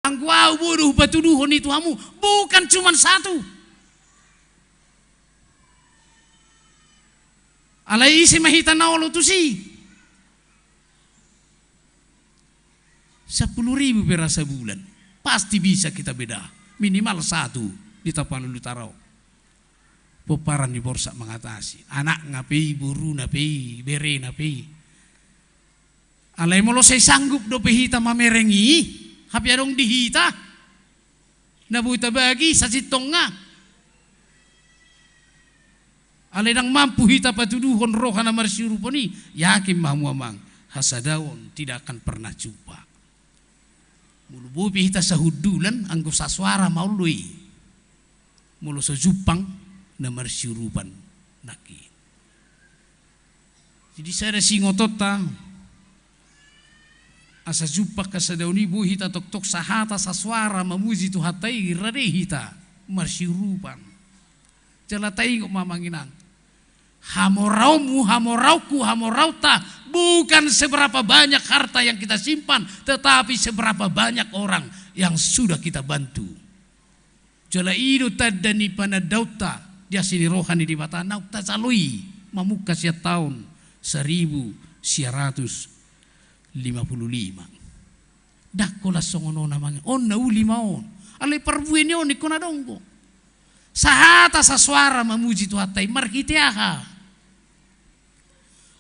Angguau bodoh batuduhon itu kamu bukan cuma satu. Alai isi mahita naolo tu si 10.000 berasa bulan. Pasti bisa kita beda. Minimal satu di Tapanuli Tarau. Peparan di borsa mengatasi. Anak ngapi, buru napi, bere napi. Alai molo saya sanggup do pehita mamerengi. Hapi adong dihita. Nabuita bagi sasitong nga. Alai nang mampu hita patuduhon rohana marsyuruponi. Yakin mamuamang hasadawon tidak akan pernah jumpa. Mulu bobi hita sahudulan anggo saswara maului. Mulu sejupang na marsyurupan naki. Jadi saya singotota asa jupak kasadauni bu hita tok sahata saswara mamuji tu hatai rade hita marsyurupan. Jalatai kok mamanginang. Hamoraumu, hamorauku, hamorauta bukan seberapa banyak harta yang kita simpan, tetapi seberapa banyak orang yang sudah kita bantu. Jala idu tadani panadauta dia sini rohani di mata naukta calui mamuka sia tahun 1955. Dakola songono namanya on nauli maon alai perbuene on ikona donggo. Sahata saswara mamuji tu hatai markitiaha.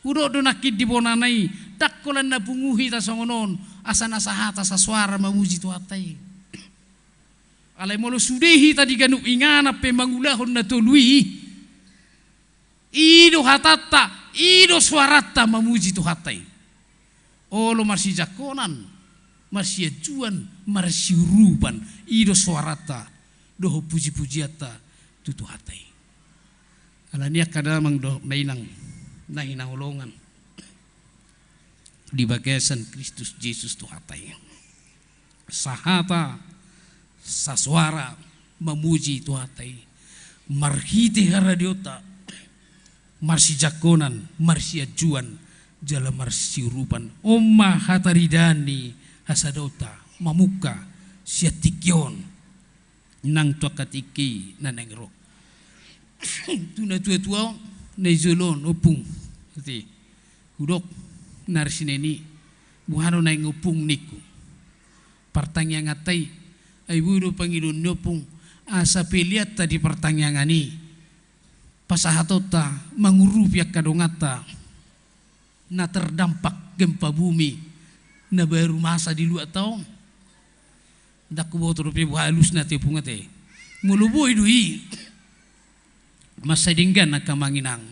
Udo do nakid di bonanai dakkolan na bunguhi ta songonon asana sahata saswara mamuji tu hatai. Alai molo sudehi tadi ganu ingana pe mangulahon na tului. Ido hatata, ido suarata mamuji tu hatai. Olo marsi jakonan, marsi ajuan, marsi ruban, ido suarata, doho puji-pujiata tutu hatai. Alania kada mang do nainang ulongan di bagasan Kristus Yesus tu hatai. Sahata saswara memuji tu hatai. Marhiti haradiota marsi jakonan, marsi ajuan, jala marsi rupan. Omma hataridani hasadota mamuka siatikyon nang tuakatiki nanengrok. Tuna tua nezolon opung ti hudok narsineni buhano na ngopung niku partangya ngatai ay buru pangilun nyopung asa piliat tadi pertanyangani pasahatota mangurupiak kadongata na terdampak gempa bumi na baru masa di luar tahun dak kubo rupi halus na te pungate mulubo idui masa dinggan nakamanginang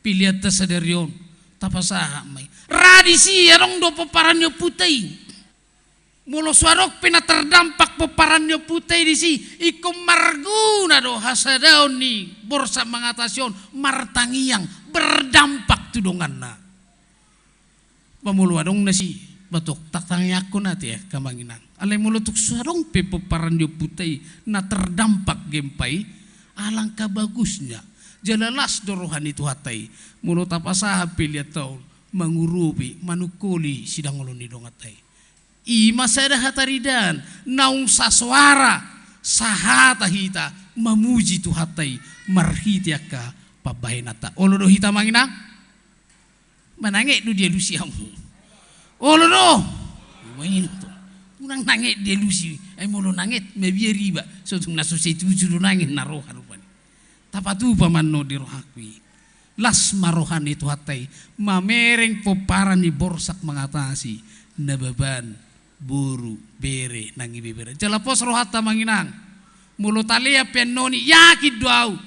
piliat ta sadarion tapasaha may radisi arong do peparanyo putay mulo suarok pina terdampak peparanyo putay disi ikum marguna do hasadaon ni borsa mengatasyon martangiyang berdampak tudongan na pamulu adong nasi batok taktangyaku nati ya kamanginang alay mulo tuk suarong pe peparanyo putay na terdampak gempai alangkah bagusnya jalalas dorohan itu hatai mulut apa sah pilihat tahu mengurupi manukuli sidang ulun di dongatai ima sada hataridan naung saswara sahata hita memuji tu hatai marhitiaka pabainata olodo hita mangina manange du dia lusiamu olodo main tu unang nange dia lusi ai molo nanget mebieri ba so tung naso setu juru nangin narohan tapatu pamanno dirohakwi las marohan itu hatai mamereng poparan di borsak mengatasi nababan buru bere nangi bebere jalapos rohata manginang mulut talia penoni yakid doau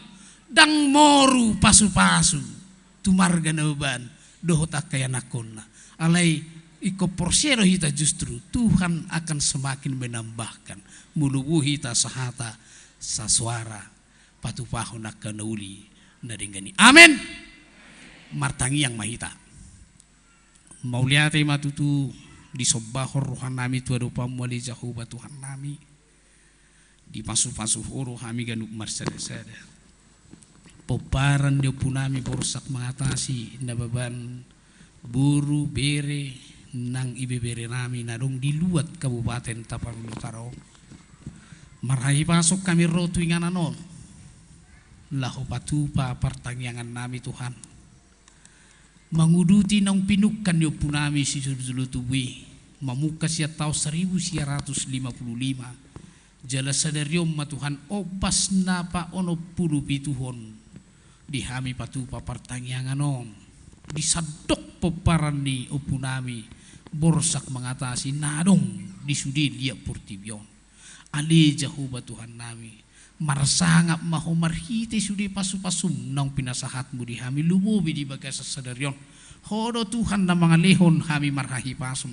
dang moru pasu-pasu tumarga nababan dohotak kaya nakonna alai iko porsero hita justru Tuhan akan semakin menambahkan mulubu hita sahata saswara patupahon nak kanauli nadinggani amin martangi yang mahita mauliate matutu disobahor rohan nami tuadu pamwali jahuba Tuhan nami di pasu-pasu horo kami ganuk marsada-sada poparan dia punami borsak mengatasi nababan buru bere nang ibe bere nami nadong di luat kabupaten Tapanuli Tarau Marhahi pasok kami rotu ingan anon. Lahu patupa pertangyangan nami Tuhan. Menguduti nang pinukan yo punami si sulu tuwi. Mamuka siya tau 1955. Jala sadariom matuhan opas napa ono pulu pituhon. Dihami patupa pertangyangan on. Disadok peparan ni opunami. Borsak mengatasi nadong disudi liap purtibyon. Ali jahuba Tuhan nami. Marsangap maho marhiti sudi pasu-pasum nang pinasahatmu di hami lumubi di bagas sadaryon. Hodo Tuhan na mga lehon hami marhahi pasum.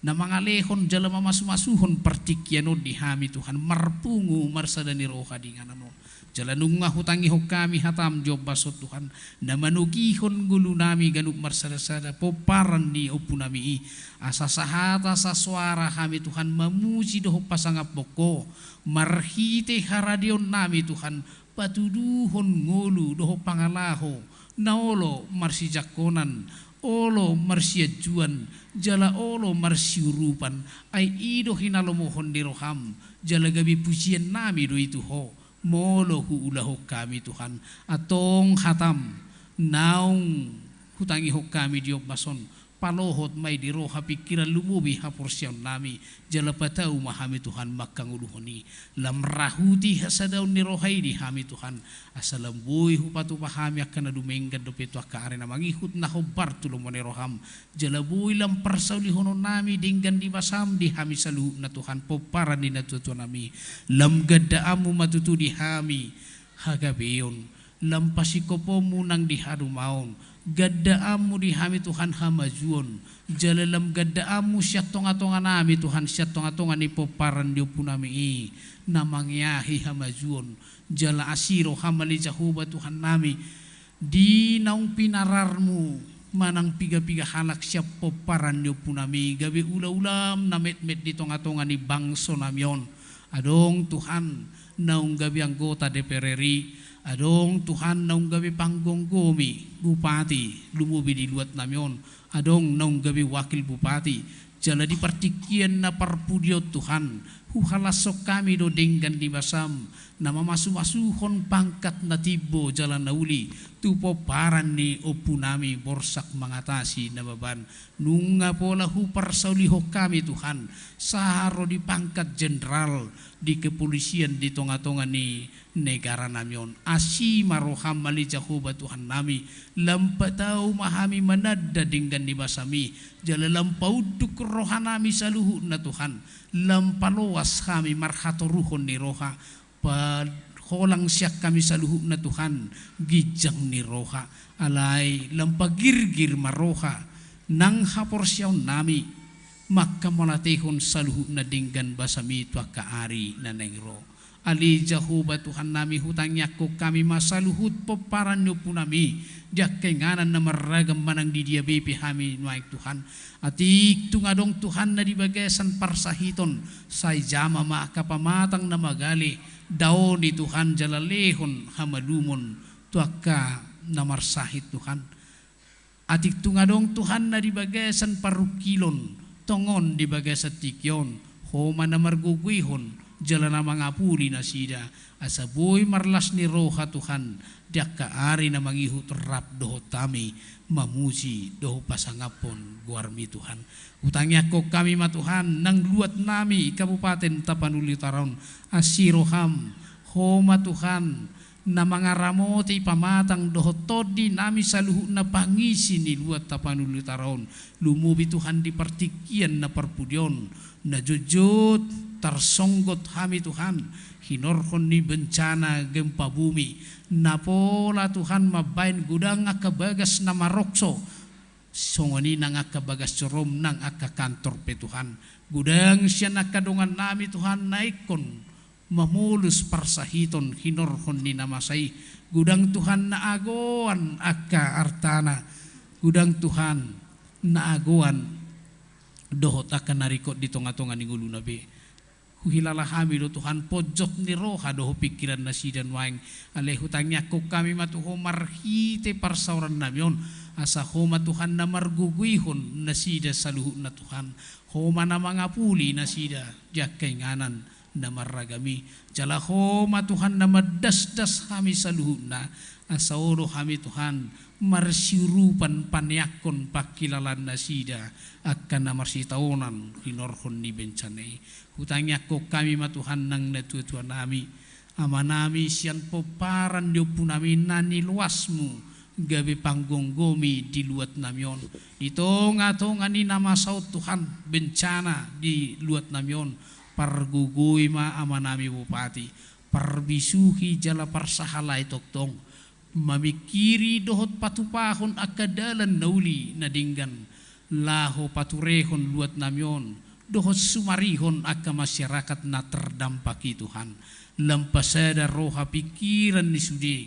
Na mga lehon jala mamasumasuhon partikyano di hami Tuhan marpungu marsadani roha di ngananon. Jala nung nga hutangi ho kami hatam job basot Tuhan na manugihon gulo nami ganuk marsada-sada poparan ni opu nami asa sahata sa suara kami Tuhan mamuji doho pasangap boko marhite haradion nami Tuhan patuduhon ngolu doho pangalaho naolo marsijakonan olo marsiajuan jala olo marsiurupan ay ido hinalomohon di roham jala gabi pujian nami do itu ho molo huulaho kami Tuhan atong hatam naung hutangi ho kami diop mason palohot may di roha pikiran lumubi haporsyon nami jala patau mahami Tuhan makanguluhoni lam rahuti hasadaw ni rohay di hami Tuhan asalam buhay hupatu pahami akan nadumenggan do petu akaare na mangihut na hobar tulong mo ni roham jala buhay lam parsauli hono nami dinggan di basam di hami saluhu na Tuhan poparan di natutu nami lam gadaamu matutu di hami hagabeyon lam pasikopo munang di harumaon gadaamu di hami Tuhan hamajuon jalalam gadaamu siya tonga-tonga nami Tuhan siya tonga-tonga ni poparan di upo nami namangyahi hamajuon jala asiro hamali jahuba Tuhan nami di naung pinararmu manang piga-piga halak siya poparan di upo nami gabi ula-ulam na met-met di tonga-tonga ni bangso namion adong Tuhan naung gabi anggota DPR RI adong Tuhan naung gabi panggonggomi bupati lumubi di luat namion adong naung gabi wakil bupati jala di partikian na parpudio Tuhan huhalasok kami do denggan di basam na mamasu-masuhon pangkat na tibo jala nauli tupo paran ni opu nami borsak mengatasi na baban nunga pola huparsauliho kami Tuhan saharo di pangkat jenderal di kepolisian di tonga-tonga ni negara namion asi maroham mali jahuba Tuhan nami lampatau mahami manadda dinggan di basami jala lampauduk rohanami saluhu na Tuhan lampaloas kami marhatoruhon ni roha holang siyak kami saluhu na Tuhan gijang ni roha alay lampagirgir maroha nang haporsyaw nami makamalatehon saluhu na dinggan basami tuwa kaari na negro ali jahuba Tuhan nami hutangnya ko kami masaluhut peparan nyo nami jak kenganan na maragam manang di dia bepi hami nuaik Tuhan atik tungadong Tuhan na di bagasan parsahiton say jama makapamatang na magali daon ni Tuhan jalalehon hamalumon tuaka na marsahit Tuhan atik tungadong Tuhan na di bagasan parukilon tongon di bagasan tikyon homa na margugwihon jalan na mga puli na sida asaboy marlas ni roha Tuhan diak kaari na mangihut rap doho tami mamusi doho pasangapon guarmi Tuhan utangnya ko kami ma Tuhan nang luat nami Kabupaten Tapanuli Taron asiroham homa Tuhan na mga ramoti pamatang doho todi nami saluhu na pangisi ni luat Tapanuli Taron lumubi Tuhan di partikian na parpudyon na jujut tarsonggot hami Tuhan hinorhon ni bencana gempa bumi napola Tuhan mabain gudang akabagas na marokso songoni nang akabagas corom nang akakantor pe Tuhan gudang siya nakadungan nami Tuhan naikon mamulus parsahiton hinorhon ni namasay gudang Tuhan na agoan akka artana gudang Tuhan na agoan dohot akan narikot di tonga-tonga ni ngulu nabi huhilala kami do Tuhan pojok ni roha doho pikiran na sidan waing alay hutangnya ko kami matuho marhite parsauran namion asa homa Tuhan na margugwihon na sida saluhu na Tuhan homa na mga puli na sida jak kainganan namaragami jalahoma Tuhan nama das-das kami saluhuna asaoro kami Tuhan marsirupan panyakon pakilalan nasida akan namarsi taonan hinorhon ni bencanai hutangnya ko kami matuhan nang natutuan nami amanami sian poparan diopunami nani luasmu gabe panggonggomi di luat namion itonga-tonga ni nama saut Tuhan bencana di luat namion pargugui ma amanami bupati parbisuhi jala parsahalai toktong mamikiri dohot patupahon akadalan nauli nadinggan laho paturehon luat namion dohot sumarihon aka masyarakat na terdampaki Tuhan lampasada roha pikiran ni sudi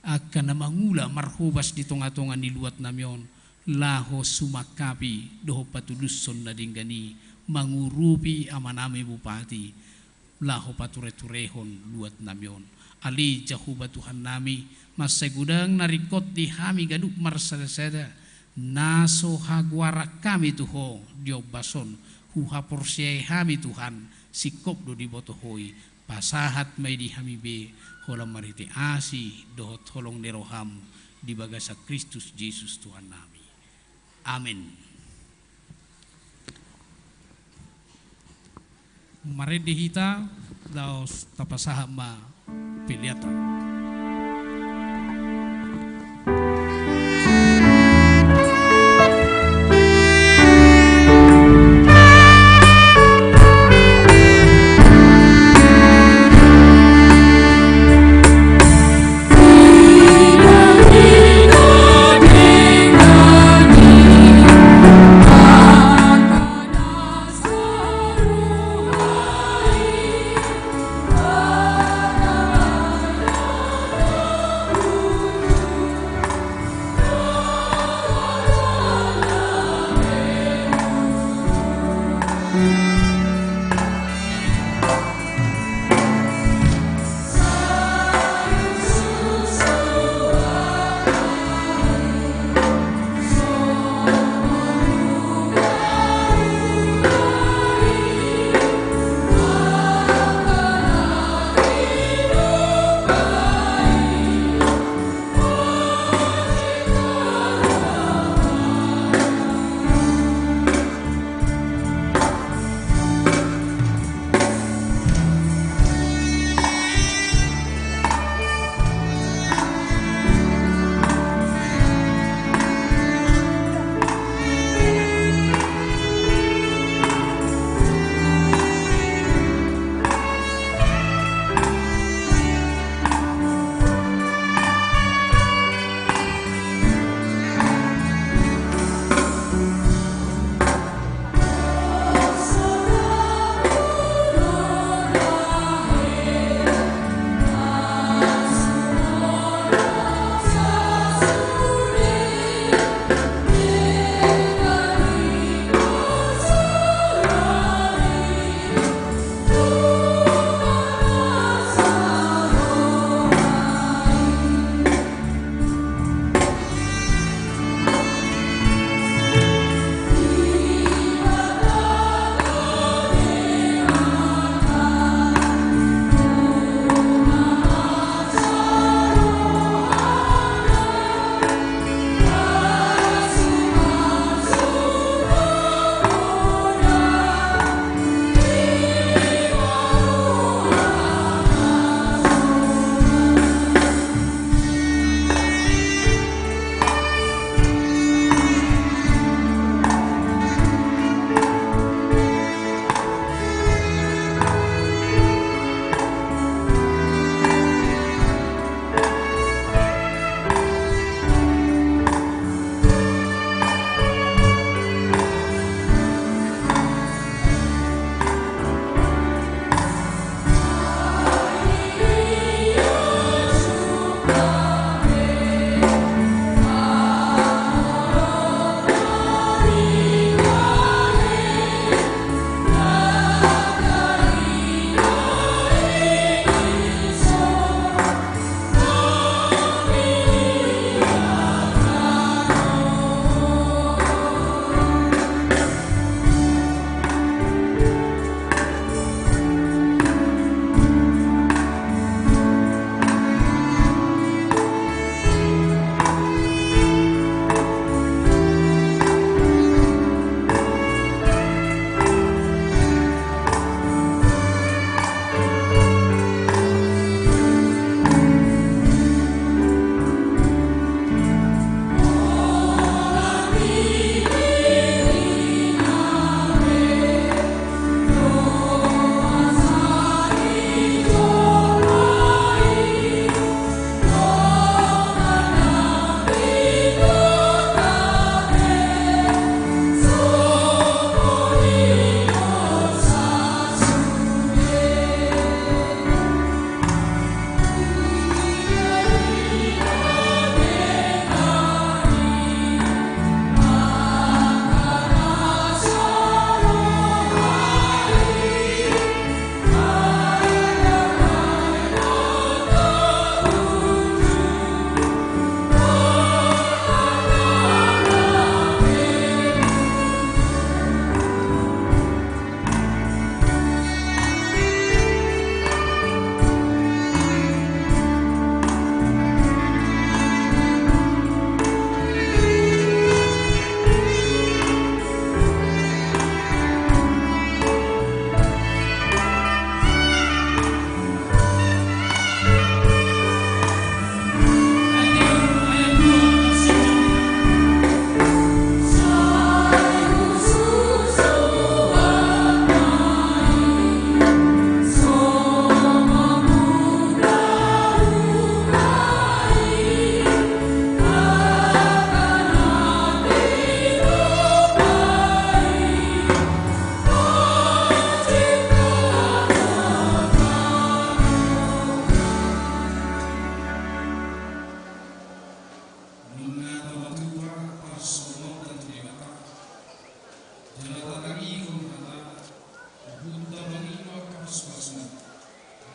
akan mangula marhubas di tonga-tonga ni luat namion laho sumakapi doho patuluson na dinggani mangurupi amanami bupati laho pature-turehon luat namion ali jahuba Tuhan nami masegudang narikot di hami gaduk marsada-sada naso hagwara kami tuho diobason huha porsiai hami Tuhan sikop do di botohoi pasahat may di hami be holam mariti asi dohot holong neroham di bagasa Kristus Yesus Tuhan nami. Amin. Mari dihita daos tapasaha ma piliata.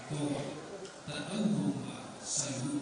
Toa taauhuma salu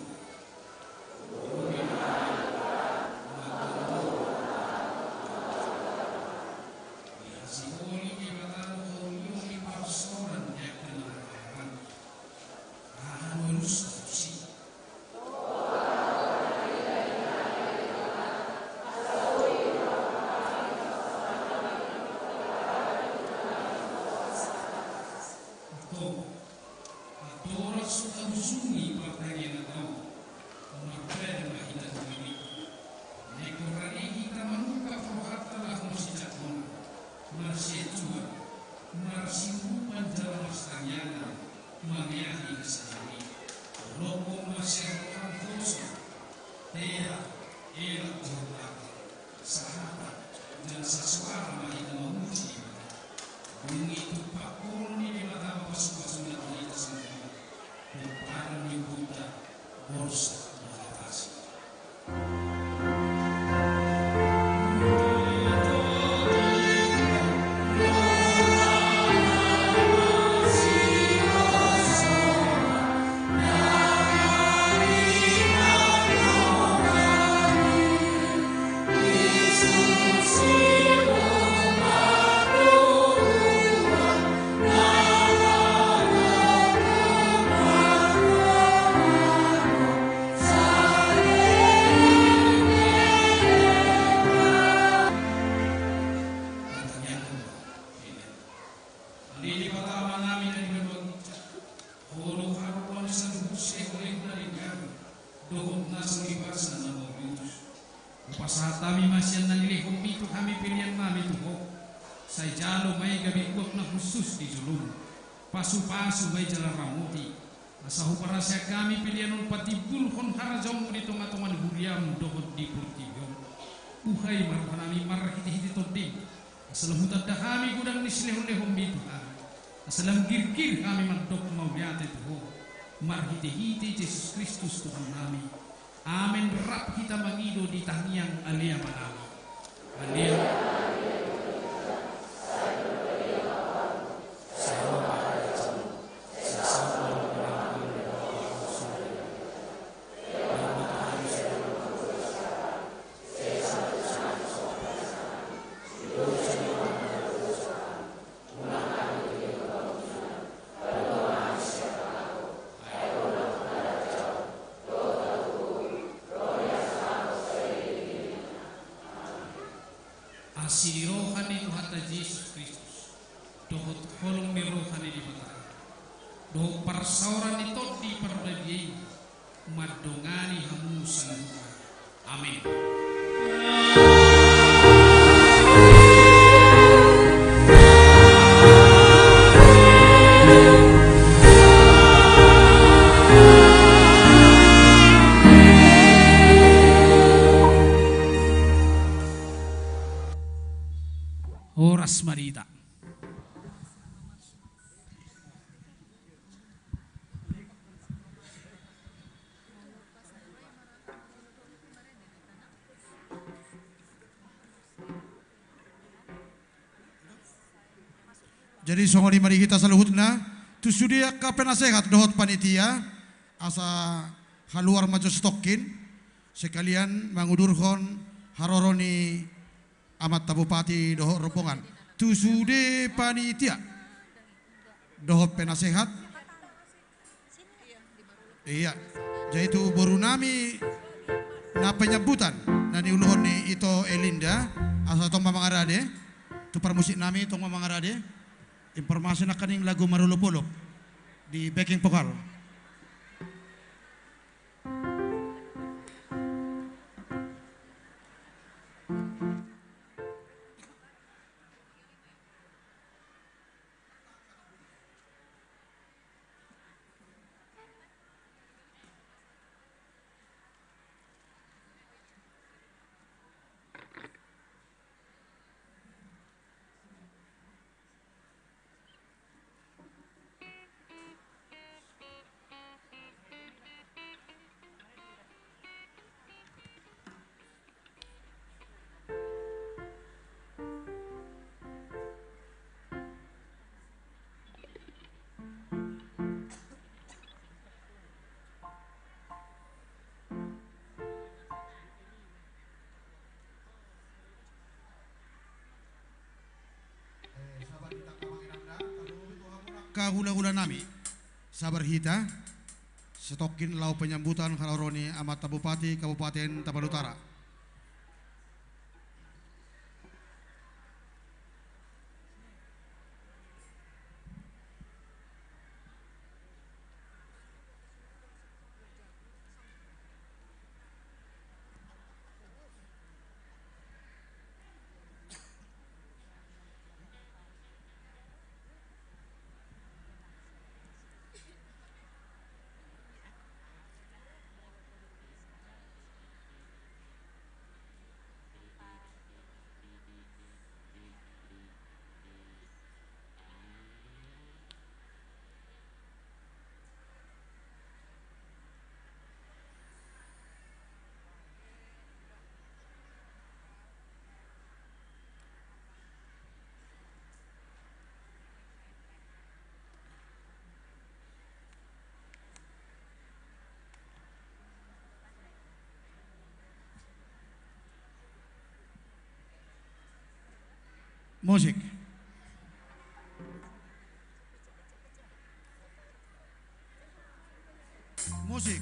Pasatami masyan nalilihok dito kami pilihan nami tuho. Say jalo may gabikwak na khusus di julum. Pasu-pasu may jalan ramuti. Asahu para siya kami pilihan nun patibul kon harajong dito nga tuman huriam dohod di purtigong. Uhay marhanami marahiti-hiti toding. Asalam hutad da kami gudang nislehon-lehon dito kami. Asalam girgir kami magdok mawiyate tuho. Marhiti-hiti Jesus Kristus Tuhan nami. Amin rap kita mangido di tangiang alia manami. Alia. Asiri rohani Tuhan Yesus Kristus dohot kolong ni rohani di mata dohot parsauran itu di perdadiai madongani hamu saluka. Amin. Oras marita. Jadi songoli mari kita saluhutna tu sudia ka penasehat dohot panitia asa haluar maju stokin sekalian mangudurhon haroroni amat tabupati dohot rombongan tu sude panitia dohot penasehat iya jadi tu baru nami na penyebutan nani uluhon ni ito Elinda asa tong mamangarade tu permusik nami tong mamangarade informasi na kaning lagu marulupulok di backing vokal. kahula-hula nami sabar hita setokin lau penyambutan haroroni amat Bupati Kabupaten Tapanuli Utara. Musik. Musik.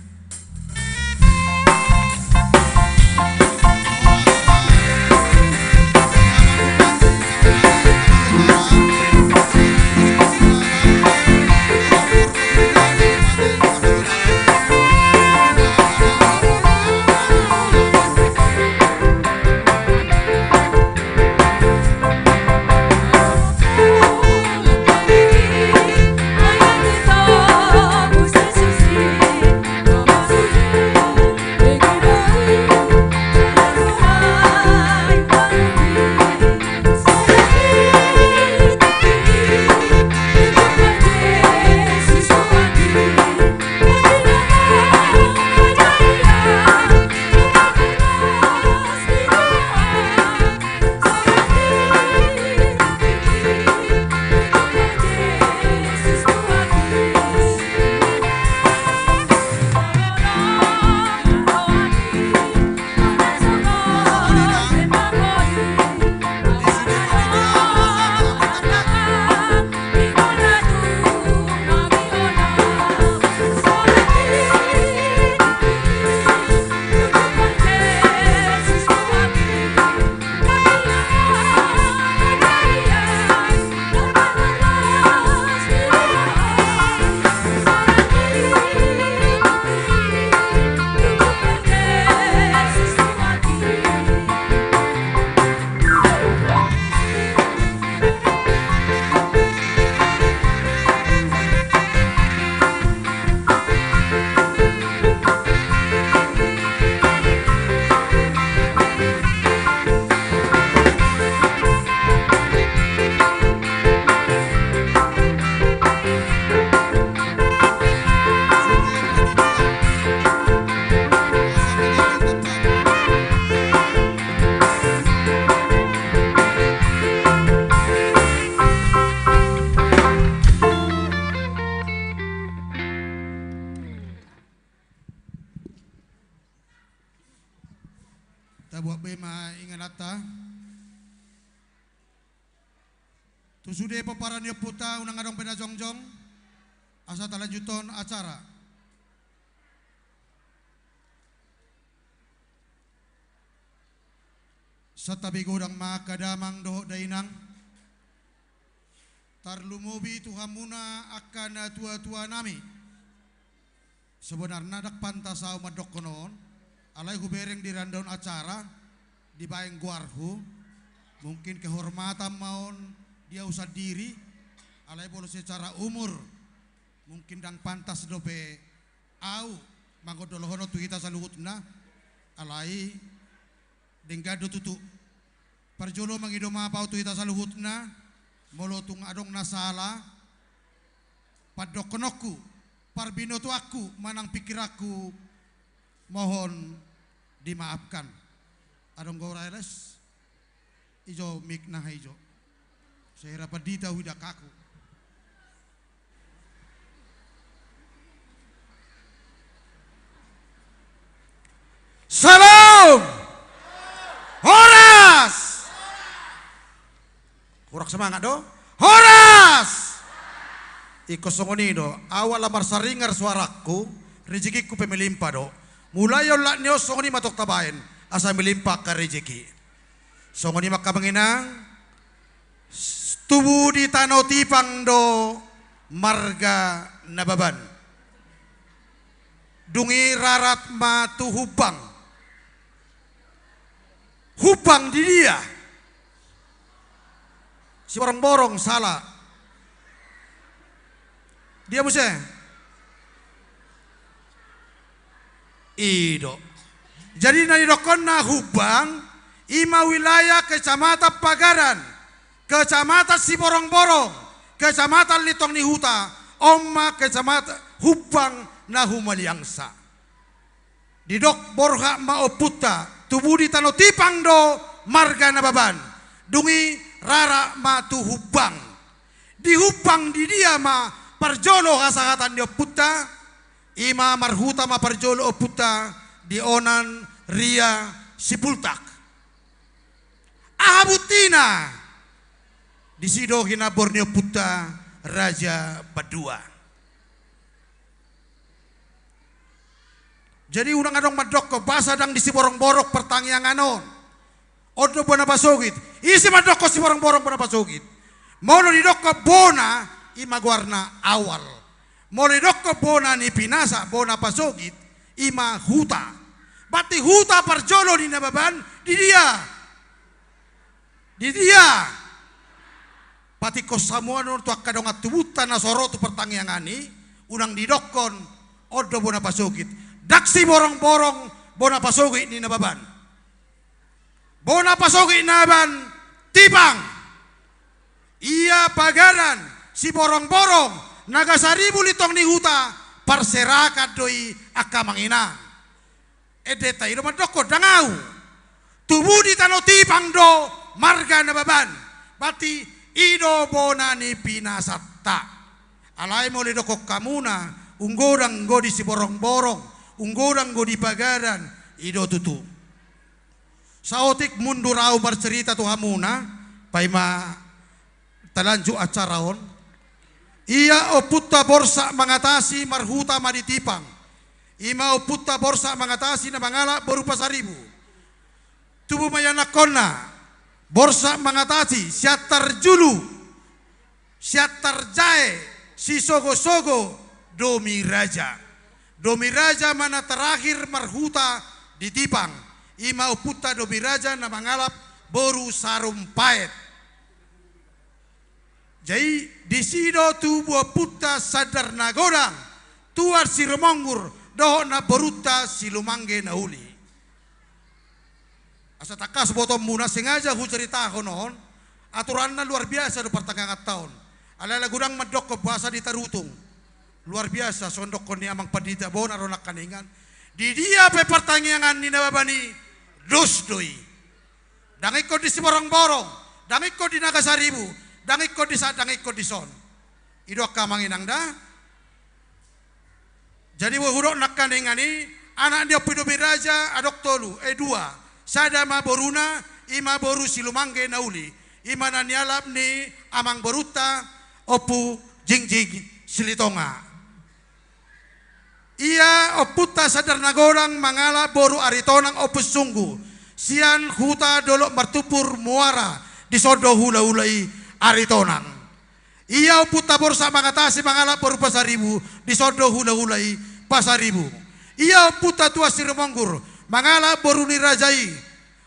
Buat bema inganata tu sudah paparan dia puta unang adong pena jongjong asa talanjuton acara satabi godang makadamang doh dainang tarlumubi tuhamuna akan tua-tua nami sebenarnya dak pantasau madok konon alai hubereng di rundown acara di baeng guarhu mungkin kehormatan maun dia usah diri alai bolo secara umur mungkin dang pantas dope au manggodolohono tu kita saluhutna alai denggado tutu parjolo mangidoma pau tu kita saluhutna molotung adong nasala padokonoku parbino tu aku manang pikiraku mohon dimaafkan. Adong gorailes ijo mik nah ijo. Saya rapat dita hudak aku. Salam. Horas. Kurang semangat do. Horas. iko songoni do awal lamar saringar suaraku rezekiku pemelimpah do mulai yola nyo songoni matok tabain asa melimpah ka rezeki songoni maka menginang tubuh di tano tipang do marga nababan dungi rarat matu hubang di dia si borong-borong salah dia muse ido jadi nani dokonna hubang ima wilayah kecamatan Pagaran kecamatan si borong-borong kecamatan Litong Nihuta omma kecamatan hubang nahu maliangsa didok borha maoputa tubuh di tano tipang do marga nababan dungi rara matu hubang di hubang di dia ma parjolo kasahatan dia puta ima marhuta ma parjolo puta di onan ria sipultak ahabutina di sido hina Borneo puta raja Badua jadi unang adong madok ko basa dang di si borong-borok pertangyanganon odo bona basogit isi madok ko si borong-borong bona basogit mono di dok bona ima guarna awal mono di dok bona ni pinasa bona basogit ima huta bati huta parjolo di nababan di dia pati ko samua non tu akadong atubutan na sorotu pertangyangani unang di dokon odo bona basogit daksi borong-borong bona pasogi ni nababan bona pasogi naban tipang iya Pagaran si borong-borong naga 1000 Litong Nihuta parserakat doi akamangina edeta iro madoko dangau tubuh di tano tipang do marga nababan bati ido bona ni pinasatta alai mo lidoko kamuna unggorang go di si borong-borong unggorang go di Pagaran ido tutu saotik mundur au bercerita tu hamuna paima talanju acaraon ia oputta borsa mengatasi marhuta maditipang ima oputta borsa mengatasi na mangala berupa 1000 tubuh mayanakonna borsa mengatasi siatar julu siatar jae si sogo-sogo domi raja mana terakhir marhuta ditipang ima uputa domi raja na mangalap boru sarum paet jadi di sido tubuh puta sadar nagodang tuar si remonggur doh na beruta si lumangge na uli asa takas botol muna sengaja hu cerita honon aturanna luar biasa do pertengahan tahun ala gudang madok ke bahasa di tarutung luar biasa sondok koni amang padita bona ronak kaningan di dia pe pertanyaan ni nababani dos doi dangiko di si borong-borong dangiko di naga 1000 dangiko di son idok kamanginang da jadi wahurok nak kaningani anak dia pidobi raja adok tolu 2 sadama boruna ima boru silumangge nauli ima nanialap ni amang boruta opu jingjing silitonga ia oputa sadar nagorang mangala boru aritonang opus sunggu sian huta dolok martupur muara di sodo hula-hulai aritonang ia oputa borsa mengatasi mangala boru pasaribu di sodo hula-hulai pasaribu ia oputa tua siremonggur mangala boru nirajai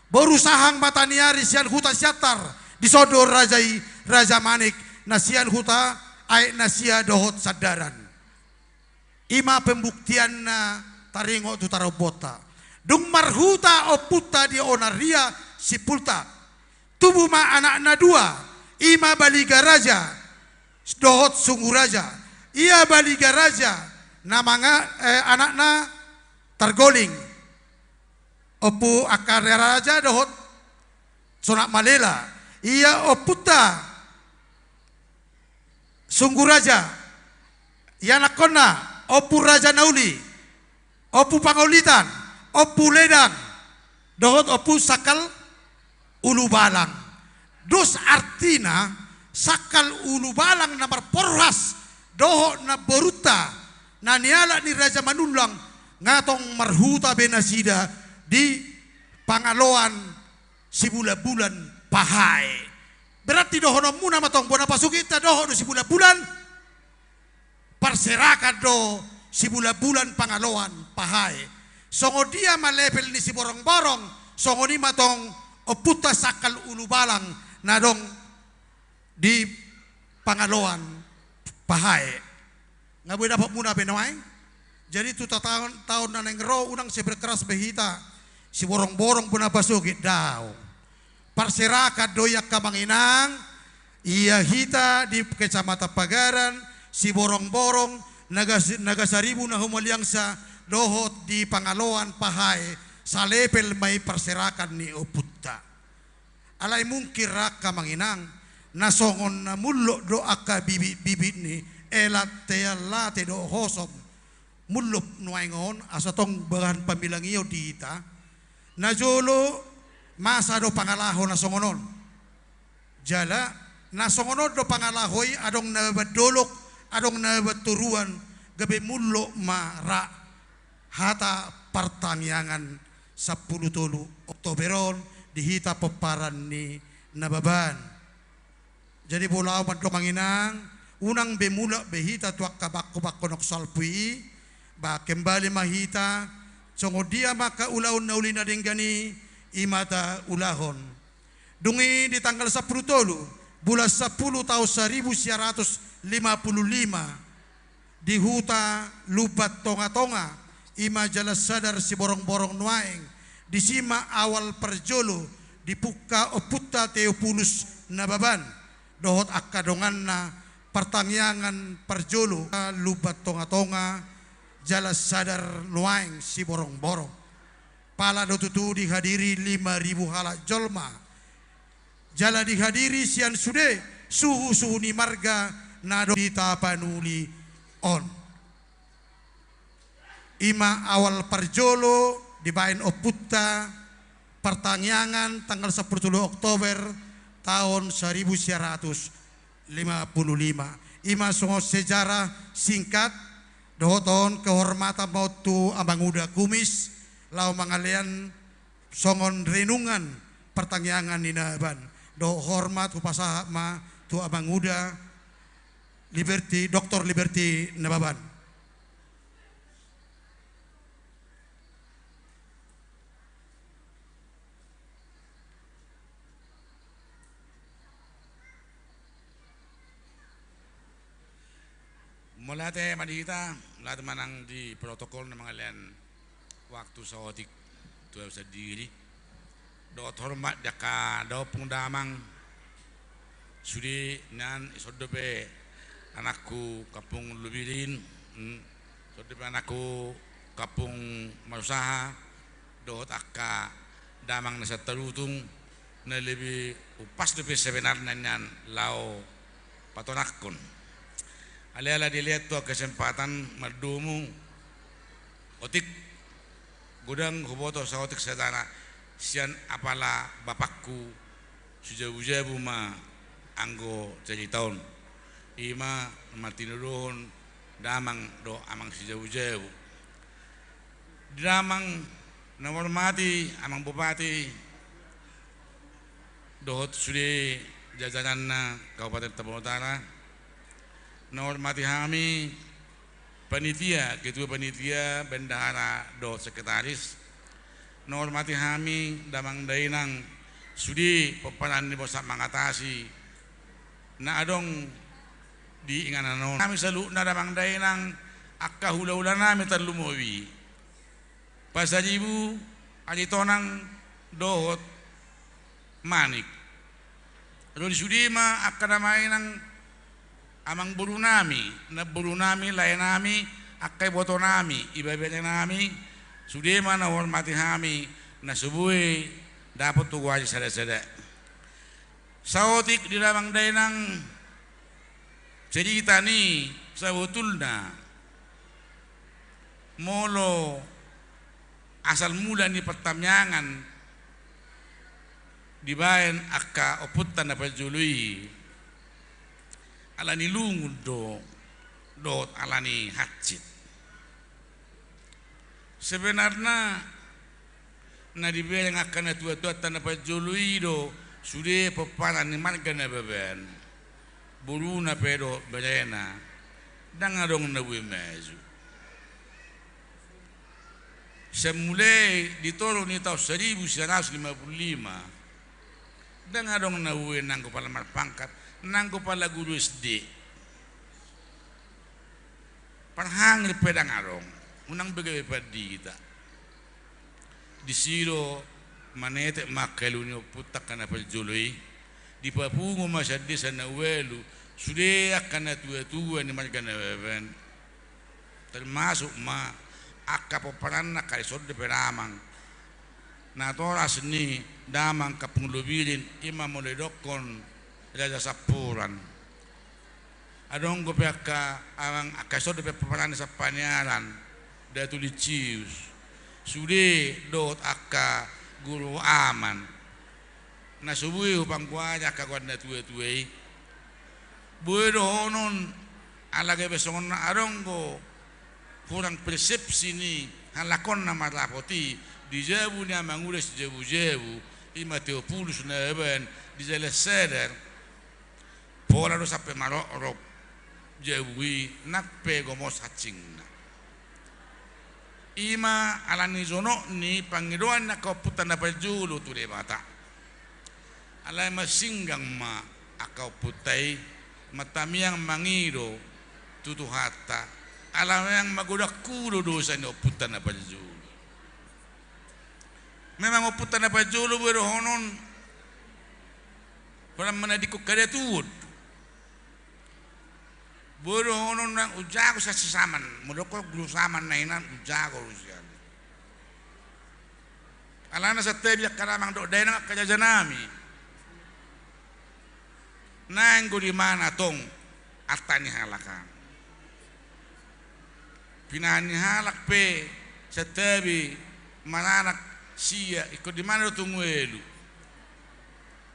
boru sahang mataniari sian huta siatar di sodo rajai raja manik nasian huta ai nasia dohot sadaran ima pembuktian na taringo tu tarobota dung marhuta oputa di onaria sipulta tubuh ma anak-anak 2 ima baliga raja dohot sunggu raja ia baliga raja namanga anak-anak targoling opu akar raja dohot sonak malela ia oputa sunggu raja ia nakona opu raja nauli opu pangolitan opu ledang dohot opu sakal ulu balang dos artina sakal ulu balang namar porhas doho na boruta na niala ni Raja Manulang ngatong marhuta benasida di pangaloan si bulan pahay. Berarti doho na muna matong bona pasukita doho do si bulan parserakan do si bulan pangaloan pahay. Songo dia malepel ni si borong-borong, songo ni matong oputa sakal ulubalang na dong di pangaloan pahay. Nga boleh dapat muna benawai. Jadi tu tahun na nengro unang si berkeras behita si borong-borong puna basugit daw. Parserakat doyak kamanginang iya hita di kecamatan Pagaran si borong-borong nagasaribu na humaliang sa dohot di pangaloan pahay salepel may parserakan ni oputta. Alay mungkir rak kamanginang nasongon na mullo do akka bibit ni elat te do hosom mullup nuaingon asatong bahan pamilangiyo dita na jolo masa do pangalaho na songonon jala na songonon do pangalahoy adong nabadolok adong nabaturuan gabi mullo mara hata pertaniangan 10 Oktoberon dihita peparan ni nababan. Jadi bola madlo manginang unang bemula behita tuak kabak-kabak konok salpui ba kembali mahita songo dia maka ulaun na uli na denggani imata ulahon dungi di tanggal 10 bulan 10 tahun 1955 di huta Lubat Tonga-Tonga ima jelas sadar si borong-borong nuaeng di sima awal perjolo di puka oputta teopulus nababan dohot akadongan na pertaniangan perjolo Lubat Tonga-Tonga jelas sadar nuaeng si borong-borong pala dotutu dihadiri 5.000 halak jolma jala dihadiri sian sude suhu ni marga nado ditapanuli on ima awal perjolo dibain oputta pertaniangan tanggal 10 Oktober tahun 1955 ima songo sejarah singkat dohoton kehormatan mautu Amanguda Kumis lau mangalian songon renungan pertaniangan ninaban do hormat upasah ma tu Amanguda Liberty Dr. Liberty nababan. Mula te madita lahat manang di protokol na mga lian waktu sa otik tuwa sa diri do hormat jaka do pungdamang sudi nan isodobe anakku kapung lubirin sodobe anakku kapung marusaha do akka damang nasa tarutung na lebih upas lebih sebenarnya nan lao patonakon. Ala-ala dilihat tuh kesempatan merdumu otik gudang huboto sa otik sedana sian apala bapakku sujabu-jabu ma anggo jadi tahun ima matinurun damang do amang sujabu-jabu damang nomor mati amang bupati dohot sudah jajanan na Kabupaten Tabon Utara menghormati kami panitia, ketua panitia, bendahara, do sekretaris, menghormati kami damang dainang sudi peperan di bosak mengatasi na adong di ingananon kami selalu na damang dainang akka hula-hula nami terlumowi pasajibu ajitonang dohot manik lalu di sudi ma akka damainang amang buru nami, na buru nami, layan nami, akay boto nami, iba-iba nami, sudema na hormati kami, na subuhi, dapat tuwa sa sada-sada. Sa otik di lamang daynang cerita ni sa betul na molo asal mula ni pertamyangan di bayan akka oputan na pajului ala nilungod do dot alani hacit. Sebenarnya na dibilang akan tua-tua tanah pajului do sudah peparan ni marga na beben buru na pedo berena dan adong na wimezu semulai ditolong ni tahun 1955 dan adong na wi nang kepala marpangkat nang kepala guru SD parhang ni pedang adong unang begawe padi kita di siro manete makalunyo putak kana paljului di papungo masyadde sa nawelu sudah akan tua-tua ni margana beben termasuk ma akka poparan na kaisod de peramang na toras ni damang kapunglubilin imam moledokon raja sapuran adong go peka ang kaisod de poparan sa panyaran da tulicius sudah dot akka guru aman na subuhi upang kuanya kagwan na tuwe-tuwe buero honon alagay besongon na aronggo kurang persepsi ni halakon na marapoti di jebu niya mangules jebu-jebu ima teopulus na eben di jele seder pola do sape marorop jebu nakpe gomos hacing na ima alani zono ni pangidoan na kauputan na paljulu tu de bata alay masinggang ma akaw putay matamiang mangiro tutuhata alam yang magudak kulo dosa ni oputan na paljulu memang oputan na paljulu bero honon parang manadikok kadetud boro honon nang ujago sa saman modoko guru saman na inan ujago rusyan alana sa tebiak karamang do dai nang kajajanami nang di mana tong atani halakan pinani halak pe sa tebi mananak sia ikut di mana tungwelu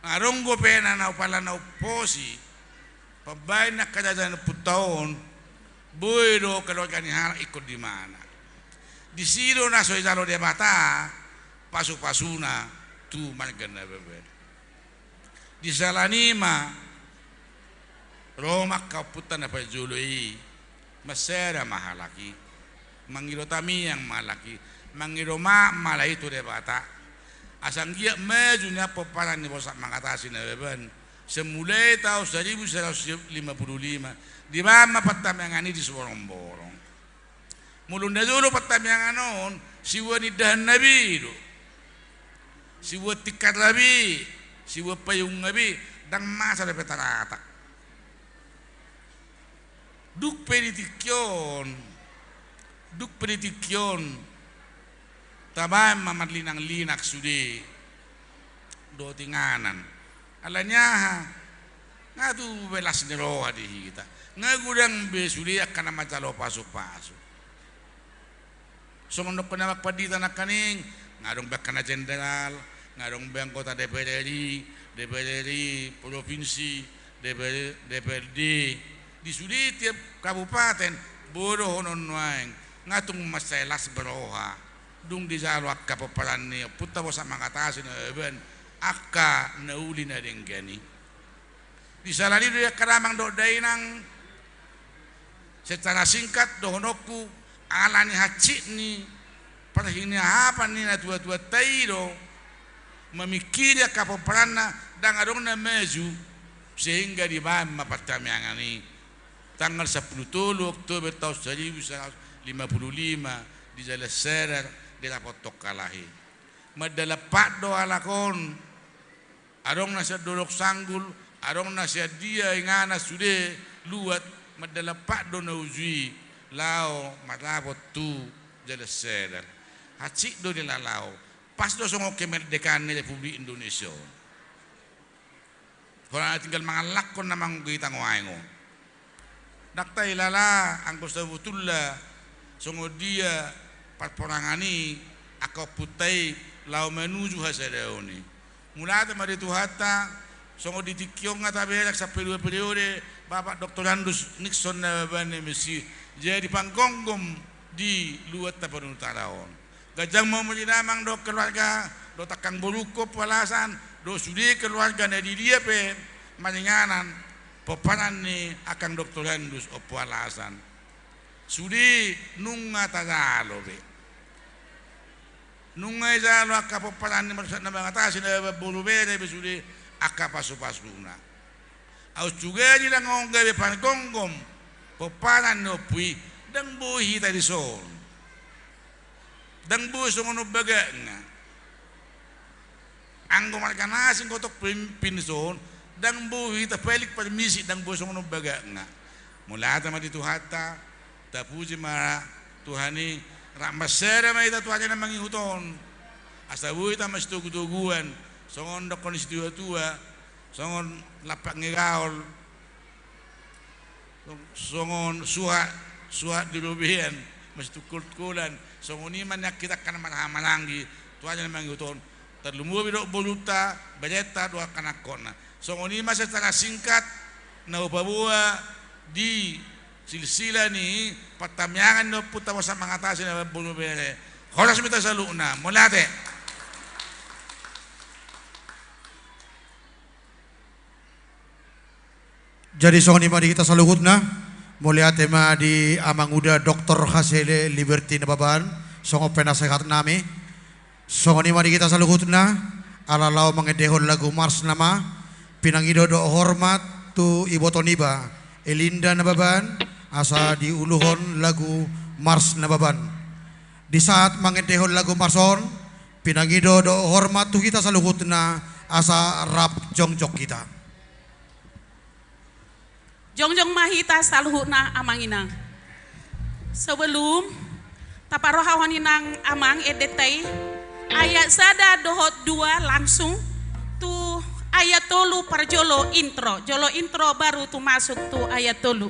aronggo pena na upala na uposi pabay na kadadan putaon buero kalau kanihal ikut di mana di siro na so jalo de mata pasu-pasuna tu margana bebe di salanima Roma kaputan na pajului masera mahalaki mangiro tami yang malaki mangiro mala itu de bata asang dia mejunya peparan ni bosak mengatasi na beben semulai tahun 1955 di mana patamiangan ini di Sorong-borong mulun dulu patamiangan on siwa ni dahan nabi do siwa tikar nabi siwa payung nabi dan masa de petarata duk pedikyon tabay mamadlinang linak sudi do tinganan alanya ngatu belas neroha di kita ngagudang besuli akan macalo pasuk-pasuk somondok penamak padita nak kaning ngadong bakana jenderal ngadong bangkota DPR provinsi DPRD di sudi tiap kabupaten bodoh honon waeng ngatung maselas beroha dung di jalo akka peperan ni puta bosa mangatasin eben akka nauli na denggani di salani dia karamang do dainang secara singkat dohonoku alani hacit ni perhini apa ni na tua-tua tairo memikirnya kapoprana dan adong na meju sehingga di bama patamiangan ni tanggal 10 Oktober tahun 1955 di Jalan Serer di Lapotok Kalahi madalapak do alakon adong nasa dolok sanggul adong nasa dia ingana sude luat madalapak do na ujui lao matlapot tu Jalan Serer hacik do nilalao pas do songo kemerdekaan Republik Indonesia kalau tinggal mangalakon namang kita ngoaingo dakta ilala ang gusto butula songo dia patporangani ako putay lao menuju hasadaoni mulata marituhata songo ditikyong nga taberak sa periode Bapak Dr. Andus Nixon na babane mesi jadi panggonggom di luar Tapanuli Utara on. Gajang mau melinamang do keluarga do takang boluko palasan do sudi keluarga na di dia pe maninganan pepanan ni akang Dr. Andus o palasan. Sudi nunga tagalo be. Nunga jalo akapepanan ni maksud na mga tasin na bolubere be sudi akapasu-pasuna. Aus juga ni lang ngong gawe panggonggom pepanan no pui dang buhi tadi son dang buhi songono baga nga anggo marga nasin kotok pimpin son dang buhi ta pelik permisi dang buhi songono baga nga mula ta madi tuhata ta puji mara tuhani ramasera mai ta tuhani na mangihuton asa buhi ta mas tugutuguan songon dokon tua songon lapak ngiraol songon suha dilubihan mas tukul-tukulan songon iman yak kita kan malanggi tuanya memang yuton terlumu bidok boluta bajeta dua kanakona songon iman secara singkat na upabua di silsila ni patamyangan no puta wasa mengatasi na bulu bere horas mita saluna mulate. Jadi songon ima di kita saluhut na mulia tema di amang uda Dr. Hasele Liberty na baban songo penasehat nami songon ima di kita saluhut na alalau mangedehon lagu mars nama pinangido do hormat tu ibotoniba elinda na baban asa diuluhon lagu mars na baban di saat mangedehon lagu marson pinangido do hormat tu kita saluhut na asa rap jongjok kita. Jongjong mahita saluhuna amang inang. Sebelum taparohawan inang amang edetay ayat sada dohot dua langsung tu ayat tolu per jolo intro baru tu masuk tu ayat tolu.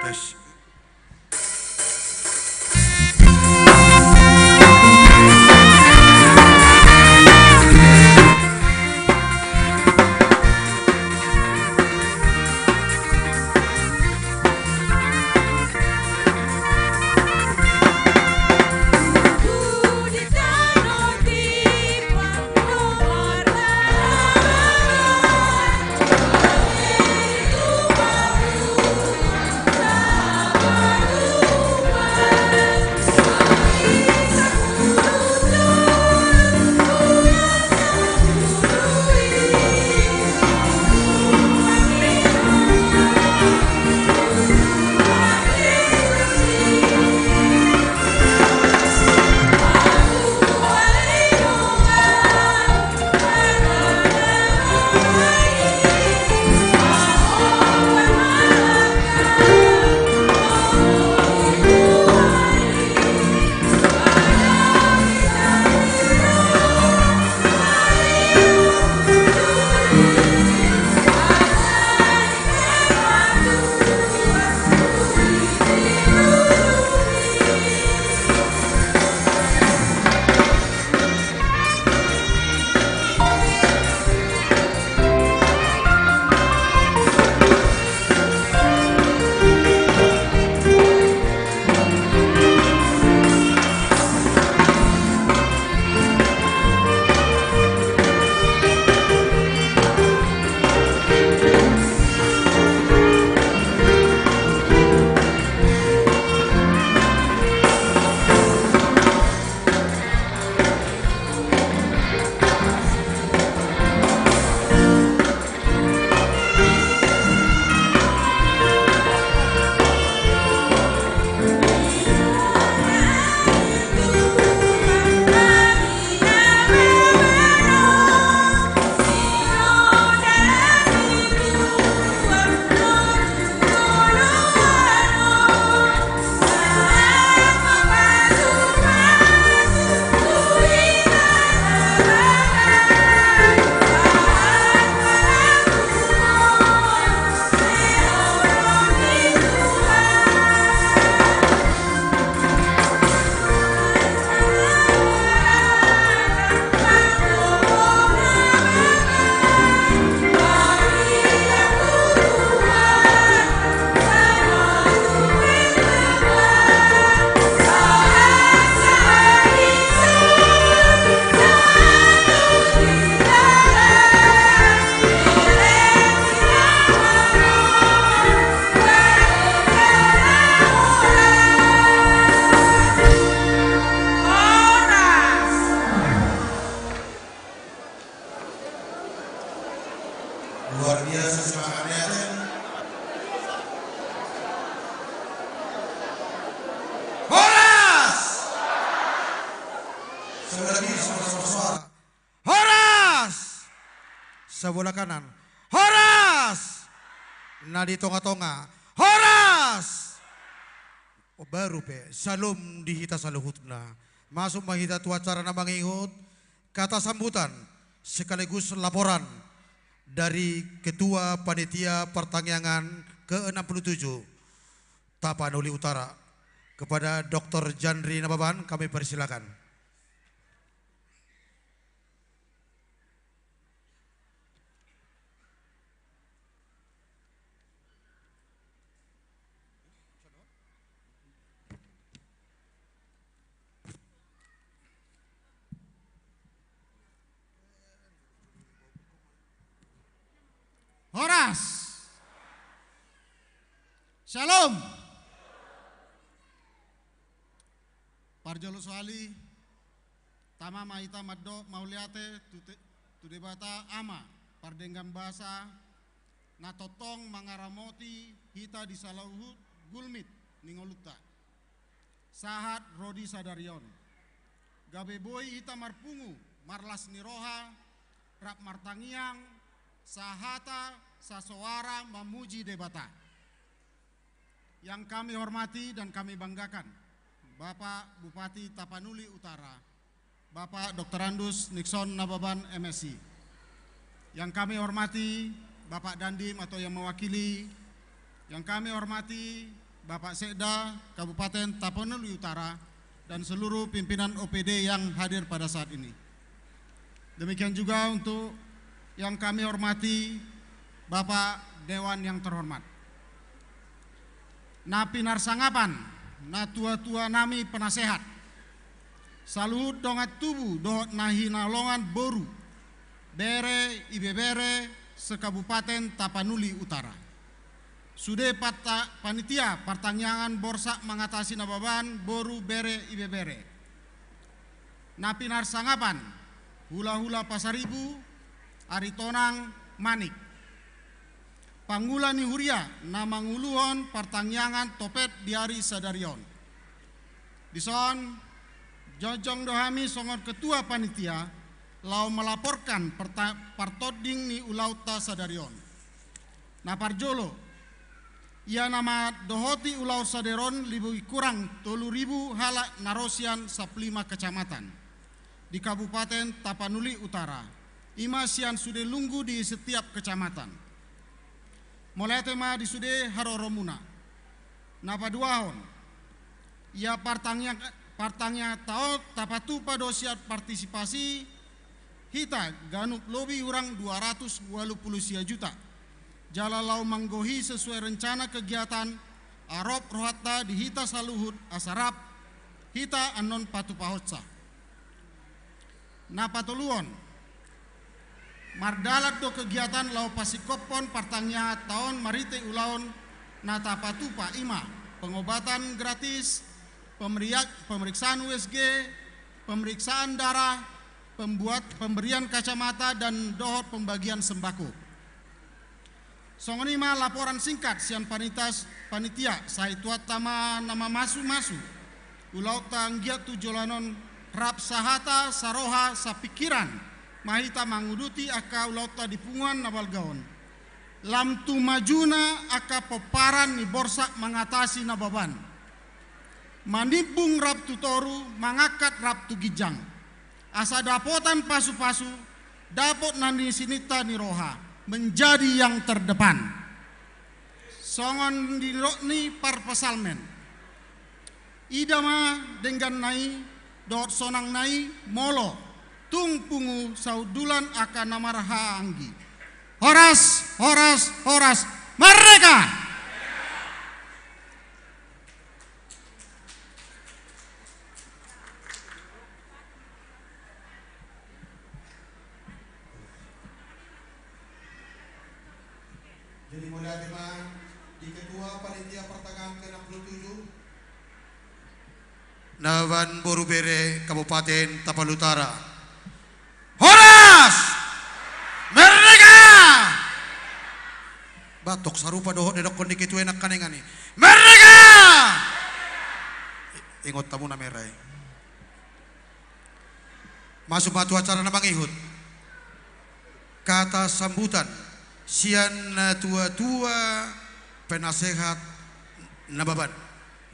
Tes. Luar biasa semangatnya. Horas! Sebelah kiri sama-sama suara. Horas! Sebelah kanan. Horas! Nadi tonga-tonga. Horas! Oh, baru pe. Salum dihita saluhutna. Masuk mahita tu acara na mangingut. Kata sambutan sekaligus laporan dari Ketua Panitia Pertangyangan ke-67 Tapanuli Utara kepada Dr. Jandri Nababan, kami persilakan. Horas. Shalom. Parjolo soali tama maita maddo mauliate tudebata ama pardenggam basa natotong mangaramoti hita di salauhut gulmit ningoluta sahat rodi sadarion gabe boy hita marpungu marlas niroha rap martangiang sahata sasowara memuji debata. Yang kami hormati dan kami banggakan Bapak Bupati Tapanuli Utara, Bapak Dr. Andus Nixon Nababan MSc. Yang kami hormati Bapak Dandim atau yang mewakili. Yang kami hormati Bapak Sekda Kabupaten Tapanuli Utara dan seluruh pimpinan OPD yang hadir pada saat ini. Demikian juga untuk yang kami hormati Bapak Dewan yang terhormat. Napi narsangapan, na tua-tua nami penasehat. Saluhut dongat tubuh dohot nahi nalongan boru. Bere ibe bere sekabupaten Tapanuli Utara. Sude panitia pertangyangan borsak mengatasi nababan boru bere ibe bere. Napi narsangapan, hula-hula pasaribu, Aritonang Manik. Pangula ni Huria nama nguluhon pertangyangan topet diari sadarion. Dison jojong dohami songot ketua panitia lau melaporkan partoding ni ulauta sadarion. Naparjolo ia nama dohoti ulau saderon lebih kurang 3.000 halak narosian 15 kecamatan di Kabupaten Tapanuli Utara. Imasian sudah lunggu di setiap kecamatan. Mulai tema di sude haroromuna. Napa duahon. Ia partangnya taot tapatu padosiat partisipasi hita ganup lobi urang 280 juta. Jalalau manggohi sesuai rencana kegiatan arop rohatta di hita saluhut asarap hita anon patu pahotsa. Napa toluon. Mardalat do kegiatan lau pasikopon partangnya tahun marite ulaon natapatupa ima pengobatan gratis, pemeriksaan USG, pemeriksaan darah, pemberian kacamata dan dohot pembagian sembako. Songonima laporan singkat sian panitia saituat tama nama masu-masu ulau tanggiat tujolanon rap sahata saroha sapikiran mahita manguduti aka ulauta dipungan nabal gaon. Lam tu majuna aka peparan ni borsak mengatasi nababan. Manibung rap tutoru mangakat rap tu gijang. Asa dapotan pasu-pasu dapot nani sinita ni roha menjadi yang terdepan. Songon dirokni par pesalmen. Idama dengan nai dot sonang nai molo. Tung pungu saudulan akan namarha anggi. Horas, horas, horas, merdeka! Jadi mulai di Ketua Panitia Pertangyangan ke-67 Nababan Borubere Kabupaten Tapanuli Utara. Horas! Merdeka! Batok sarupa dohot dedok kondi kitu enak kanengani. Merdeka! Ingot tamu na meray. Masuk matu acara na mangihut. Kata sambutan sian na tua-tua penasehat nababan.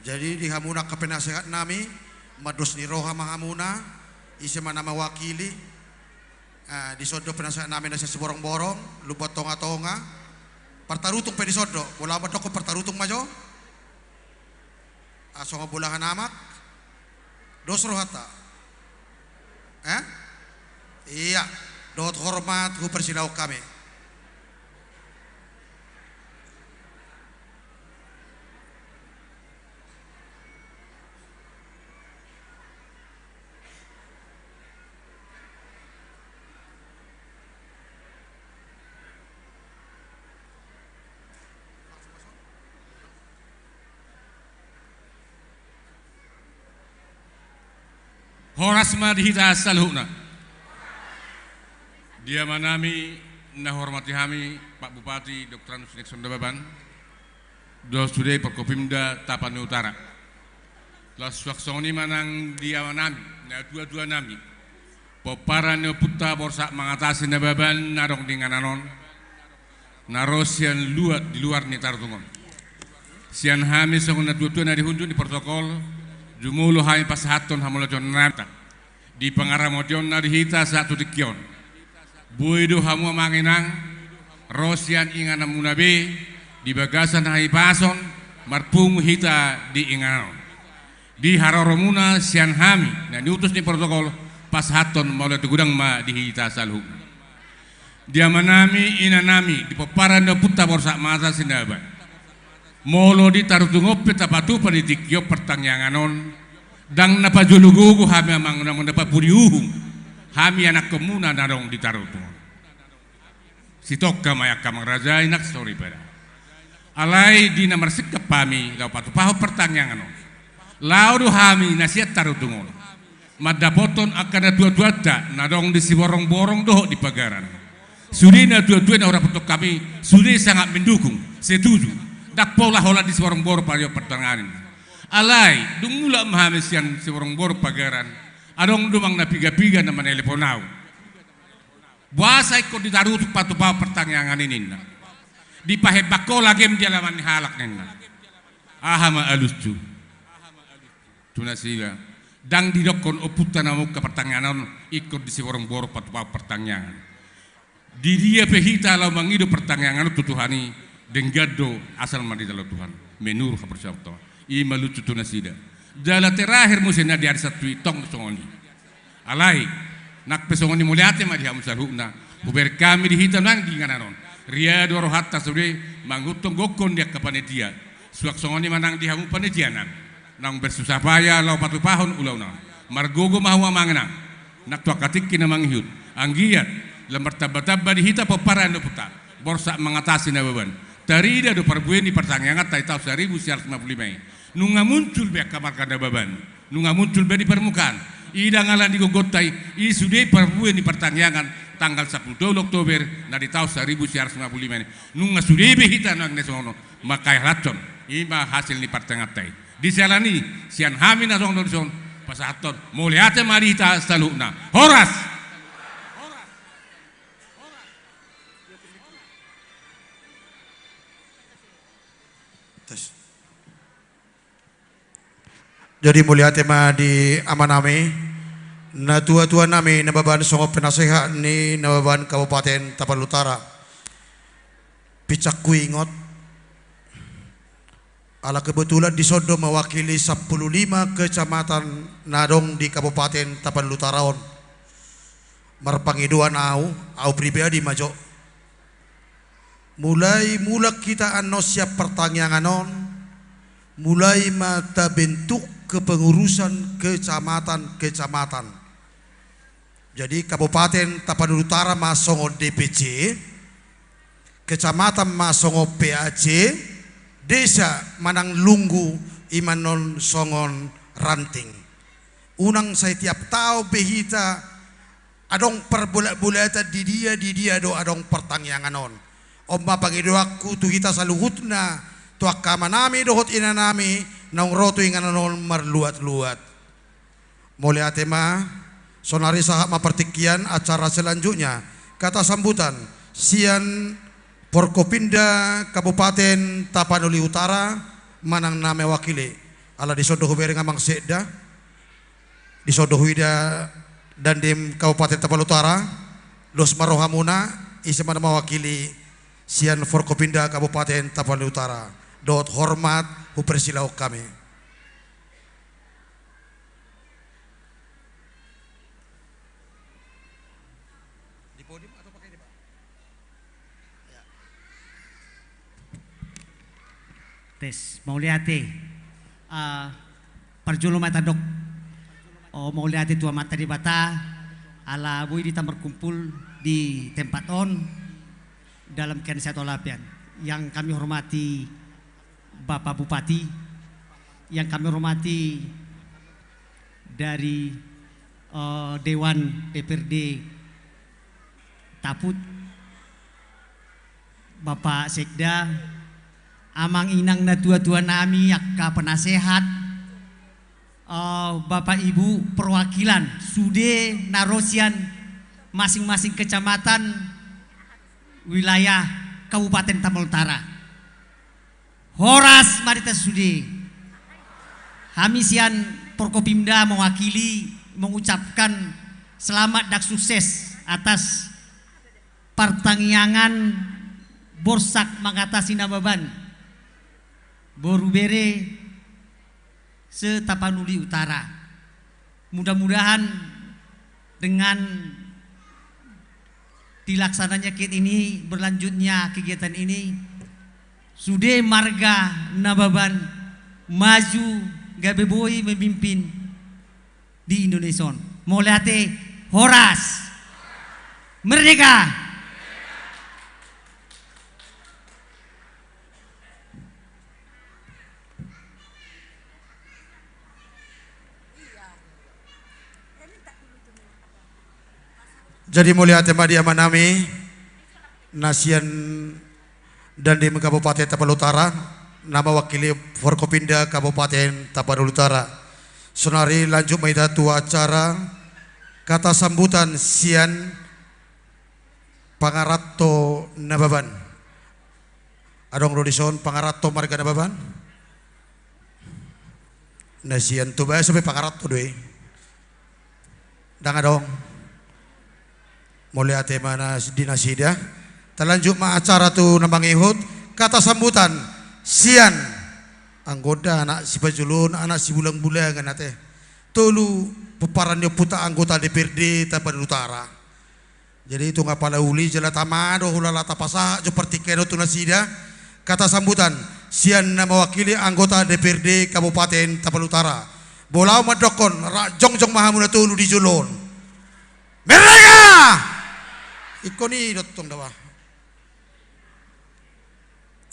Jadi di hamuna ka penasehat nami madus ni roha mahamuna isi mana mawakili di sodo penasehat nami nasa seborong-borong lupa tonga-tonga partarutung pe di sodo bola madoko partarutung majo asonga bulahan amak dos rohata iya dot hormat hu persilau kami. Horas madhita salhuna. Dia manami na hormati kami Pak Bupati Dr. Anus Nixon Dababan. Dos today Perkopimda Tapanuli Utara. Las waksoni manang dia manami na dua-dua nami. Popara ne puta borsak mengatasi Dababan narong dengan anon. Narosian luat di luar ni tartungon. Sian hami song na dua-dua na dihunjun di protokol. Jumulu hai pasahaton hamula jon nata di pengaramodion na dihita satu dikion buidu hamu manginang rosian ingana munabe di bagasan hai pason marpung hita di ingano di haroromuna sian hami na diutus di protokol pasahaton maula gudang ma dihita salhu dia manami inanami di peparan da putta borsak masa sindaban molo di tarutungope tapatu panitikyo pertangyanganon dang napajulugugu hami amang namang napapuriuhung hami anak kemuna narong di tarutungon si tokka mayak kamang raja inak story pada alai di namar sikap pami lau patu paho pertangyanganon lau du hami nasiat tarutungon madapoton akan dua-dua da narong di si borong-borong doh di pagaran sudi na dua-dua na orang petok kami sudi sangat mendukung setuju dak pola hola di seorang bor pario pertengahan alai dumula mahamesian seorang bor pagaran adong dumang na piga-piga na maneleponau buasa ikut ditaruh patu pa pertangyangan ini di pahebako lagi menjalaman halak nena ahama aluscu tunasila dang didokon oputan amuk ke pertangyangan ikut di seorang bor patu pa pertangyangan di dia pehita lau mangido pertangyangan tutuhani denggado asal mandi dalam Tuhan menurut kepercayaan i malucu tunasida jala terakhir musimnya di hari satu tong songoni alai nak pesongoni muliate madi hamusalhuna uber kami dihitam nang di ngananon ria doro hatta sude mangutong gokon dia kapanitia suak songoni manang di hamu panitia nang bersusah payah lau patu pahon ulau nang margogo mahwa mangenang nak tuakatik kina manghiyut anggiat lembar tabba dihita peparan putar borsak mengatasi nababan Tarida do perbueni pertangyangan tai tahun 1955 nunga muncul be kamar kada baban nunga muncul be di permukaan ida ngalan di gogotai i sude perbueni pertangyangan tanggal 10 Oktober na di tahun 1955 nunga sude be hita nang nesono makai racon ima hasil ni pertangyatai di salani sian hami na song son pasaton muliate marita saluna horas. Jadi mulia tema di amanami na tua-tua nami nababan songo penasehat ni nababan Kabupaten Tapanuli Utara picak kuingot ala kebetulan di Sodo mewakili 15 kecamatan nadong di Kabupaten Tapanuli Utara marpangiduan au pribadi majo mulai kita ano siap pertangyangan mulai mata bentuk kepengurusan kecamatan-kecamatan. Jadi Kabupaten Tapanuli Utara masongo DPC, Kecamatan masongo PAC, Desa Manang Lunggu Imanon Songon Ranting. Unang saya tiap tahu behita adong perbulat-bulata di dia do adong pertangyanganon. Omma pangidoakku tu hita saluhutna tu akama nami dohot ina nami naung rotu ingana non marluat-luat. Mulai atema sonari sahak mapertikian acara selanjutnya kata sambutan sian Forkopimda Kabupaten Tapanuli Utara manang name wakili ala disodohu bereng amang sedda disodohu ida dandim Kabupaten Tapanuli Utara los marohamuna isema mewakili sian Forkopimda Kabupaten Tapanuli Utara dot hormat hupersilau kami. Tes mauliate parjolo mata dok mauliate tua mata di bata ala bui kita berkumpul di tempat on dalam Kensatu Lapian yang kami hormati Bapak Bupati, yang kami hormati dari Dewan DPRD Taput, Bapak Sekda, amang inang na tua-tua nami yakka penasehat, Bapak Ibu perwakilan sude narosian masing-masing kecamatan wilayah Kabupaten Tapanuli Utara. Horas marita sude Hamisian Forkopimda mewakili mengucapkan selamat dan sukses atas pertangyangan Borsak mengatasi Nababan Borubere se-Tapanuli Utara. Mudah-mudahan dengan dilaksananya kegiatan ini, berlanjutnya kegiatan ini, sudah marga Nababan maju gabeboy memimpin di Indonesia. Mulai horas merdeka. Jadi mulia tema dia manami nasian dan di Kabupaten Tapanuli Utara nama wakili Forkopimda Kabupaten Tapanuli Utara. Sonari lanjut maida tua acara kata sambutan sian Pangarato Nababan. Adong Rodison Pangarato marga Nababan. Nasian tu bae sampai Pangarato doi. Dang adong. Mulai mana dinasida terlanjut ma acara tu nambang ihut kata sambutan sian anggota anak si bajulun anak si bulang-bulang kan ate tolu peparan dia puta anggota DPRD Tapanuli Utara. Jadi itu ngapala uli jala tamado hula lata pasa seperti keno tu nasida kata sambutan sian mewakili anggota DPRD Kabupaten Tapanuli Utara bolau madokon jongjong mahamuna tolu di julun mereka ikoni dotong dawa.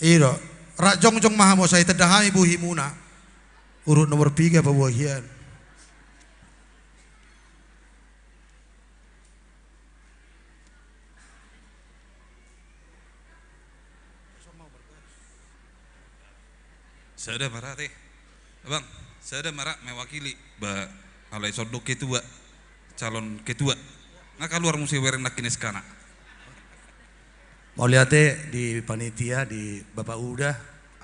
Iro, rak jong mahamo saya terdahai ibu himuna. Urut nomor 3 pabuahian. Saya ada marah teh, abang. Saya ada marah mewakili ba alai sodok ketua calon ketua. Nah keluar musim weren nak kini sekana. Mau lihat di panitia di Bapak Uda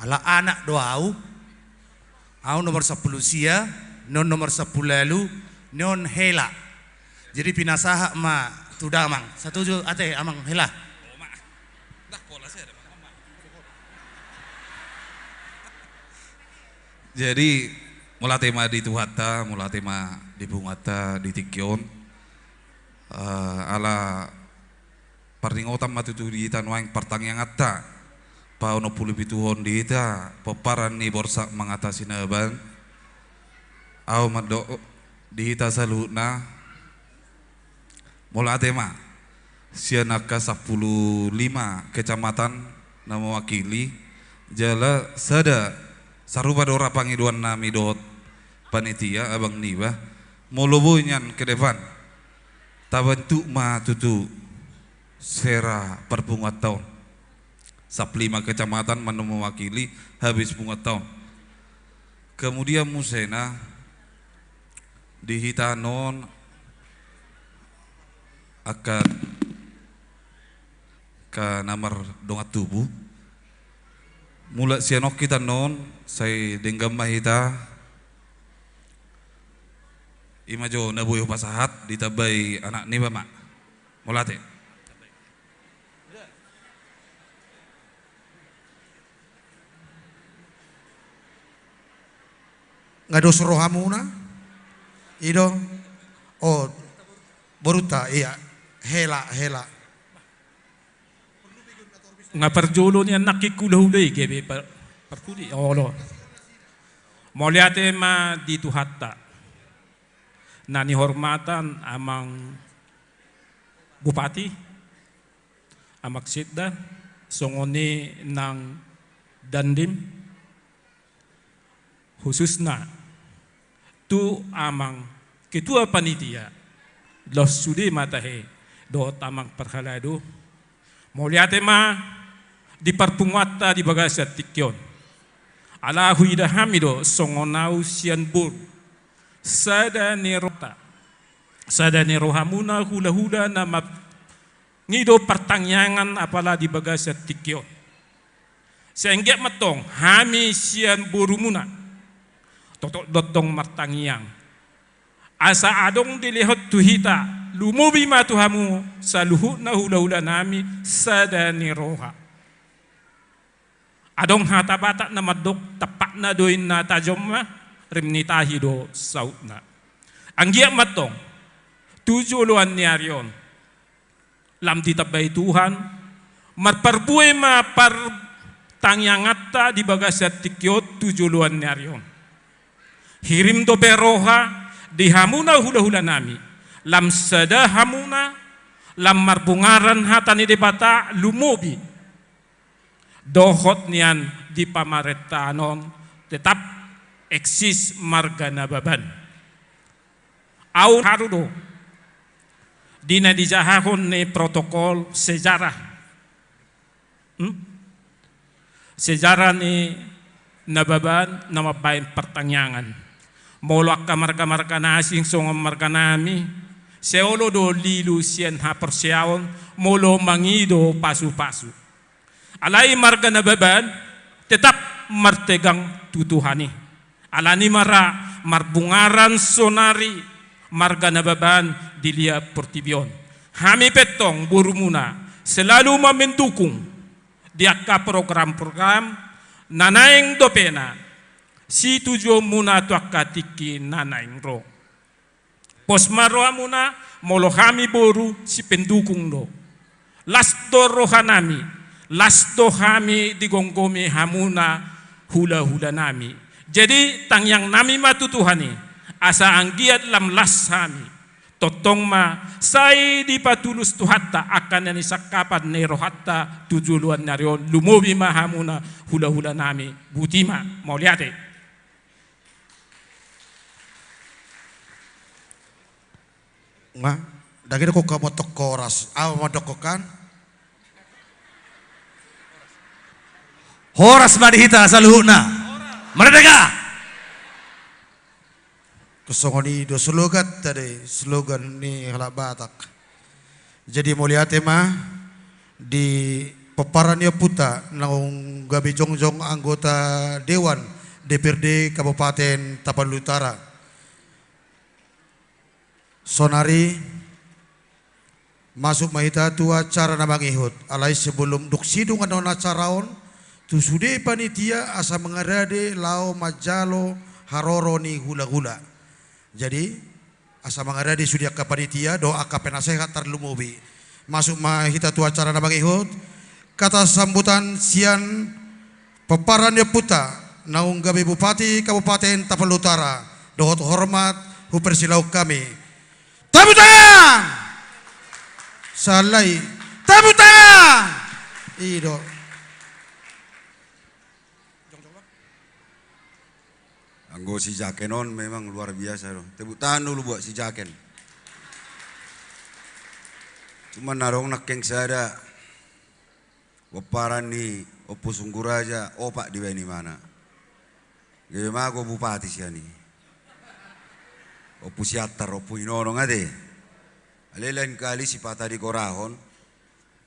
ala anak doau au nomor 10 sia non nomor 10 lalu non hela jadi pinasaha ma tudamang setuju ate amang hela dah pola saya jadi mula tema di Tuhata mula tema di Bungata di Tikion ala Parningotam matutu di tanwang pertanyaan atta pauno puluh bituhon di ita peparan ni borsa mengatasi naban au mado di ita saluna mola tema sianaka 15 kecamatan nama wakili jala sada sarupa dora pangiduan nami dot panitia abang niba molobonyan ke depan tabantu ma tutu sera perpungat tahun Saplima kecamatan mewakili habis bunga tahun. Kemudian musena di hitanon akan ke namar dongat tubuh. Mula sianok kita non saya denggam mahita imajo nabuyo pasahat ditabai anak ni ba mak mulate. Ngados rohamuna ido oh boruta iya hela nga perjolo niya nakikulahuloy kaya perkuli olo moliate ma dito hatta na nihormatan amang bupati amak sitda songoni ng dandim khusus na tu amang ketua panitia los sudi matahe do tamang perhalado moliate ma di parpungwata di bagasat tikyon ala huida hamido songonau sianbur sada ni rohamuna hula na ngido pertangyangan apala di bagasat tikyon seenggak matong hami sianbur muna totok dotong martangyang asa adong dilihot tuhita lumubi matuhamu saluhu na hula nami sada ni roha adong hata bata na madok tapak na doin na tajomma rimnitahi do saut na ang giyak matong tujuluan niyaryon lam ditabay Tuhan marparbuay ma par tangyangata di bagasat tikyot tujuluan niyaryon hirim do beroha di hamuna hula nami lam sada hamuna lam marbungaran hatani de bata lumubi dohot niyan di pamaretanon tetap eksis marga nababan au harudo dina dijahahon ni protokol sejarah sejarah ni nababan na mabayin pertangyangan molak kamar-kamar kana asing songom markanami seolo do lilu sien ha persiawon molo mangido pasu-pasu alai marga nababan tetap martegang tutuhani alani mara marbungaran sonari marga nababan dilia portibion hami petong burumuna selalu mendukung diaka program-program nanaing dopena si tujuh muna tuaka tiki nanaing ro posmaro muna molo kami boru si pendukung do lasto rohanami lasto kami digonggomi hamuna hula nami jadi tang yang nami matutuhani asa anggiat lam las kami totong ma sai di patulus tuhatta akan yang isakapan ni rohatta tujuluan narion lumobi ma hamuna hula nami butima mau lihat nga daging ko kamotok koras aw madokokan horas madihita saluhuna merdeka kusongoni do slogan tadi slogan ni halak Batak jadi moliate mah di peparannya puta nang gabi jongjong anggota dewan DPRD Kabupaten Tapanuli Utara sonari masuk mahita tu acara na mangihut alai sebelum duksidung ano na caraon tu sude panitia asa mengarade lao majalo haroro ni hula-hula jadi asa mengarade sudia ka panitia doa ka penasehat tarlumubi masuk mahita tu acara na mangihut kata sambutan sian peparannya puta naung gabi bupati Kabupaten Tapanuli Utara dohot hormat hu persilau kami tepuk tangan salai tepuk tangan ido anggo si Jakenon memang luar biasa loh tepuk tangan dulu buat si Jaken cuman narong nakeng sada Peparan ni opo Sungguraja opak di bani mana. Gimana ko bupati siya ni. Opo siatar opo inonong ade. Alelain kali si patadi korahon.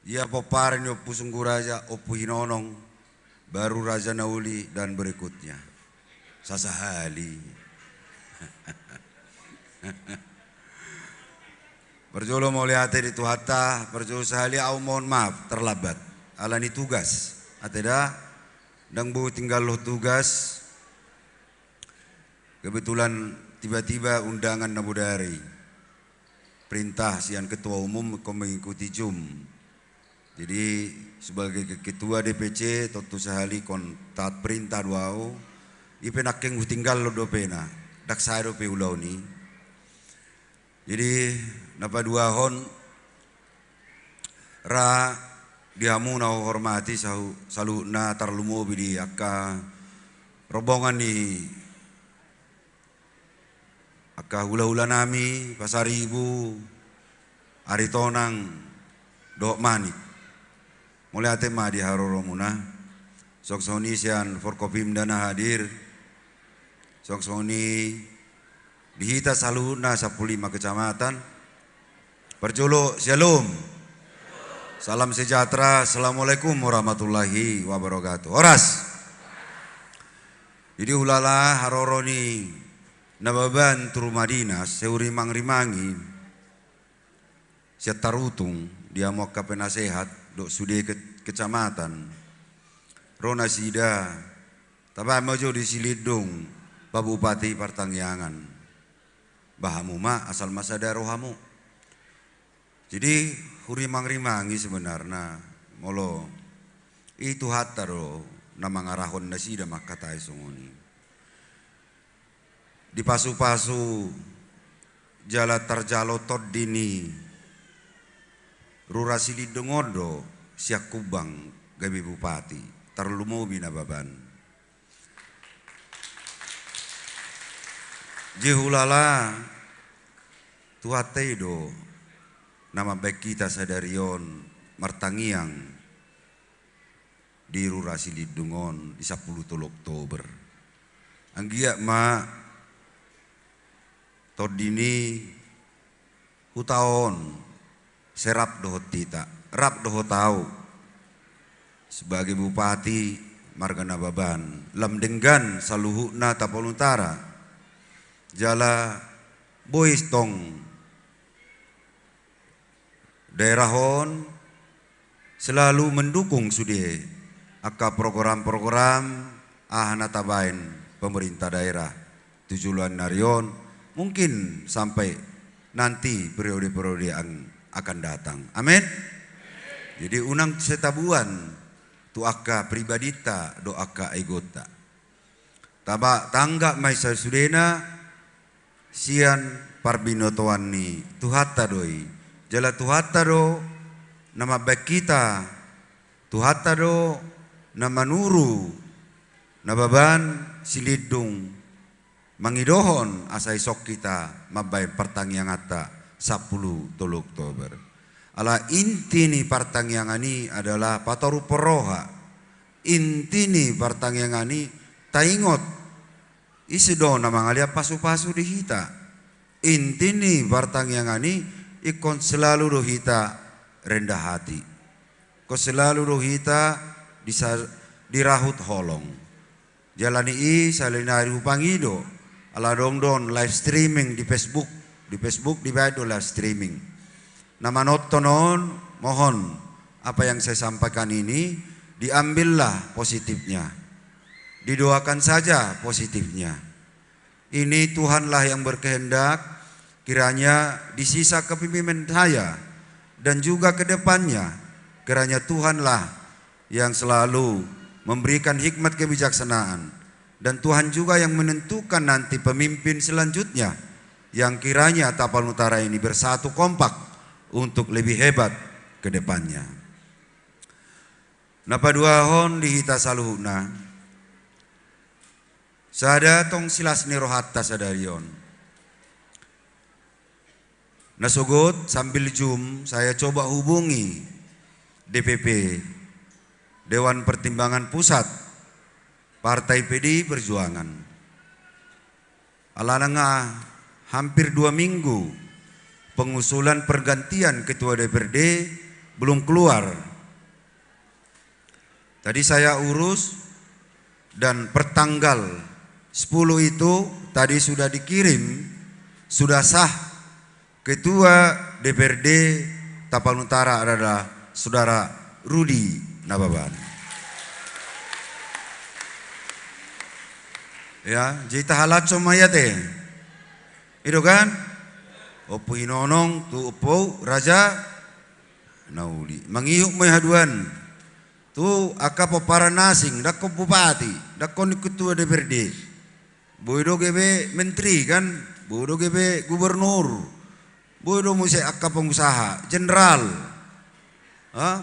Ia peparan ni opo Sungguraja opo inonong baru Raja Nauli dan berikutnya. Sasahali. Berjolo mau lihat di Tuhata, berjolo sehali au mohon maaf terlambat. Alani tugas, ateda, dang bu tinggal lo tugas. Kebetulan tiba-tiba undangan nabudari. Perintah sian ketua umum kau mengikuti jum. Jadi sebagai ketua DPC tentu sehali kon taat perintah duau. Ipenak yang tinggal lo dopena, dak saya dope ulau ni. Jadi napa dua hon ra diamu na hormati salu na tarlumo bidi akka rombongan ni akka hula-hula nami pasaribu aritonang dok manik mulai ate ma di haroromuna soksoni sian Forkopimdana hadir soksoni dihita saluna 15 kecamatan perjolo shalom. Salam sejahtera, assalamualaikum warahmatullahi wabarakatuh. Oras. Jadi ulala haroroni nababan turu Madinah seurimang rimangi setarutung dia mau ke penasehat dok sude kecamatan Rona Sida tapi mojo di Silidung Pak Bupati Partangyangan bahamu ma asal masa darohamu. Jadi hurimang-rimangi sebenarnya molo itu hataro nama ngarahon nasida makatai songoni di pasu-pasu jala tarjalo tod dini Rura Silidung Odo siak kubang gabi bupati tarlumo binababan jehulala tuhateido nama baik kita sadarion martangiang di Rura Silidungon di 10 Oktober. Anggia ma todini hutaon serap dohot tita rap dohot tau sebagai bupati Margana Baban lam denggan saluhu na Tapanuntara jala boys tong daerah hon selalu mendukung sude akka program-program ahana tabain pemerintah daerah tujuan narion mungkin sampai nanti periode-periode yang akan datang. Amin. Jadi unang setabuan tu akka pribadita do akka egota. Taba tangga maisa sudena sian parbinotoan ni tuhata doi. Jala tuhata do nama baik kita tuhata do nama nuru nababan Silidung mangidohon asai sok kita mabay partang yang ata 10 Oktober. Ala inti ni partang yang ani adalah patoru poroha. Inti ni partang yang ani taingot isido nama ngalia pasu-pasu di hita. Inti ni partang yang ani ikon selalu rohita rendah hati. Ko selalu rohita dirahut holong. Jalani salinari upangido ala dongdon live streaming di Facebook di bado live streaming. Nama notonon mohon apa yang saya sampaikan ini diambillah positifnya. Didoakan saja positifnya. Ini Tuhanlah yang berkehendak. Kiranya di sisa kepemimpinan saya dan juga ke depannya kiranya Tuhanlah yang selalu memberikan hikmat kebijaksanaan dan Tuhan juga yang menentukan nanti pemimpin selanjutnya yang kiranya Tapanutara ini bersatu kompak untuk lebih hebat ke depannya. Napa dua hon dihita saluhuna sada tong silas ni rohatta sadarion. Nasugot sambil Zoom saya coba hubungi DPP Dewan Pertimbangan Pusat Partai PDI Perjuangan. Alananga hampir 2 minggu pengusulan pergantian ketua DPRD belum keluar. Tadi saya urus dan pertanggal 10 itu tadi sudah dikirim, sudah sah. Ketua DPRD Tapanuli Utara adalah Saudara Rudi Nababan. Ya, jita halat somayate. Itu kan? Opo hinonong tu opo raja nauli. Mangiyuk may haduan. Tu aka papara nasing dakko bupati, dakko ni ketua DPRD. Bodo gebe menteri kan, bodo gebe gubernur. Bodo musi aka pengusaha, jenderal.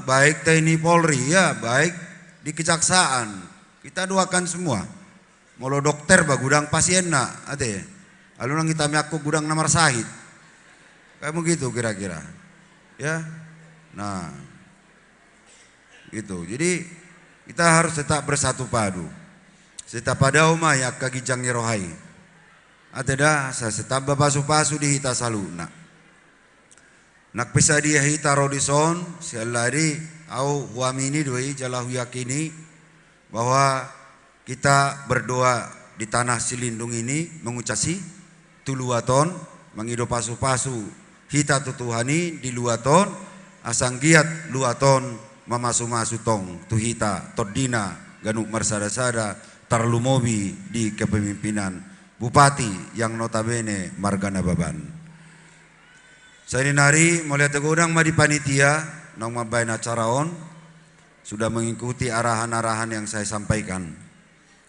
Baik TNI Polri ya, baik di kejaksaan. Kita doakan semua. Molo dokter ba gudang pasien na ate. Alunang kita aku gudang namar sahid. Kayak begitu kira-kira. Ya. Nah. Gitu. Jadi kita harus tetap bersatu padu. Setiap pada umah ya kagijang rohai. Ate dah sa setap bapasu-pasu di hita saluna. Nak pesa dia hita rodison sialari au huamini doi jalahu yakini bahwa kita berdoa di tanah Silindung ini mengucasi tuluaton mengido pasu-pasu hita tutuhani di luaton asanggiat luaton mamasu-masu tong tuhita todina ganuk marsada-sada tarlumobi di kepemimpinan bupati yang notabene Marga Nababan. Saya nari melihat tegudang madi panitia nang mabain acaraon sudah mengikuti arahan-arahan yang saya sampaikan.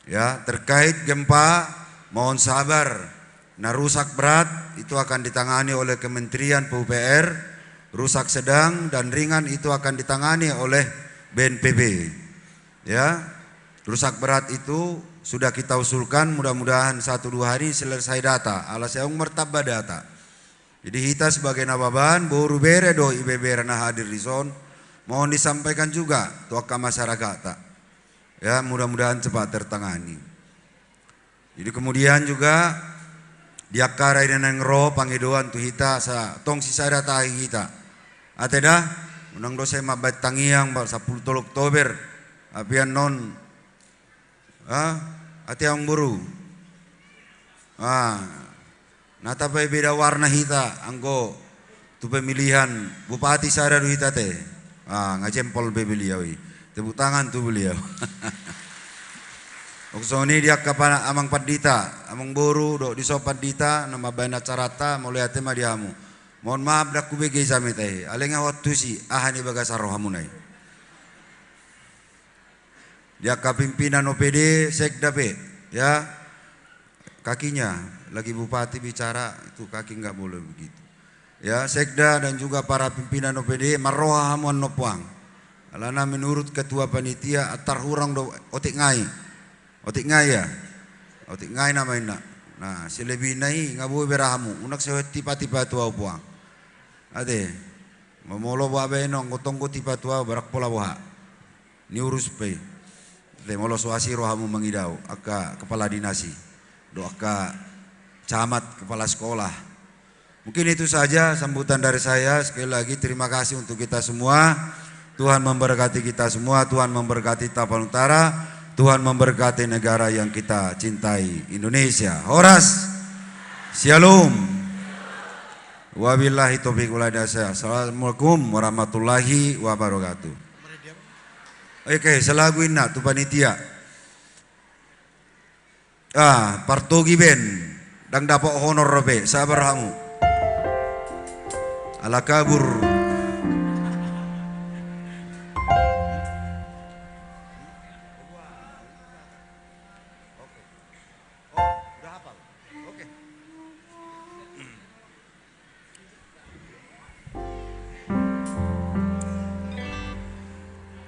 Ya, terkait gempa mohon sabar. Nah, rusak berat itu akan ditangani oleh Kementerian PUPR, rusak sedang dan ringan itu akan ditangani oleh BNPB. Ya, rusak berat itu sudah kita usulkan, mudah-mudahan 1-2 hari selesai data. Alas yang mertabah data. Jadi kita sebagai Nababan, boru bere do IBB rana hadir di son, mohon disampaikan juga tuaka masyarakat. Ya, mudah-mudahan cepat tertangani. Jadi kemudian juga diakarai dan ngro pangidoan tu hita sa tong sisa data kita. Ateda unang dosa mabat tangiang ba 10 Oktober apian non ati ang buru. Natapay beda warna hita anggo tu pemilihan bupati sara du hita te. Ngajempol be beliau. Tepuk tangan tu beliau. Oksoni dia kapana amang padita, amang boru do di sopan dita nama bana carata mulai atema diamu. Mohon maaf dak kubege sami teh. Alenga waktu si ahani bagasar rohamunai. Dia kapimpinan OPD Sekda P, ya. Kakinya lagi bupati bicara itu kaki enggak boleh begitu. Ya, Sekda dan juga para pimpinan OPD marroha hamuan nopuang. Alana menurut ketua panitia atar hurang do otik ngai ya, otik ngai namanya. Nah, selebih nai ngabu berahamu, unak sewet tiba-tiba tua puang. Ade, memolo babe nong gotonggo tiba tua barak pola boha. Ni urus pe. Ade molo suasi rohamu mengidau, aka kepala dinasi, do aka camat kepala sekolah. Mungkin itu saja sambutan dari saya. Sekali lagi terima kasih untuk kita semua. Tuhan memberkati kita semua, Tuhan memberkati Tapanuli Utara, Tuhan memberkati negara yang kita cintai, Indonesia. Horas, Shalom. Wabillahi taufiq wal hidayah. Assalamualaikum warahmatullahi wabarakatuh. Oke, selagu inna tu panitia. Partogi ben, dang dapat honor robe, sabar hamu. Ala kabur.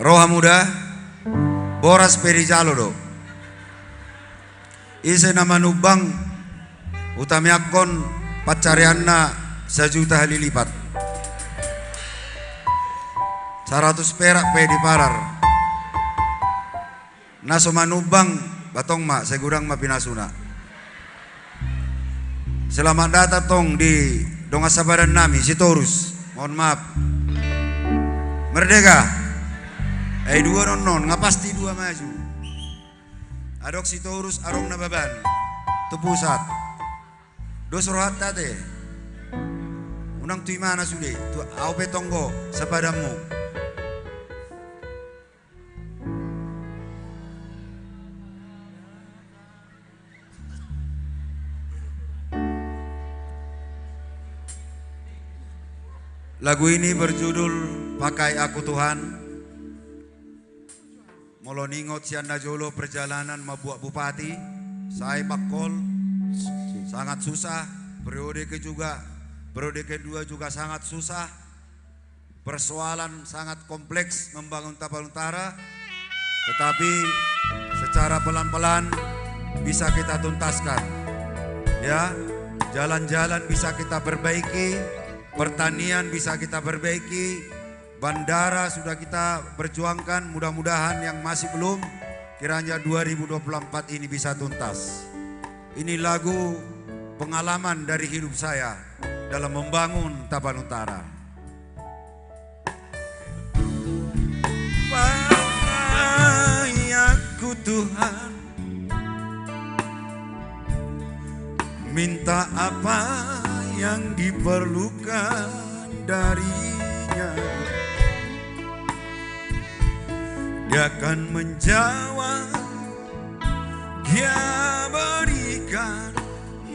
Roha muda, boras perijalo do. Ise nama nubang, utami akon pacarianna 1 juta halilipat. 100 perak pe di parar. naso manubang batong mak segurang mapinasuna. Selamat datang tong di donga sabaran nami Sitorus. Mohon maaf. Merdeka. Dua non ngapasti dua maju. Adok Sitorus arong nababan. Tu pusat. Dos rohat tate. Unang tu mana sude. Tu au petonggo sapadamu. Lagu ini berjudul Pakai Aku Tuhan. Moloningot sianda jolo perjalanan mabuak bupati. Saya bakol sangat susah. Periode kedua juga sangat susah. Persoalan sangat kompleks membangun Tapanuli Utara. Tetapi secara pelan-pelan bisa kita tuntaskan. Ya, jalan-jalan bisa kita perbaiki. Pertanian bisa kita perbaiki, bandara sudah kita perjuangkan, mudah-mudahan yang masih belum kiranya 2024 ini bisa tuntas. Ini lagu pengalaman dari hidup saya dalam membangun Tapanuli Utara. Pakai aku Tuhan, minta apa yang diperlukan darinya, dia akan menjawab, dia berikan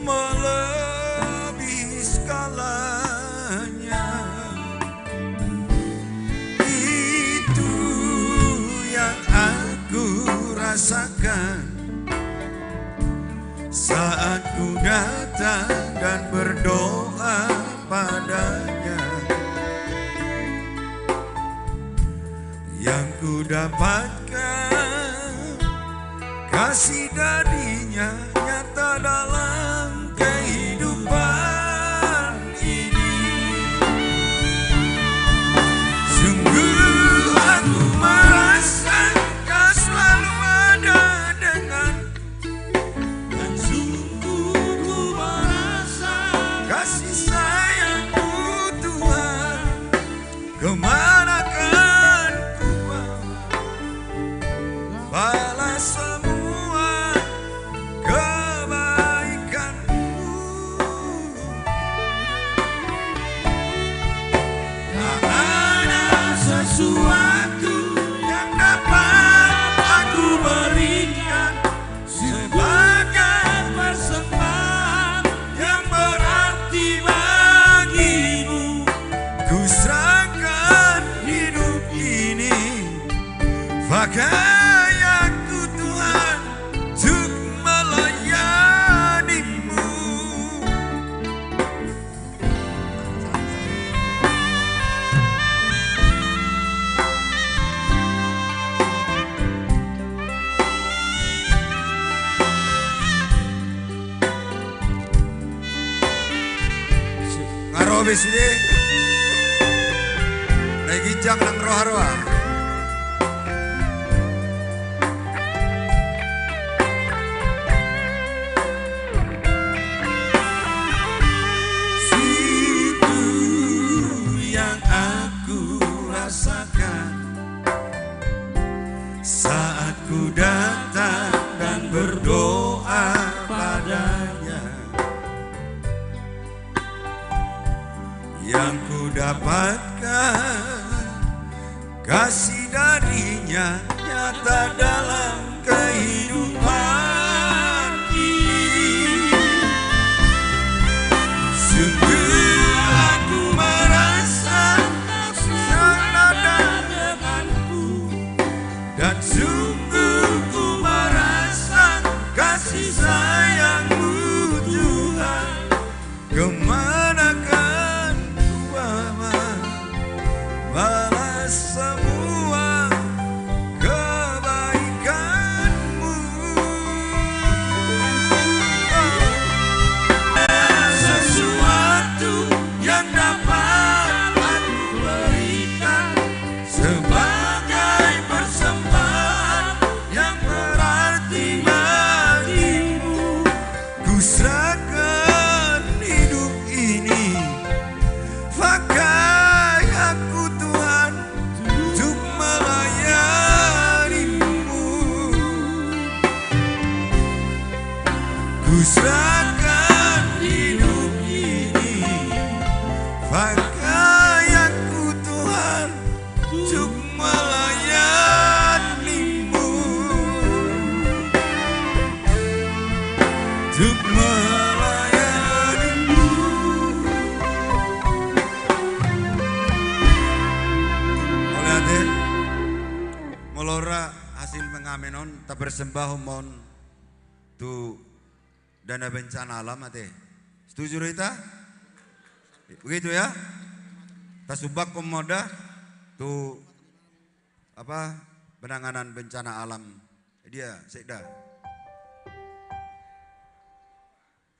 melebihi skalanya. Itu yang aku rasakan saat ku datang dan berdoa padanya. Yang ku dapatkan kasih darinya nyata dalam kehidupan ini. Sungguh aku merasa kau selalu ada dengan. Kemana kan ku balas semua kebaikanmu. Tak ada sesuatu yang dapat aku berikan sebagai persembahan yang berarti bagimu. Ku pakai aku Tuhan untuk melayanimu. Ngarobis ini nagijang ng roha-roha. Saat ku datang dan berdoa padanya, yang ku dapatkan kasih darinya nyata dalam kehidupan ini. Sungguh aku merasa dan sungguh ku merasa kasih sayangmu Tuhan. Kemana kan ku balas semua kebaikanmu. Sesuatu yang dapat aku berikan sebagai persembahan yang ora hasil mengamenon tak bersembah mon tu dana bencana alam ate. Setuju Rita? Begitu ya? Tasubak pemoda tu apa penanganan bencana alam dia sekda.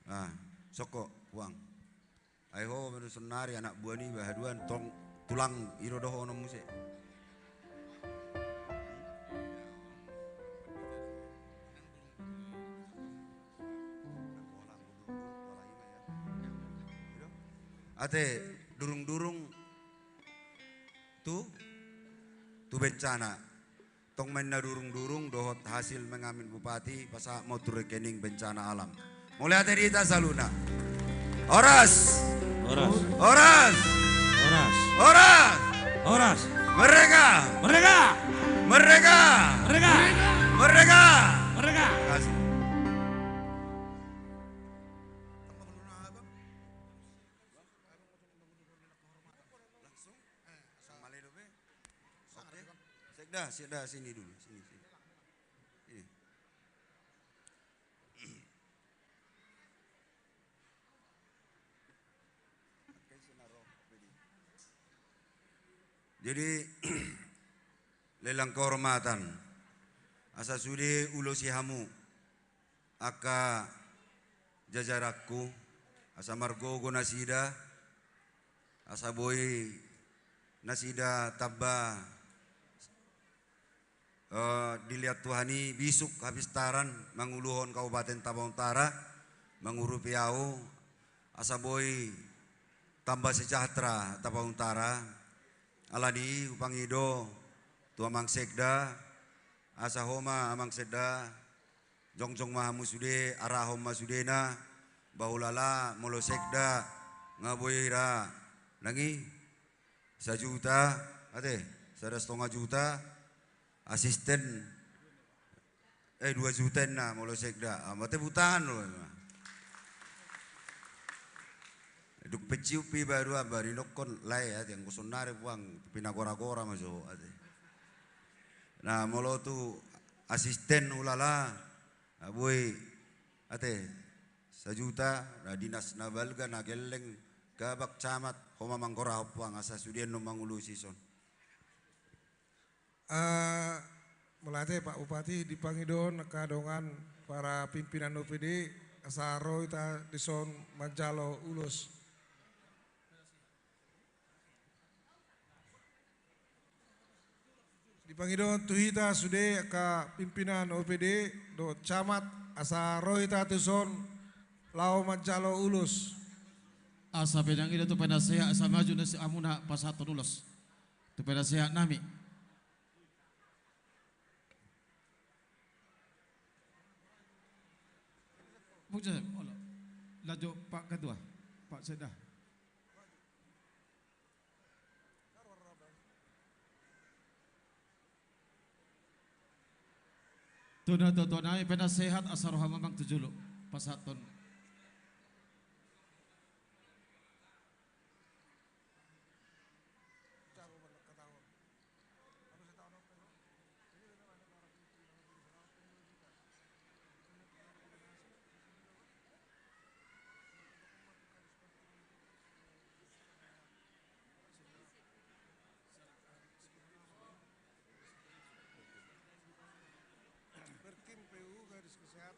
Ah, soko uang. Ayo menusonari anak buah ni bahaduan tong tulang irodoh ono musik. Ate durung-durung tu bencana tong menna durung-durung dohot hasil mengamin bupati pasak mau tu rekening bencana alam. Mulai ate dita saluna. Oras. Oras. Oras. Oras. Oras. Oras. Mereka. Mereka. Mereka. Mereka. Mereka. Mereka. Kasih. Sekda sini dulu, sini. Ini. Jadi lelang kehormatan asa sudi ulo sihamu aka jajarakku asa margogo nasida asa boy nasida tabba dilihat Tuhani bisuk habis taran manguluhon Kabupaten Tabang Utara mangurupiau asa boy tambah sejahtera Tabang Utara alani upangido tua mang sekda asa homa amang sekda jongjong mahamu sude arahom masudena bahulala molo sekda ngaboira nangi 1 juta ate 1,5 juta asisten 2 juta na molo sekda amate butaan lo duk peciupi baru abari nokon lai ate yang kusonare buang pinagora-gora maso ate nah molo tu asisten ulala aboy ate 1 juta na dinas na balga na geleng gabak camat homa manggora puang asa sudien no mangulu sison. Melatih Pak Bupati dipangidon kadongan para pimpinan OPD asaro ita dison Manjalo Ulus. Dipangidon tuhita sude ka pimpinan OPD do camat asaro ita dison Lau Manjalo Ulus. Asa pedang ida tu penasehat asa maju nasi amuna pasaton ulos. Tu penasehat nami. Puja, laju Pak Ketua, Pak Sedah. Tuna nami penasehat asaroha mamang tujulu pasaton.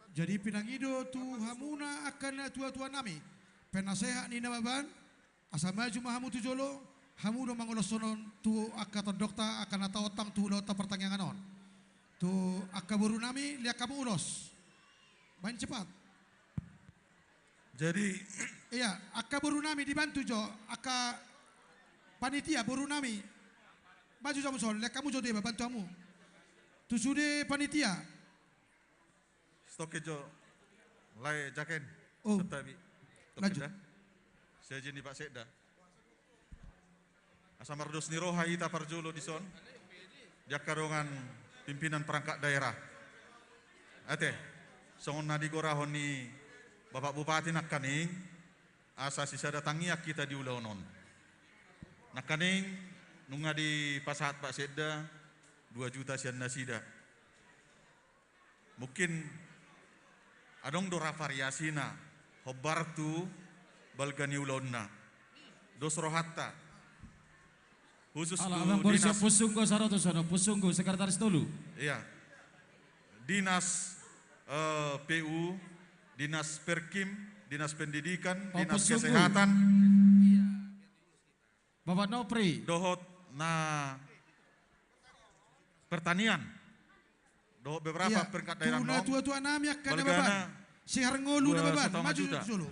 Jadi pinangido tu hamuna akan tua-tua nami penasehat ni namaban asa maju mahamu tu jolo hamu do mangolosonon tu akaton dokta akan atau otang tu lauta pertanyaan on tu akaburu nami lihat kamu ulos main cepat. Jadi iya akaburu nami dibantu jo aka panitia buru nami maju jamu sol lihat kamu jo dia bantu kamu tu sude panitia. Stoke jo lai jaken tetapi laju saya jeni Pak Sekda asa mardos ni roha ita parjolo dison jakarongan pimpinan perangkat daerah ate songon nadi gorahon ni Bapak Bupati nakaning asa sisa datangi kita di ulaunon nakaning nunga di pasahat Pak Sekda 2 juta sian nasida. Mungkin adong dora variasina, hobartu balgani ulonna, dos rohatta. Khusus Ala tu abang Borisya dinas, Pusunggo Saroto sono, Pusunggo sekretaris dulu. iya, dinas PU, dinas Perkim, dinas pendidikan, Oh, dinas Pusunggo. kesehatan, Bapak Nopri. dohot na pertanian, dohot beberapa perangkat daerah Tuna nong, tua-tua nami akan Balgana, baban. Si harngolu na baban. 2,5 Maju juta. dulu.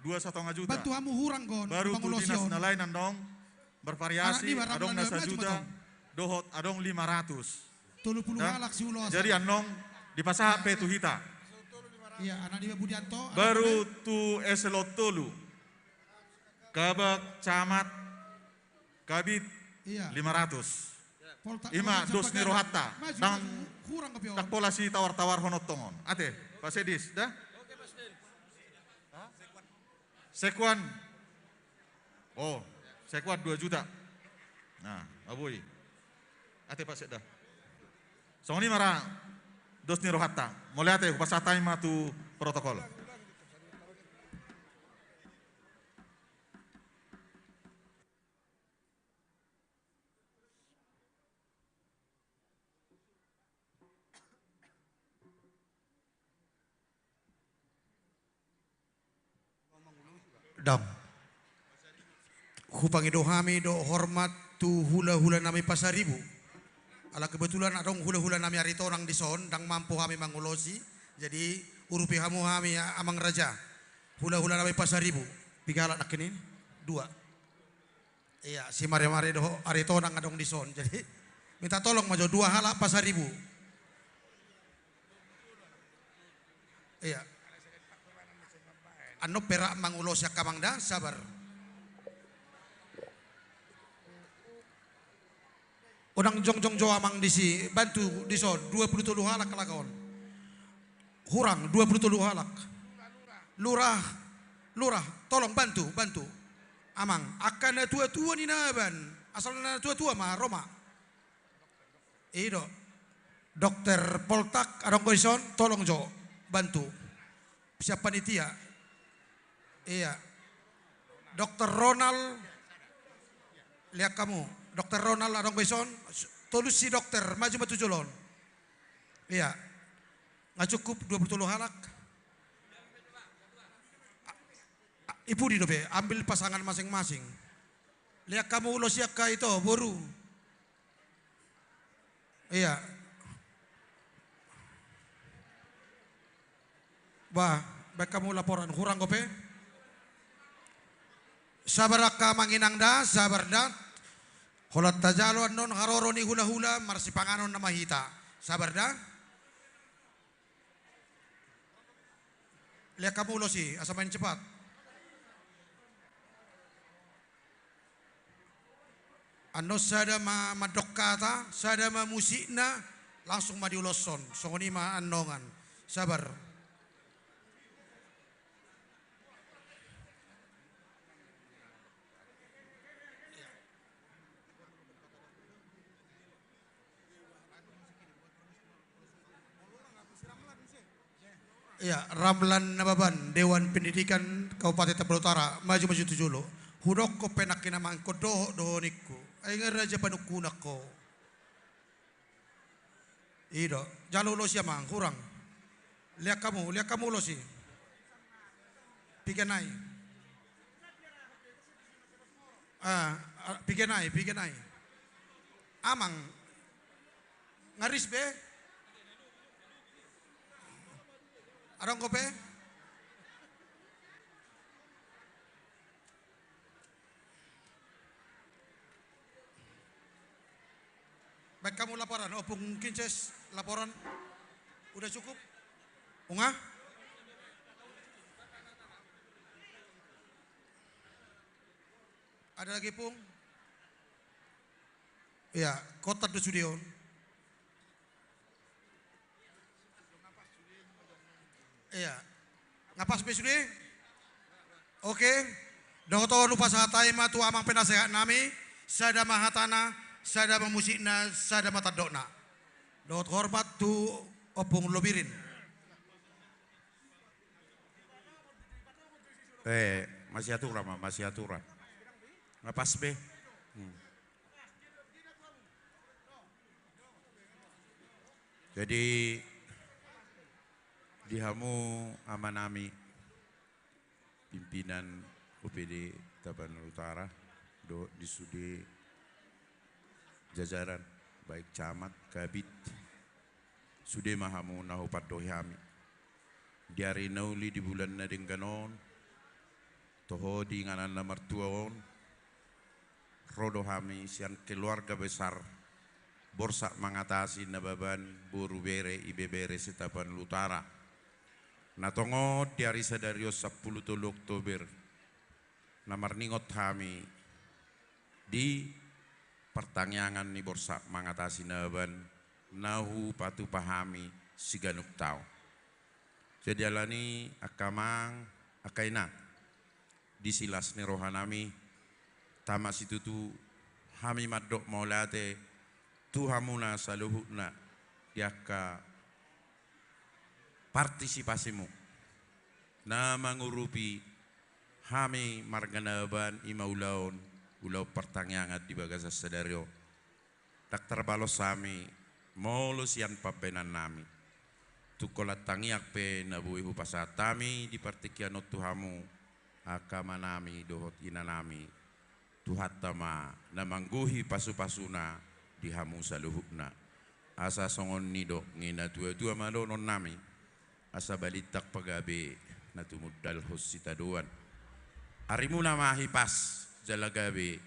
2,5 juta. Bantu hamu hurang kon. Baru tu dinas Pangulosyon. nalainan dong, bervariasi, Anak di barang adong Belanda, nasa maju juta, batong. dohot adong 500. 30 Dah. halak si ulo. Jadi anong di pasah HP tu hita. Iya, anak dia Budianto. Baru tu eselot tolu. Kabak camat kabit Iya. 500. Polta- Ima Polta dos Jampagara. niro hatta. Maju, Dang maju. Hurang kepion. tak pola si tawar-tawar honot tongon. Ate, Pak Sedis, dah? Sekuan. Oh, sekuan 2 juta. Nah, abui. Ate Pak Sedda. Song ni mara dos niro hatta. Mulai ate pasatay matu protokol. Dam. Hupangi dohami do hormat tu hula-hula nami pasaribu. Ala kebetulan adong hula-hula nami arito nang dison dang mampu kami mangulosi. Jadi urupi hamu kami amang raja. Hula-hula nami pasaribu. Pigala nak ini 2. Iya, si mare-mare do arito nang adong dison. Jadi minta tolong maju 2 halak pasaribu. Iya. Ano perak mangulos ya kamangda sabar. Odang jong jo amang disi bantu dison 23 halak kelakon. Hurang 23 halak. Lurah tolong bantu. Amang akan tua-tua ni naban. Asal na tua-tua mah Roma. Ido. Dokter Poltak adong koison tolong jo bantu. Siapa panitia? Iya. Dokter Ronald, lihat kamu. Dokter Ronald adong koison, tolus si dokter maju batu jolon. Iya. Nggak cukup 20 halak. Ibu di dobe, ambil pasangan masing-masing. Lihat kamu ulos siaka itu boru. Iya. Bah, baik kamu laporan kurang gope. Sabaraka manginang da, sabar da. Holat tajalo non haroro ni hula-hula marsi panganon na mahita. Sabar da. Lihat kamu ulosi, asa main cepat. Ano sada madokata, sada musikna langsung madiuloson. Songoni ma anongan. Sabar. Ya, Ramlan Nababan, Dewan Pendidikan Kabupaten Tabel Utara, maju-maju tujulo. Hudok ko penak kinamang ko doho niku. Ay nga raja panukunak ko. Ido, jalo lo siya mang, kurang. Lihat kamu lo si. Piganay. Piganay. Amang. Ngaris be. Arong kope? Baik kamu laporan, opung kinces laporan. Udah cukup? Unga? Ada lagi pung? Iya, kota Dusudion. Iya. Ngapas besudi? Oke. Doktor lupa sahatai matu amang penasehat nami. Sada mahatana, sada memusikna, sada matadokna. Dohot hormat tu opung lobirin. Masih aturan, masih aturan. Ngapas be? Jadi dihamu amanami pimpinan OPD Tapanuli Utara di sudi jajaran baik camat, kabit, sude mahamu nahupat dohami. Diari nauli di bulan na dengganon, toho di nganan na martuaon, rodo hami sian keluarga besar, borsa mengatasi nababan buru bere ibebere setapan lutara. Natongo diari sadario 10 Oktober, namar ningot hami di pertanyaan ni borsa mengatasi naban nahu patu pahami siganuk tau. Jadi alani akamang akaina disilas ni rohanami tamas itu tu hami madok maulate tu hamuna saluhuna diaka partisipasimu na mangurupi hami marganaban imaulaon ulau pertanyaan di bagasa sadario tak terbalos sami molus yan papenan nami tukolat tangiak pe nabui hupasatami di partikianot tuhamu akamanami dohot inanami tuhatama namangguhi pasu-pasuna dihamu saluhukna asa songon nido ngina tua-tua madonon nami asa balitak pagabe natumudal hositaduan arimuna mahipas jalagabe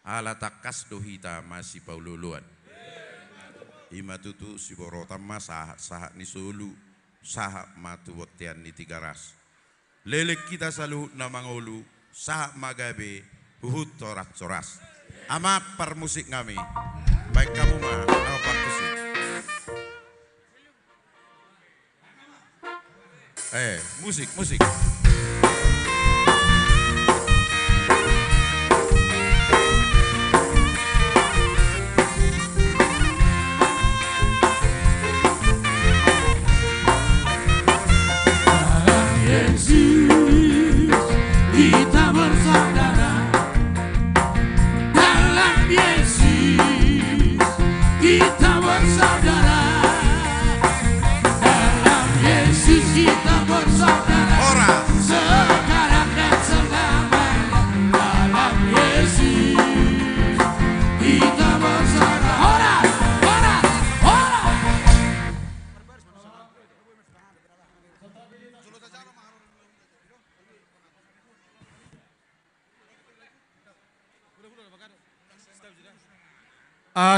ala takas dohita masih paululuan ima tutu si borotama sahat ni solu sahat matu wotian ni tigaras lelek kita selalu namangolu sahat magabe huhut coras coras ama permusik kami baik kamu mah nama permusik musik kita bersaudara dalam Yesus, kita bersaudara dalam Yesus, kita bersaudara sekarang dan selamanya dalam Yesus, kita bersaudara.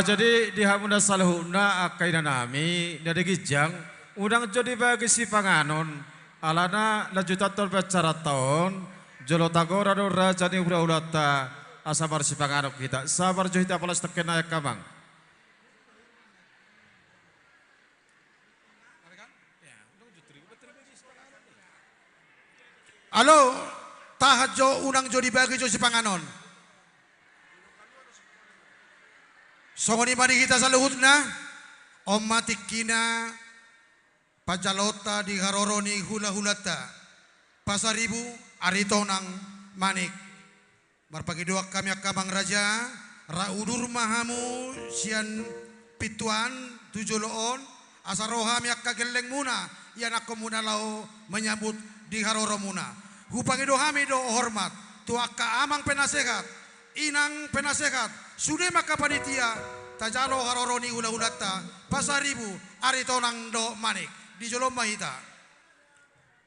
Jadi di hamuna salahuna akaina nami dari gijang udang jadi bagi si panganon alana lajutatol pacara tahun jolo tagora do raja ni ulata asabar si panganon kita sabar johita palas tekena kamang. Halo, tahajo unang jodi bagi jo si panganon. Songoni mari kita saluhutna Om matikina pajalota di haroroni hula-hulata pasaribu aritonang manik marpagi doa kami akamang raja raudur mahamu sian pituan tujoloon asarohami akageleng muna yan ako muna lao menyambut di haroro muna hupangi dohami do hormat tuaka amang penasehat inang penasehat sudah maka panitia tajalo haroroni hula-hulata pasaribu aritonang do manik di jolom mahita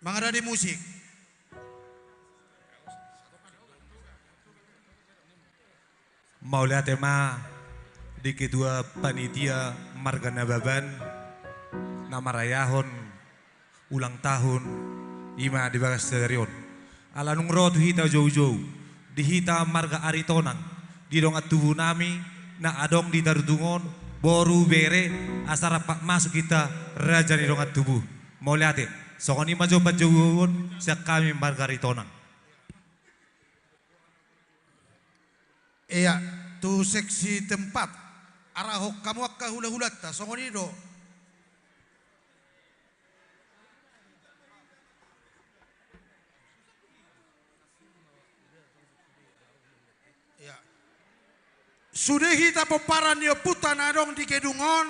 mangada di musik Maulia tema di kedua panitia Marga Nababan nama rayahon ulang tahun ima di bagas terion ala nungro tu hita jauh-jauh di hita Marga Aritonang di dongat tubuh nami na adong di darudungon boru bere asara pak masuk kita raja di dongat tubuh mau lihat sokoni maju pajuwun siak kami Marga Aritonang. Iya tu seksi tempat arahok kamu akka hula-hulata songoni do Sudah hita peparan yo putanadong di kedungon,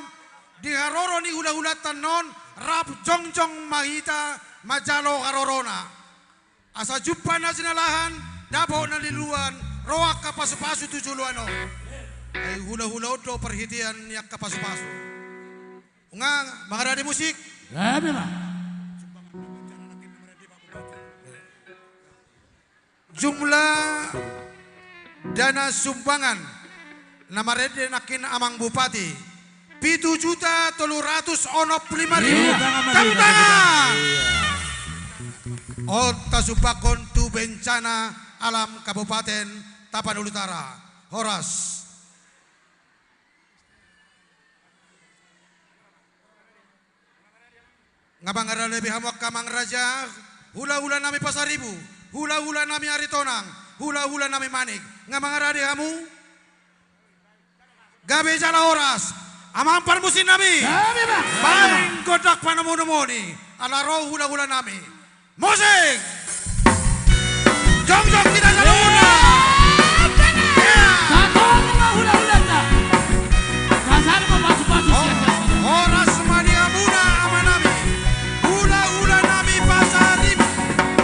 di haroro ni hula-hulatan non, rap jongjong mahita majalo harorona. Asa jumpa na sinalahan, dapo na liluan, roak kapasu-pasu tujuluano. Ay hula-hula do perhitian yak kapasu-pasu. Ungang, mengarah di musik. Ya memang. Jumlah dana sumbangan nama rede nakin amang bupati 7.305.000. Tepuk tangan. Ota supakon tu bencana alam Kabupaten Tapanuli Utara. Horas. Ngabangara lebih hamok kamang raja, hula-hula nami Pasaribu, hula-hula nami Aritonang, hula-hula nami Manik. Ngabangara di hamu, gabe jala horas, amampar musim nami, paling godak panamu-namuni, ala roh hula-hula nami. Musik, jong-jong kita jala hula. Horas mania muda amanami. Hula-hula nami Pasaribu,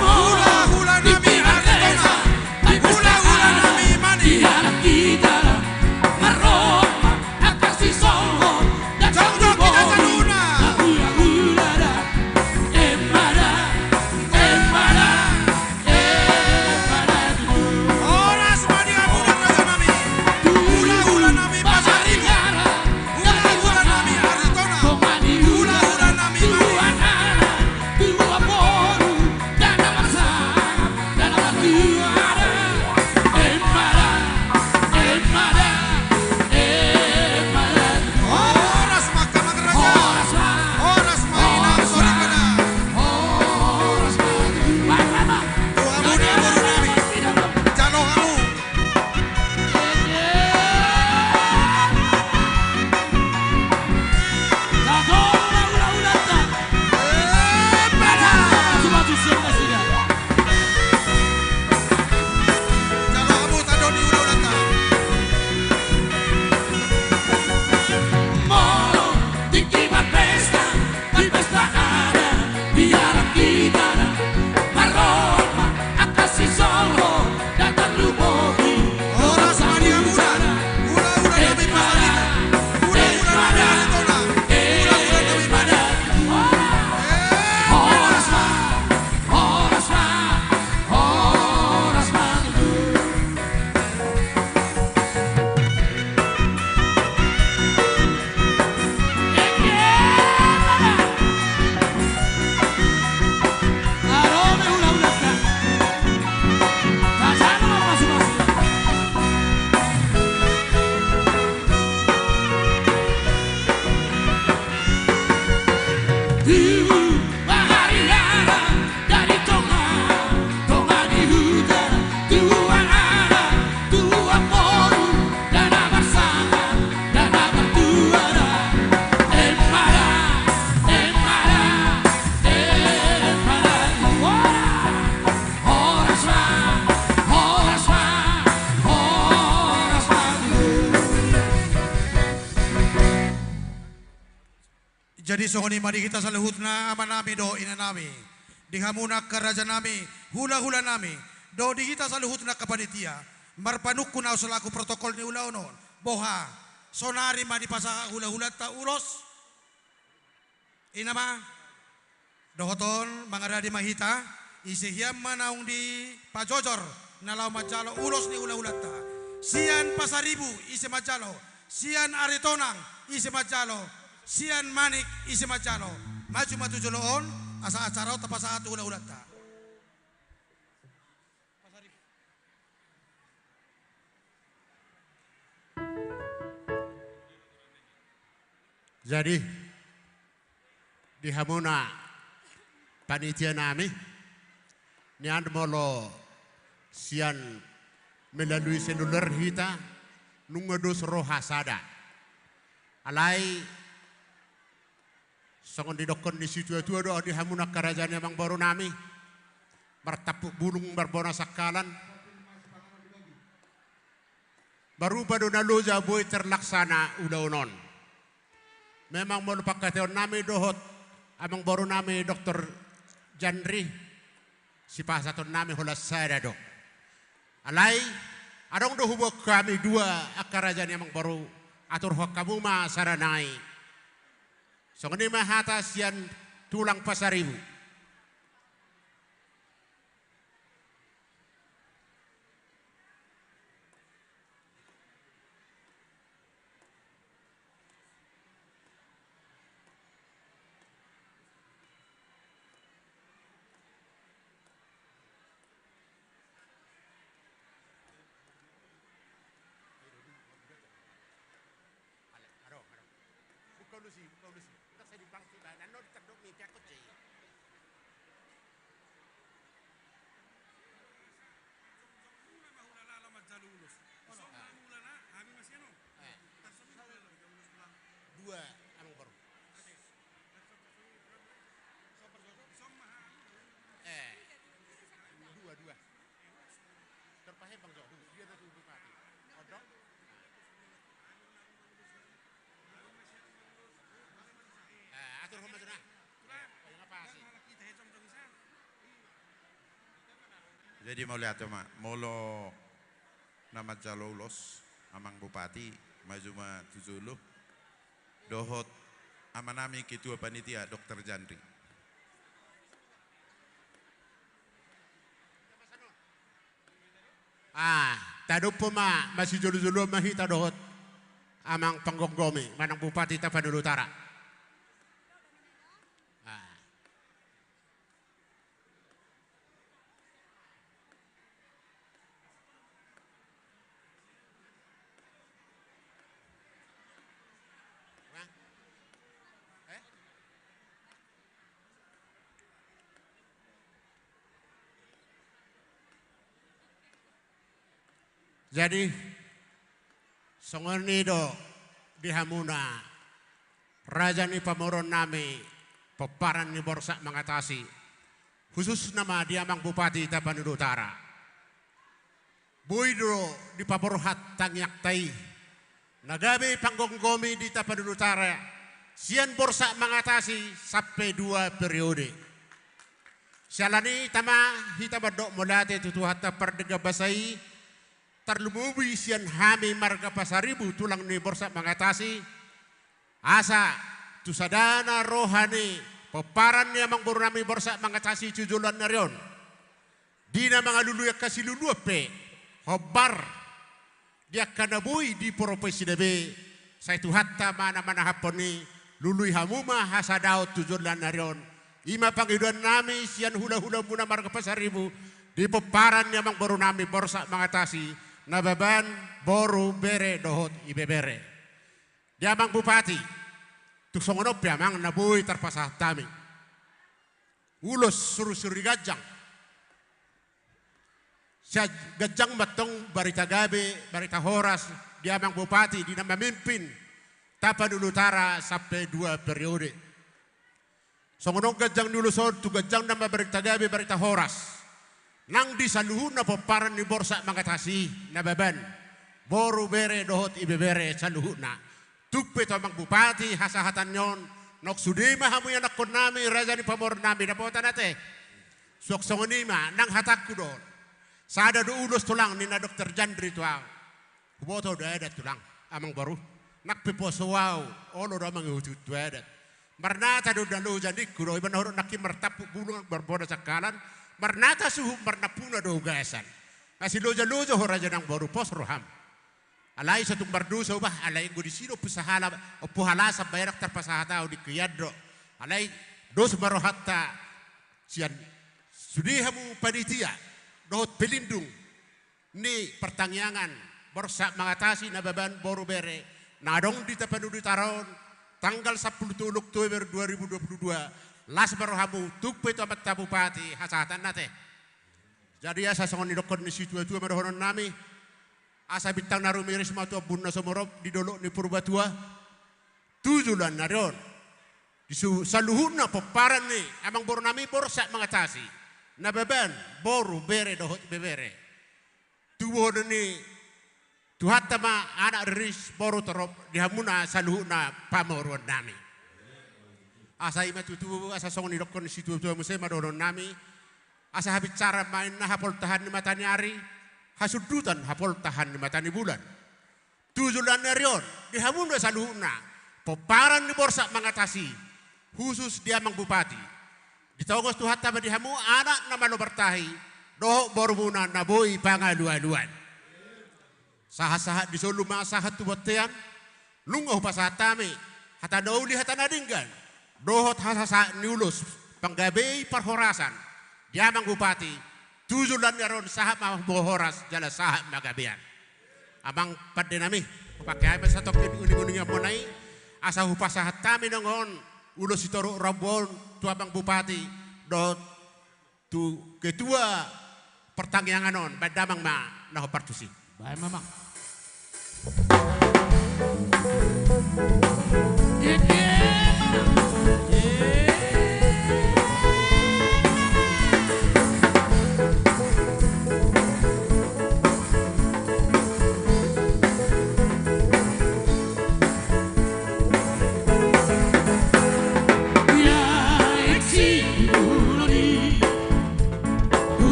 hula-hula nami Aritona, hula-hula nami Mani. Jong-jong kita jaluna. Horas mania muda raja nami. Hula-hula nami Pasaribu, hula-hula nami Aritona, hula-hula nami Mani. Horas Mahkamah Raja, horas mainang sorikana. Tuhamu ni guru nami, jalo hamu. Jalo hamu tado di ula-ulata. Horas mania muda, hula-hula nami Pasaribu, hula-hula nami Aritona, hula-hula nami Mani. Jadi songoni madi kita saluhutna amanami do inanami. Dihamuna karaja nami, hula-hula nami. Do di kita saluhutna kapanitia. Marpanukku na selaku protokol ni ulaunon. Boha, sonari madi pasa hula-hula ta ulos. Inama, dohoton mangaradi mahita. Isihiyam manaung di pajojor. Nalau majalo ulos ni hula-hula ta. Sian Pasaribu isi majalo. Sian Aritonang isi majalo. Sian Manik isi majalo. Maju-maju joloon asa acara tapasa atu hula-hula ta. Jadi di hamuna panitia nami nian molo sian melalui seluler hita nungadus roha sada alai songon didokon di situ itu do di hamuna kerajaan emang baru nami bertapuk bulung berbona sakalan baru baru naluja boy terlaksana udaunon. Memang melupak kateon nami dohot amang baru nami Dr. Jandri si pasaton nami holas sada dok. Alai adong dohubok kami dua akarajan amang baru atur hokamuma saranai. Songni mahatas yan tulang pasaribu. Dua amang baru. Dua. Terpahe bang jauh. Dia ada tujuh kali. Odok. Atur rumah sana. Yang apa sih? Jadi mau lihat cuma molo nama Jaloulos amang bupati Majuma Tuzulu dohot amanami ketua panitia Dr. Jandri. Tado po masih julu-julu mahita dohot amang panggonggomi manang bupati Tapanuli Utara. Jadi songoni do di Hamuna raja ni pamoron nami peparan ni borsak mengatasi khusus nama dia mang bupati Tapanuli Utara. Buidro di paporhat tangyak tai nagabi panggonggomi di Tapanuli Utara sian borsak mengatasi sampai 2 periode. Sialani tama hita badok mulate tutuhata perdega basai terlumubi sian hami marga pasaribu tulang ni borsa mengatasi asa tusadana rohani peparan ni amang baru nami borsa mengatasi cujulan narion dina mga lulu yang kasih lulu pe hobar dia kanabui di profesi debe saya tuhatta mana-mana haponi lului hamuma hasadaut tujulan narion ima pangiduan nami sian hula-hula muna marga pasaribu di peparan ni amang baru nami borsa mengatasi nababan boru bere dohot ibebere. Dia amang bupati tu songonop ya amang nabui terpasah tami. Ulos suruh-suruh gajang. Siya gajang matong barita gabe, barita horas. Dia amang bupati di nama mimpin Tapanuli Utara sampai 2 periode. Songonop gajang nulusod tu gajang nama barita gabe, barita horas. Nang di saluhun na peparan ni borsa mengatasi nababan boru bere dohot ibebere saluhun na tukpe to mang bupati hasahatan nyon nok sudima hamu yang nakon nami raja ni pamor nami napota nate sok songonima nang hatakku don sada do ulos tulang ni na Dr. Jandri tuang kuboto do edat tulang amang baru nak piposowau olo do mang hutut do edat marnata do dalu jadi kuro iban horo nakim mertapu bulung berboda sakalan marnata suhu marnapuna do gasan kasi loja-loja ho raja nang baru pos roham alay sa tumbardu sa ubah alay ngo di sino pusahala o puhala sa bayrak terpasahata o di kiyadro alay dos marohatta siyan sudihamu panitia dohot pelindung ni pertangyangan borsa mengatasi nababan boru bere nadong di Tapanuli Utara tanggal 10 Oktober 2022 las barohamu tukpe to amat bupati hasatan nate. Jadi asa songon didokon ni situa-tua marohonon nami asa bintang narumiris matu bunna somorob di dolok ni purbatua tujulan narion disu saluhuna peparan ni amang boru nami borsa mengatasi nababan boru bere dohot bebere tubuh ni Tuhat tama anak riris boru torop dihamuna saluhuna pamoruan nami. Asa ima tutu asa songon idokon situ tu musema doron nami. Asa habit cara main na hapol tahan di matani hari. Hasudutan hapol tahan di matani bulan. Tujulan nerion dihamuna saluhuna. Peparan di borsa mengatasi khusus dia mang bupati. Ditawagos tuhat tama dihamu anak nama lo bertahi. Doh bormuna naboi pangaluan-luan. Sahat-sahat di solo mga sahat tuwatean, lungaw pa sa atami, hata nauli hata nadinggan, dohot hasasa niulos, panggabi parhorasan, diamang bupati, tujulan naron sahat mga bohoras, jala sahat magabian. Amang padinami, pakai apa sa tokin uning-uning mo na asa hupa sahat tami nongon, ulos itoro rabon, tuabang bupati, dohot tu ketua pertangyangan non, badamang ma nahopartusi. Baik mamang.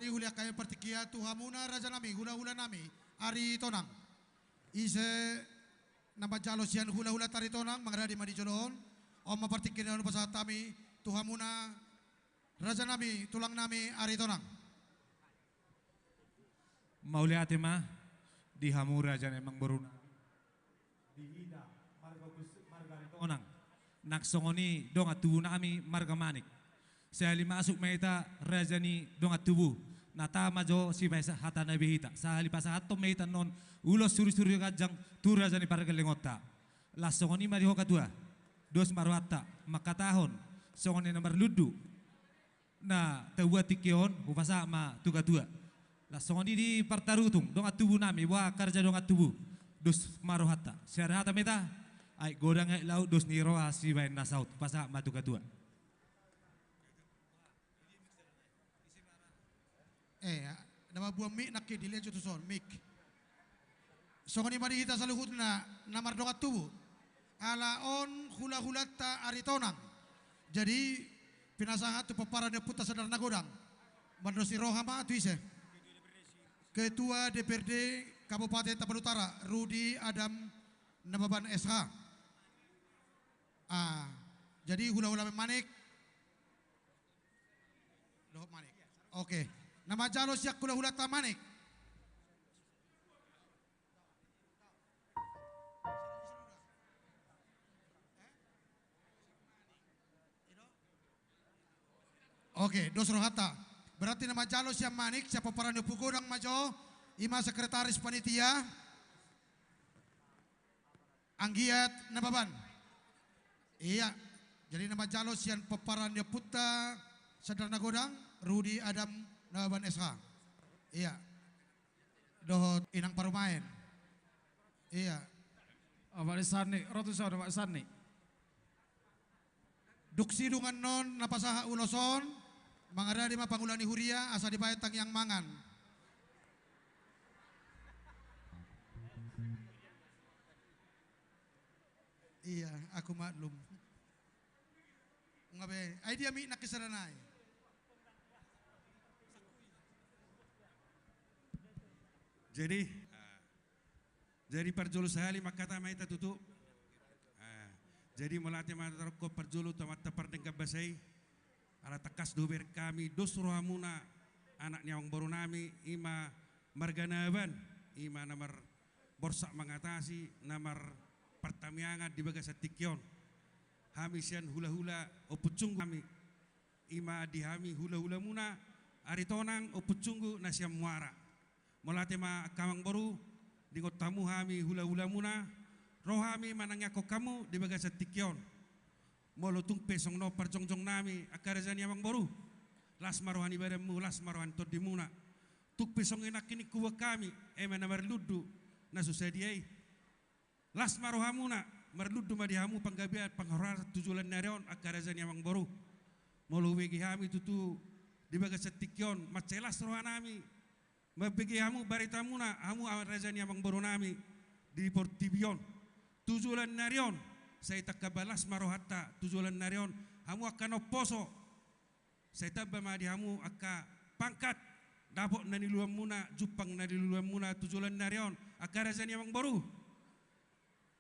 Hulia kaya partikia tuhamuna raja nami hula-hula nami ari tonang ise nama jalo sian hula-hula tari tonang mangradi madi jolon om partikia nanu pasat tami tuhamuna raja nami tulang nami ari tonang Mauliate ma di hamu raja emang beruna di ida marga tonang naksongoni dong atubu nami marga manik saya lima masuk meita raja ni dong atubu nata majo si mesa hata na bihita sa halipasa hato meita non ulos suri-suri kajang tura jani para kelengota la songoni mari hoka tua dos marwata makatahon songoni nomor ludu na tawa tikion upasa ma tuga tua la songoni di partarutung dong atubu nami wa karja dong atubu dos marohata siara hata meta ai godang ai lau dos niro asi bain nasaut pasa ma tuga tua nama buah mik nak dilihat jutu son mik. Songoni mari kita saluhut na namar dongat tubuh. Ala on hula-hula ta aritonang. Jadi pinasahat tu papara de puta sadar nagodang. Mandrosi rohama tu ise. Ketua DPRD Kabupaten Tapan Utara, Rudi Adam Nababan SH. Jadi hula-hula manik. Dohop manik. Oke. Nama jalo siak hula-hula tamanik. Oke, dosro hata. Berarti nama jalo siap manik, siapa parane pugodang majo, ima sekretaris panitia, Anggiat Nababan. Iya, jadi nama jalo sian peparannya puta Sadarna Godang, Rudi Adam Nababan SH. Iya. Dohot inang parumain. Iya. Awak Sani, Rotusan Awak Sani. Duksi dungan non napasaha uloson. Mangada di mapangulani huria asa dibayar tang yang mangan. Iya, aku maklum. Ngabe, ay dia mi nakisaranay. Jadi parjulu sehali makata maita tutu. Jadi melatih mata ko parjulu tamata pardengka basai. Ala takas dober kami dosro hamuna anak nyawang baru nami ima marganaban ima namar borsak mengatasi namar pertamiangan di bagas tikyon hamisian hula-hula opucunggu kami ima dihami hula-hula muna aritonang opucunggu nasiam muara melatih ma kamang baru di tamu hami hula-hula muna rohami manangnya ko kamu di bagas tikyon molotung pesong no parjongjong nami akarazan yamang boru las marwani baremu las marwan tod dimuna tuk pesong enak kini kuwa kami emana marludu nasusadiai las marhamuna marludu madihamu panggabiat panghorar tujulan narion akarazan yamang boru molo wegi hami tutu di bagas tikyon macelas rohanami mabegi hamu baritamuna hamu akarazan yamang boru nami di portibion tujulan narion saya tak kabalas marohata tujulan narion hamu akan oposo saya tak bamadi hamu akka pangkat dapok nani luam muna jupang nani luam muna tujulan narion akarazan yamang baru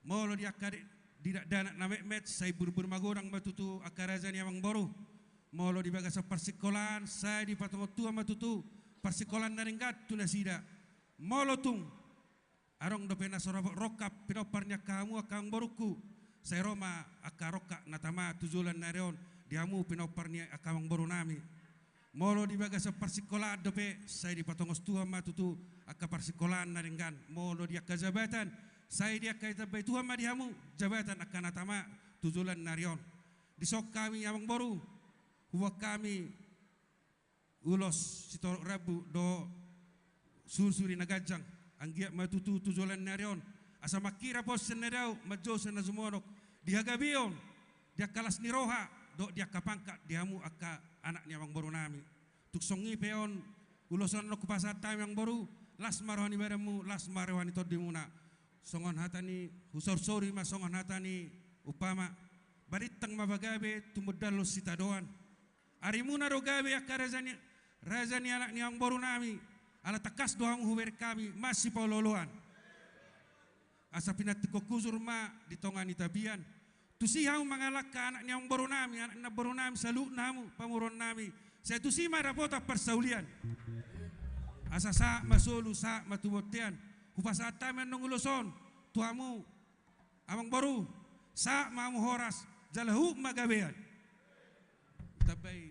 molo di akar tidak danak namek met saya buru-buru magorang matutu akarazan yamang baru molo di bagasa persikolan saya di patongo tua matutu persikolan naringgat tunasida molo tung arong do pena sorabok rokap pinoparnya kamu akang baruku saya Roma akaroka natama tujulan narion diamu pinoparnya akamang baru nami molo di bagasa persikola dope saya di patongos tua matutu aka persikolan naringgan molo di aka jabatan saya di aka itabai tua ma diamu jabatan aka natama tujulan narion di sok kami amang baru huwa kami ulos sitorok rabu do sursuri nagajang anggiat matutu tujulan narion asa makira pos senedau majo senazumonok dihagabion dia kalas ni roha do dia kapangka diamu akka anaknya yang baru nami tuk songi peon ulosan no kupasata yang baru las marwani baremu las marwani todimuna songon hatani husor sori ma songon hatani upama baritang mabagabe tumudalo sitadoan arimuna rogabe akka razani anaknya yang baru nami ala takas doang huber kami masih pauloloan asa pinatiko kuzur ma di tongani tabian tusihau mangalaka anak yang baru nami anak na baru nami salu namu pamuron nami saya tusima rapota persaulian asa sa masulu sa matubotian hupasata men nonguluson tuamu amang baru sa mamu horas jalahu magabean tabai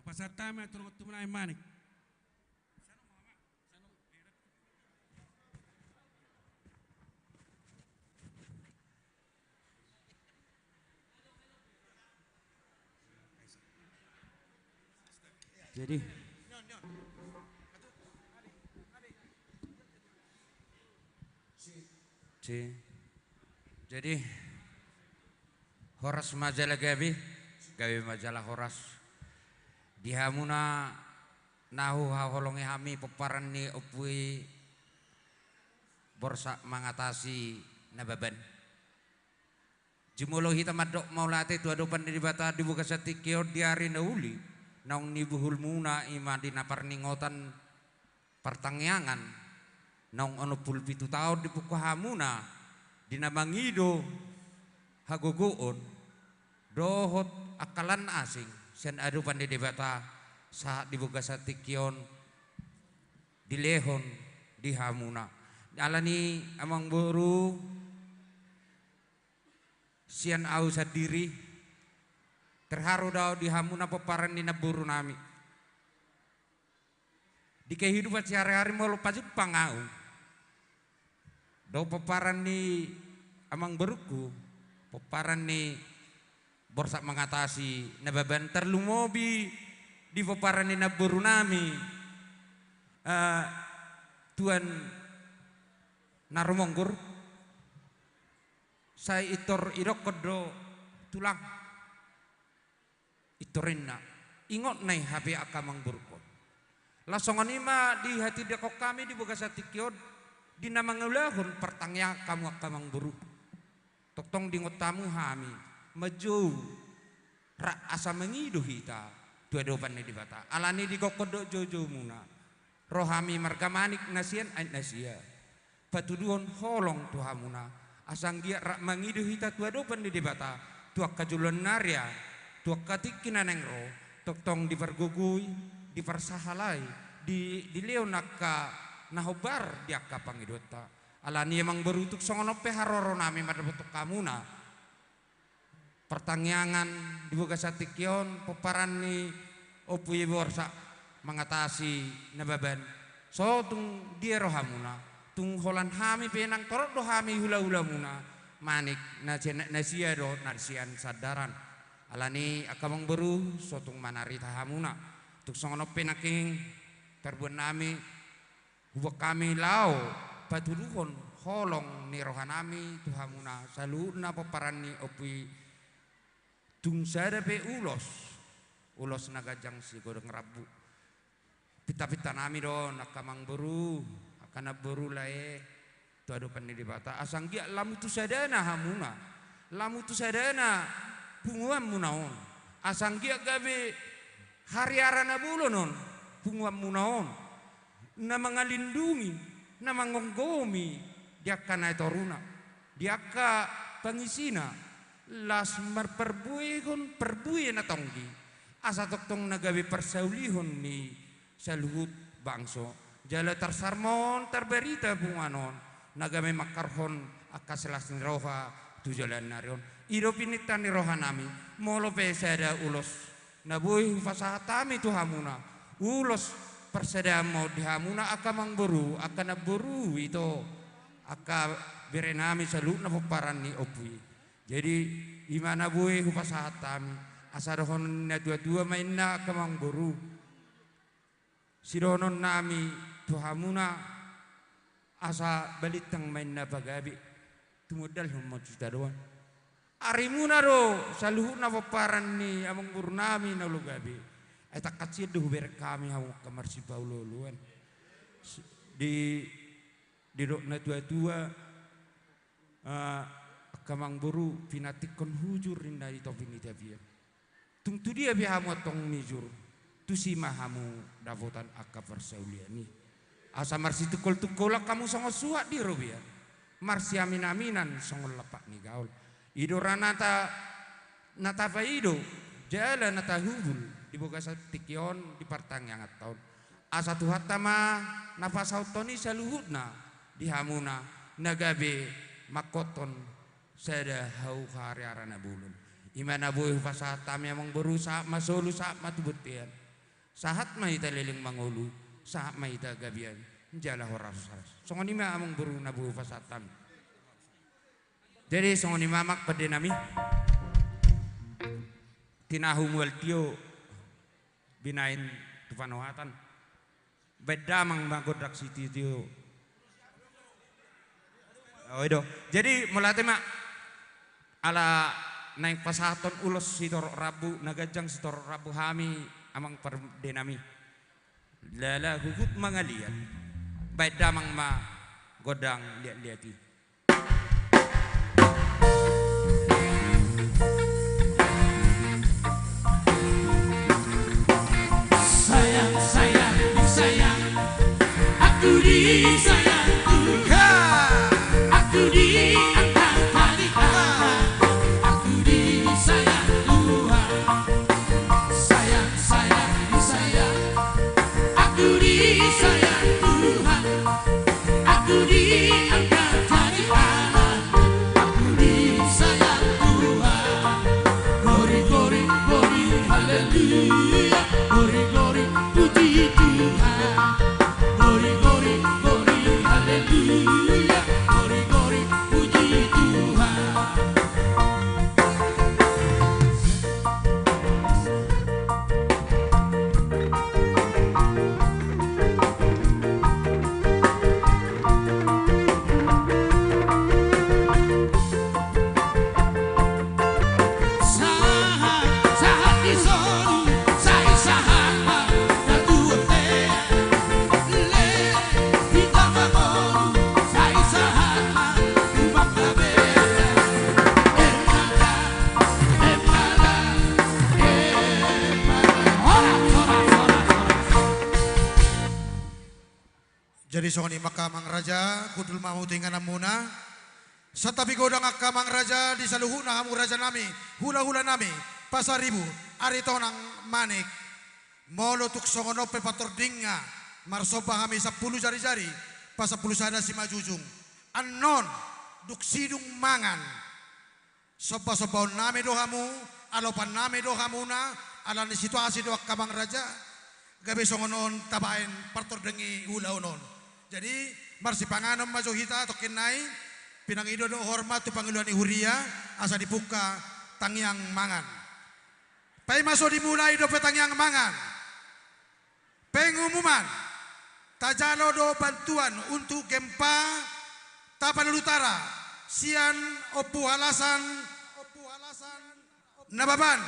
hupasata men turut tumunay manik Jadi horas majalah gabi majalah horas dihamuna nahu haholongi hami peparan ni opui borsa mengatasi nababan jumulo hitam adok maulate tu adopan di bata dibuka setikio diari nauli naung nibuhul muna ima di napar ningotan pertangyangan nong ono pulpitu tahun di puku hamuna dinamangido hagogoon dohot akalan asing sen adu pandai debata saat dibuka satikion di lehon di hamuna alani amang boru sian au sadiri terharu dau di hamuna peparan di naburu nami di kehidupan sehari-hari mau lupa Jepang au dau peparan ni amang beruku peparan ni borsak mengatasi nababan terlumobi di peparan ni naburu nami Tuan narumonggur saya itor irokodo tulang itorinna ingot nai habi akamang burukon lasongan ima di hati dekok kami di boga satikiod di nama ngelahun pertangnya kamu akamang buruk toktong di ngotamu hami maju rak asa mengidu hita dua dopan di bata alani di kokodo jojo muna rohami margamanik nasian ait nasia patuduhon holong tuhamuna asang dia rak mangidu hita tua dopan di debata tua kajulan narya tua katikinan engro toktong dipergugui dipersahalai di leonaka nahobar diaka pangidota alani emang berutuk songonope haroro nami madabetuk kamuna pertangyangan dibuka satikion peparan ni opuye borsa mengatasi nababan so tung dia rohamuna tung holan hami penang torok do hami hula-hula muna manik nasia do narsian sadaran alani akamang beru so tung manarita hamuna tuk songono penaking terbuat nami hubak kami lau patuduhon holong ni rohanami tuhamuna saluna peparan ni opui tung sada pe ulos nagajang si godong rabu pita-pita nami do nakamang beru akana beru lae tu adu pandai dibata asang gia lamu tu sadana hamuna lamu tu sadana punguam munaon asang gia gabe hari arana bulonon punguam munaon na mangalindungi na mangonggomi diaka na itoruna diaka pangisina las marperbuihon perbuih na tonggi asa toktong nagabe persaulihon ni saluhut bangso jala tersarmon terberita bunganon nagame makarhon akaselas roha tujalan narion idopinitan ni roha nami molo pesada ulos nabuih fasahatami tuhamuna ulos persedamo dihamuna akamang buru akana buru itu aka berenami salut na peparan ni opui jadi imana buih fasahatami asarohon na dua-dua mainna akamang buru sironon nami tuhamuna asa balitang main na pagabi tumodal humot juta doan arimuna ro saluhut na paparan ni amang guru nami na lugabi ay takatsid do ber kami hawak kamar si Paulo luan di do na tua kamang buru pinatikon hujur rinda di topini tabia tung tu dia biha motong mijur tu si mahamu davotan akka persauliani asa marsi tukul-tukulak kamu songo suat di robia marsi amin-aminan songo lepak ni gaul idora nata paido jala nata hubul dibuka satikion di partangyangat tahun asa tuhatama nafas autoni saluhutna dihamuna nagabe makoton sada hau hari arana bulun imana boy fasatami amang berusaha masulu saat matubutian sahat maita liling mangulu saat maita gabian jala horas songoni ma amang buru nabu fasatam jadi songoni mamak pada nami tinahu mualtio binain tupanohatan beda mang magodak siti tio oh itu jadi mulai mak ala naik pasaton ulos sitor rabu nagajang sitor rabu hami amang perdenami lala hukut mangalian baik damang ma godang lihat-lihati sayang sayang sayang Jadi songoni makamang raja kudul mau tinggal namuna. Satabi godang akamang raja di saluhuna hamu raja nami hula-hula nami pasaribu ari tonang manik molo tuk songono pe patordinga marsoba kami 10 jari-jari pas 10 sada si majujung anon duk sidung mangan sopa-sopa nami dohamu alopan nami dohamuna ala ni situasi do akamang raja gabe songonon tabain partordengi hula onon. Jadi marsi panganom majohita tokin nai pinangido do hormat tu panggilan huria asa dibuka tangyang mangan. Pai maso dimulai do petangyang mangan. Pengumuman tajalo do bantuan untuk gempa Tapanuli Utara sian opu halasan Nababan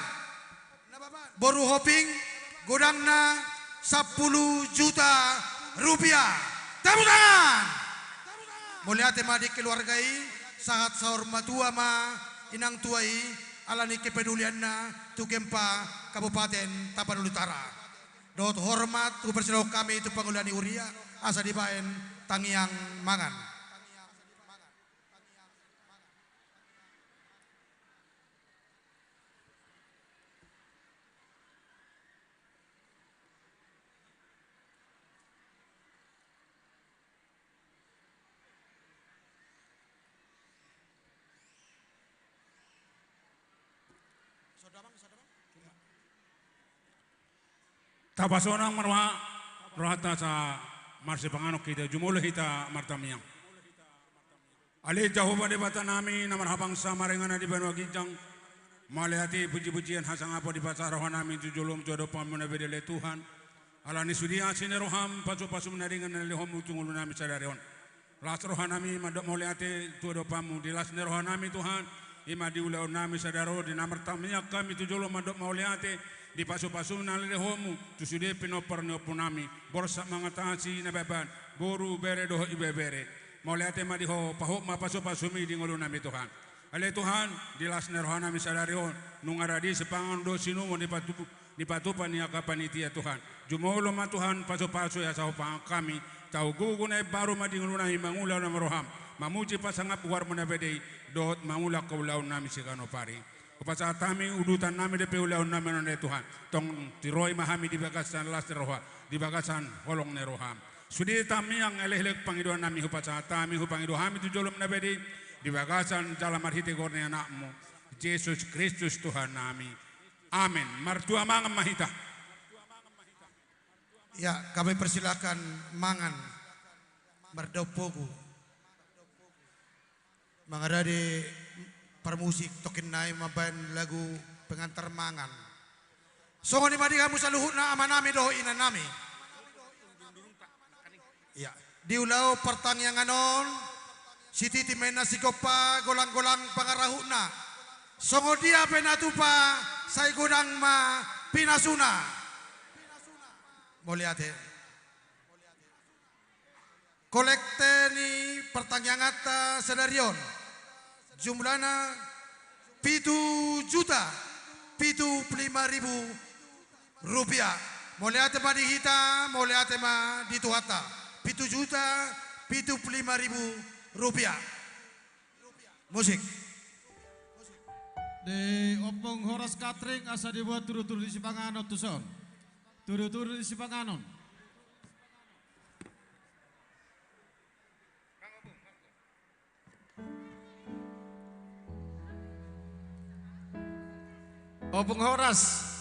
boru hoping godangna 10 juta rupiah. Tepuk tangan. Mulyate ma di keluargai sangat sahormatua ma inang tuai alani kepedulianna tu gempa Kabupaten Tapanuli Utara. Dot hormat tu persilau kami itu pangulani uria asa dibaen tangiang mangan. Tapasonang marwa rohata sa marsi panganok kita jumula kita martamiang. Ali jahuba di bata nami namar habang sa maringan di banwa gijang malihati puji-pujian hasang apa di bata rohan nami jujulum jodoh pamuna bedele Tuhan. Alani sudia sine roham pasu-pasu menaringan nali hom utungulu nami sadarion. Las rohan nami madok malihati jodoh pamu di las rohan nami Tuhan. Ima di ulau nami sadaro di namar tamiak kami tujulum madok malihati di pasu-pasu nalile homu tusude pinopar nami borsa mangatasi nababan boru bere doh ibebere mauliate ma di ho pahok ma pasu-pasu mi di ngulu nami Tuhan ale Tuhan di las nerhana mi sadarion nungara di sepangan do sinu di patupan ni akapanitia Tuhan jumolo ma Tuhan pasu-pasu ya sahopang kami tau gugune baru ma di ngulu nami mangula na maroham mamuji pasangap war menabedei dot mangula kaulau nami sigano pari Upasa kami udutan nami de peuleon nami nonde Tuhan tong tiroi mahami di bagasan las roha di bagasan holong neroham sudi tami yang eleh-eleh pangiduan nami upasa tami hupangidu hami tu jolom nabedi di bagasan jalan marhite gorne anakmu Yesus Kristus Tuhan nami amin martua mangan mahita. Ya kami persilakan mangan berdopogu mengadadi permusik tokin nai maban lagu pengantar mangan. Songoni madi kamu saluhutna amanami doho ina nami. Ya, di ulau pertangyanganon siti timena sikopa golang-golang pangarahuna. Songodia penatupa sai godang ma pinasuna. Moliate. Kolekte ni pertangyangata sedarion. Jumlahnya 7.075.000 rupiah. Moliate ma di hita, moliate ma di tuhata. 7.075.000 rupiah. Musik. Di opong horas katring asa dibuat turu-turu di Sipanganon tuson. Turu-turu di Sipanganon. Opong horas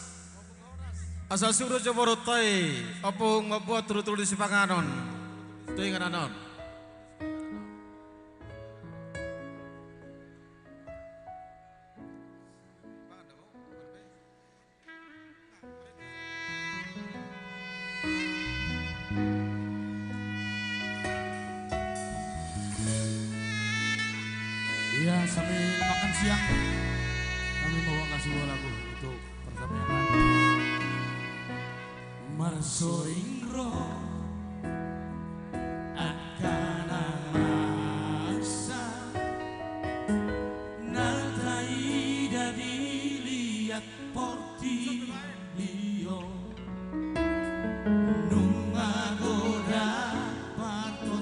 asa suruh jaborotai opong membuat turu-turu di Sipanganon. Tuingan anon. Ya sambil makan siang kami membawakan sebuah lagu untuk pertandingan. Marsoing roh akan masa natai dari lihat porti lio nungagoda parto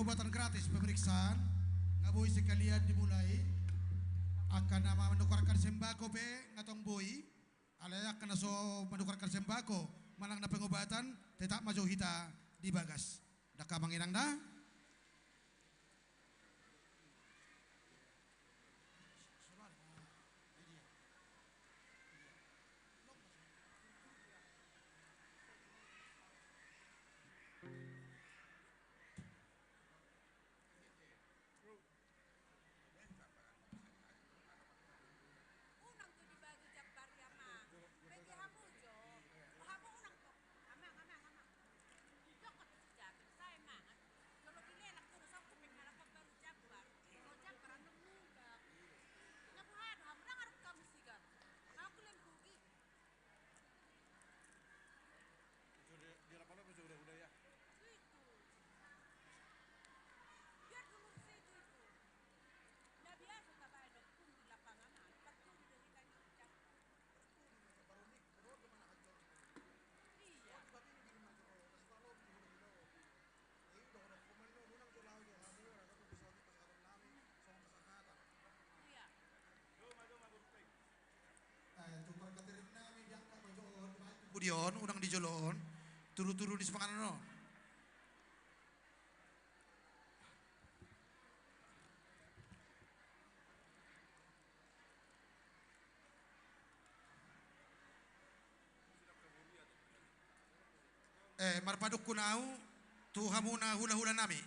pengobatan gratis pemeriksaan ngabui sekalian dimulai akan nama menukarkan sembako pe ngatong boi alaya kena so menukarkan sembako malang na pengobatan tetap maju hita di bagas daka manginang na Budion, unang di Jolon, turu-turu di sepanganan no. Marpaduk kunau, tu hamu na hula-hula nami.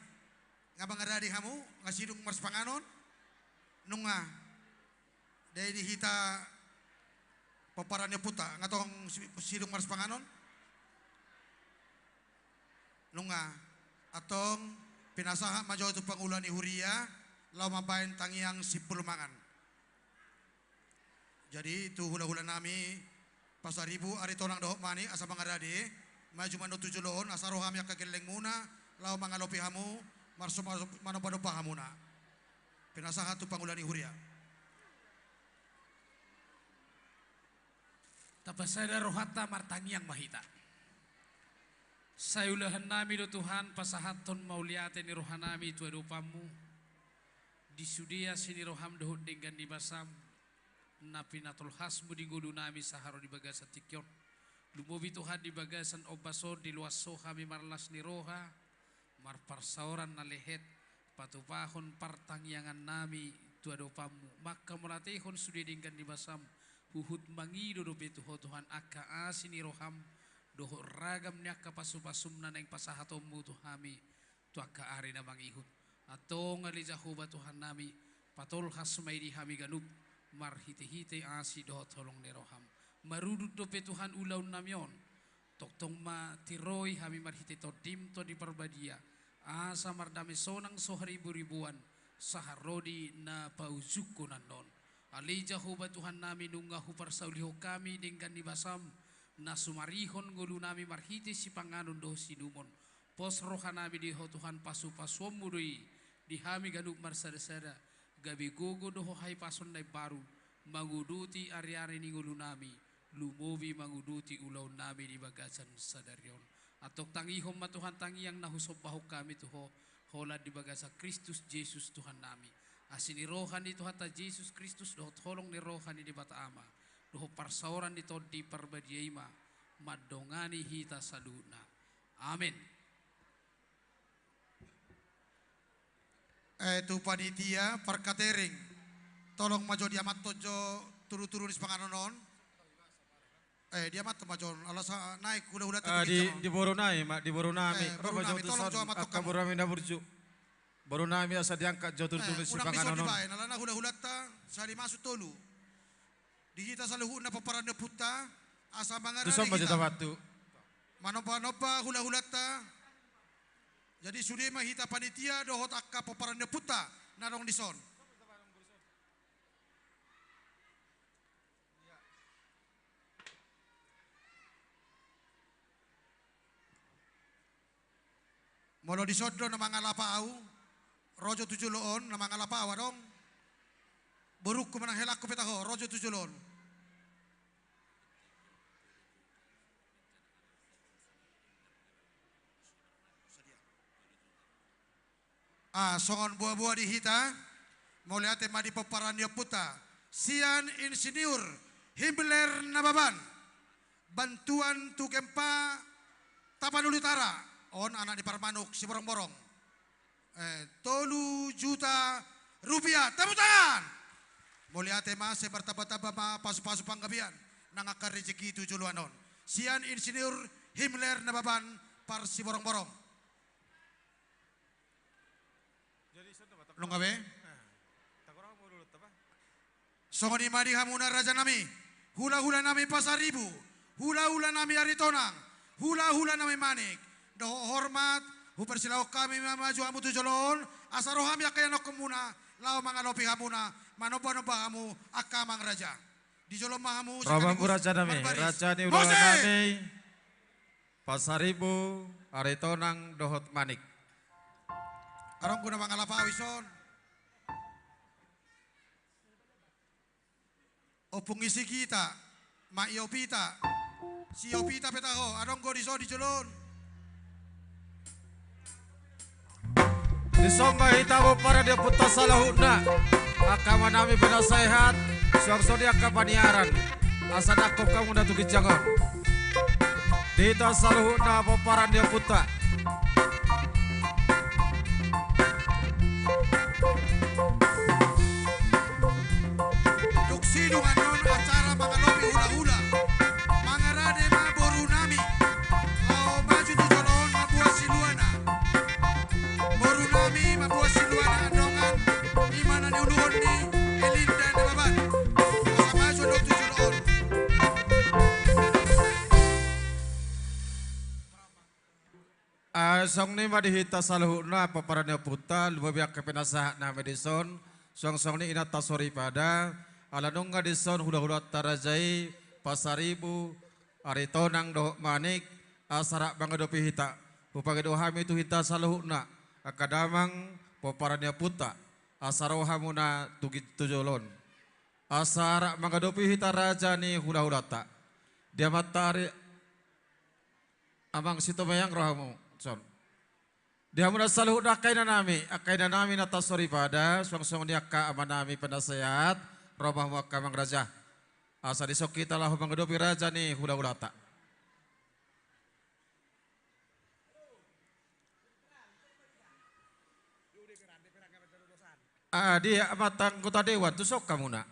Ngabang ada di hamu, ngasidung mars panganon, nunga, dari hita paparannya puta ngatong sidung mars panganon nunga atong pinasaha majo itu pangulani huria lau mabain tangiang sipul mangan jadi itu hula-hula nami pasaribu ari tonang dohok mani asa mangarade maju manu tujuh lohon asa roham yak kageleng muna lau mangalopi hamu marso mano padopa hamuna pinasaha tu pangulani huria Tapasada rohata martangiang mahita. Sayulahan nami do Tuhan pasahaton mauliate ni rohanami tu adupamu. Di sudia sini roham dohut dengan di basam. Napinatul hasmu di gudu nami saharo di bagasan tikyon. Lumubi Tuhan di bagasan obasor di luas kami marlas ni roha. Marparsauran na lehet. Patupahon partangiangan nami tu adupamu. Maka mulatihon sudia dengan di basam. Huhut mangido do betu Tuhan aka asini roham doho ragam nyaka pasu-pasum na neng pasahatom mu Tuhami tu aka ari na mangihut atong alijahuba Tuhan nami patol hasmay di hami ganup marhite-hite asi doho tolong ni roham marudut do betu Tuhan ulaw namyon toktong ma tiroy hami marhite todim to di perbadia asa mardame sonang soharibu-ribuan saharodi na pauzuko nanon Alija huba Tuhan nami nunga hupar sauliho kami dengan nibasam na sumarihon ngulu nami marhiti si panganon doh sinumon pos roha nami diho Tuhan pasu pasuam mudui dihami ganuk marsada-sada gabi gogo doho hai pason nai baru manguduti ari-ari ni ngulu nami lumovi manguduti ulau nami di bagasan sadarion atok tangihom ma Tuhan tangi yang nahusob bahu kami tuho hola di bagasa Kristus Yesus Tuhan nami asini rohani Tuhan ta Yesus Kristus doh tolong ni rohani di bata ama doh parsauran di todi perbadiaima madongani hita saduna amin. Tu panitia perkatering tolong majo diamat tojo turu-turu di sepanganonon diamat majo alasa naik udah di Boronai mak di Boronami Boronami tolong jo amat kamu Boronami dah burju Boronami asa diangkat jo turu-turu di sepanganonon alana hula-hula ta sari masuk tolu di kita saluhu na paparan na puta asa mangara tu sama juta batu manopa hula-hula ta jadi sudah mahita panitia dohot akka paparan na puta narong dison molo disodro na mga lapau rojo 7 loon na mga lapau adong buruk ko manang helak ko pitaho rojo 7 loon Songon buah-buah di hita, mau lihat tema di peparan dia puta, sian insinyur Himmler Nababan, bantuan tu kempa Tapanuli Utara, on anak di Parmanuk si borong-borong, 3 juta rupiah, tepuk tangan. Mau lihat tema sebertaba-taba pasu-pasu panggabian, nangakar rezeki 7 luanon, sian insinyur Himmler Nababan par si borong-borong. Lo ngabe? Songoni madi hamuna raja nami, hula-hula nami Pasaribu, hula-hula nami Aritonang, hula-hula nami Manik. Doho hormat, hupersilau kami maju hamu tujolon, asaro hami akayanok kemuna, lau mangalopi hamuna, manoba-noba hamu akamang raja. Di jolom mahamu Ramampu raja nami, raja ni udah nami, Pasaribu, Aritonang, Dohot Manik. Arong guna mangalapa wison. Opung isi kita, ma iopita, si iopita petaho, arong go diso di julun. Disomba hitabo para dia puta salahuna, akama nami penasehat, suang-suang dia kapaniaran, asal aku kamu dah tuki jangan. Dita salahuna paparan dia puta. Sidungan non acara mangalopi hula-hula, mangarade ma boru nami, lau maju tujolon mabuah siluana, boru nami mabuah siluana andongan, imana ni uluhon ni Elinda Nababan, asa maju dok tujolon. Song ni madihita salahuna paparannya puta, lumabiak kepenasah na medison, song ni inat tasori pada, alanong nga dison hula-hula tarajay, Pasaribu, Aritonang Dohot Manik, asara bangadopi hita, upagidohami itu hita salahuna, akadamang paparannya puta, asarohamu na tujolon, asara bangadopi hita raja ni hula-hula ta, dia matari, amang situ mayang rohamu, son. Dia muna salahuna akay na nami na tasori pada, suang-suang dia ka amanami penasehat, Robah wakamang raja. Asa disok kita lah mengedopi raja nih hula-hula tak. Dia amat anggota dewan tu sok kamu nak.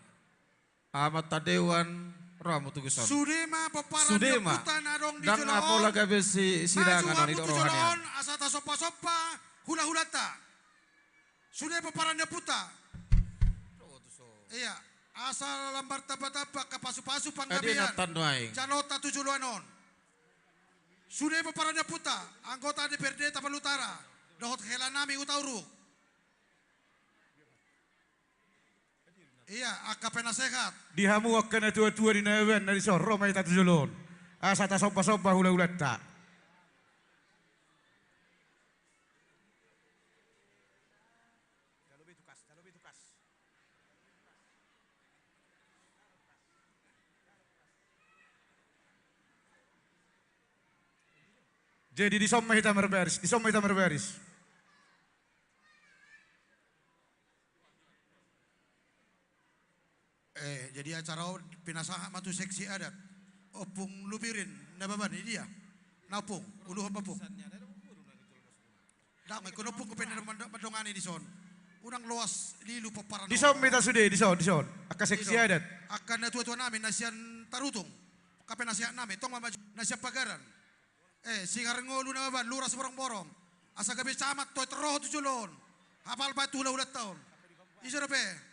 Amat dewan ramu tu guson. Sudema paparan Sudema. putan arong di Dan apa lagi besi silangan maju itu hamu rohania. tujolon, asata sopa-sopa hula-hula ta. Sudah paparannya puta. Iya. Asal lambar taba-taba ke pasu-pasu panggabian. Janota 7 luanon. Sudah paparannya puta. Anggota DPRD Tapanuli Utara. Dohot helanami utauru. Iya, AKP nasehat. Dihamu akan tua-tua di nawen dari sorro mai tatu julun. Asata sopa-sopa hula-hula tak. Jadi di somma hitam berbaris, di somma hitam berbaris. Jadi acara pinasaha matu seksi adat. Opung lubirin, nababan ini dia. Napung, uluh papung. Dak may kunopung ko madongani di son. Unang luas lilu paparan. Di somma hitam sudah, di son. Aka seksi adat. Akan na tua-tua namin nasian tarutung. Kape nasian namin, tong mamaju nasian pagaran. Singarngolu na ba, luras borong-borong. Asa gabi camat, toy teroh tujulon. Hapal batu hula-hula taon. Iso na pe.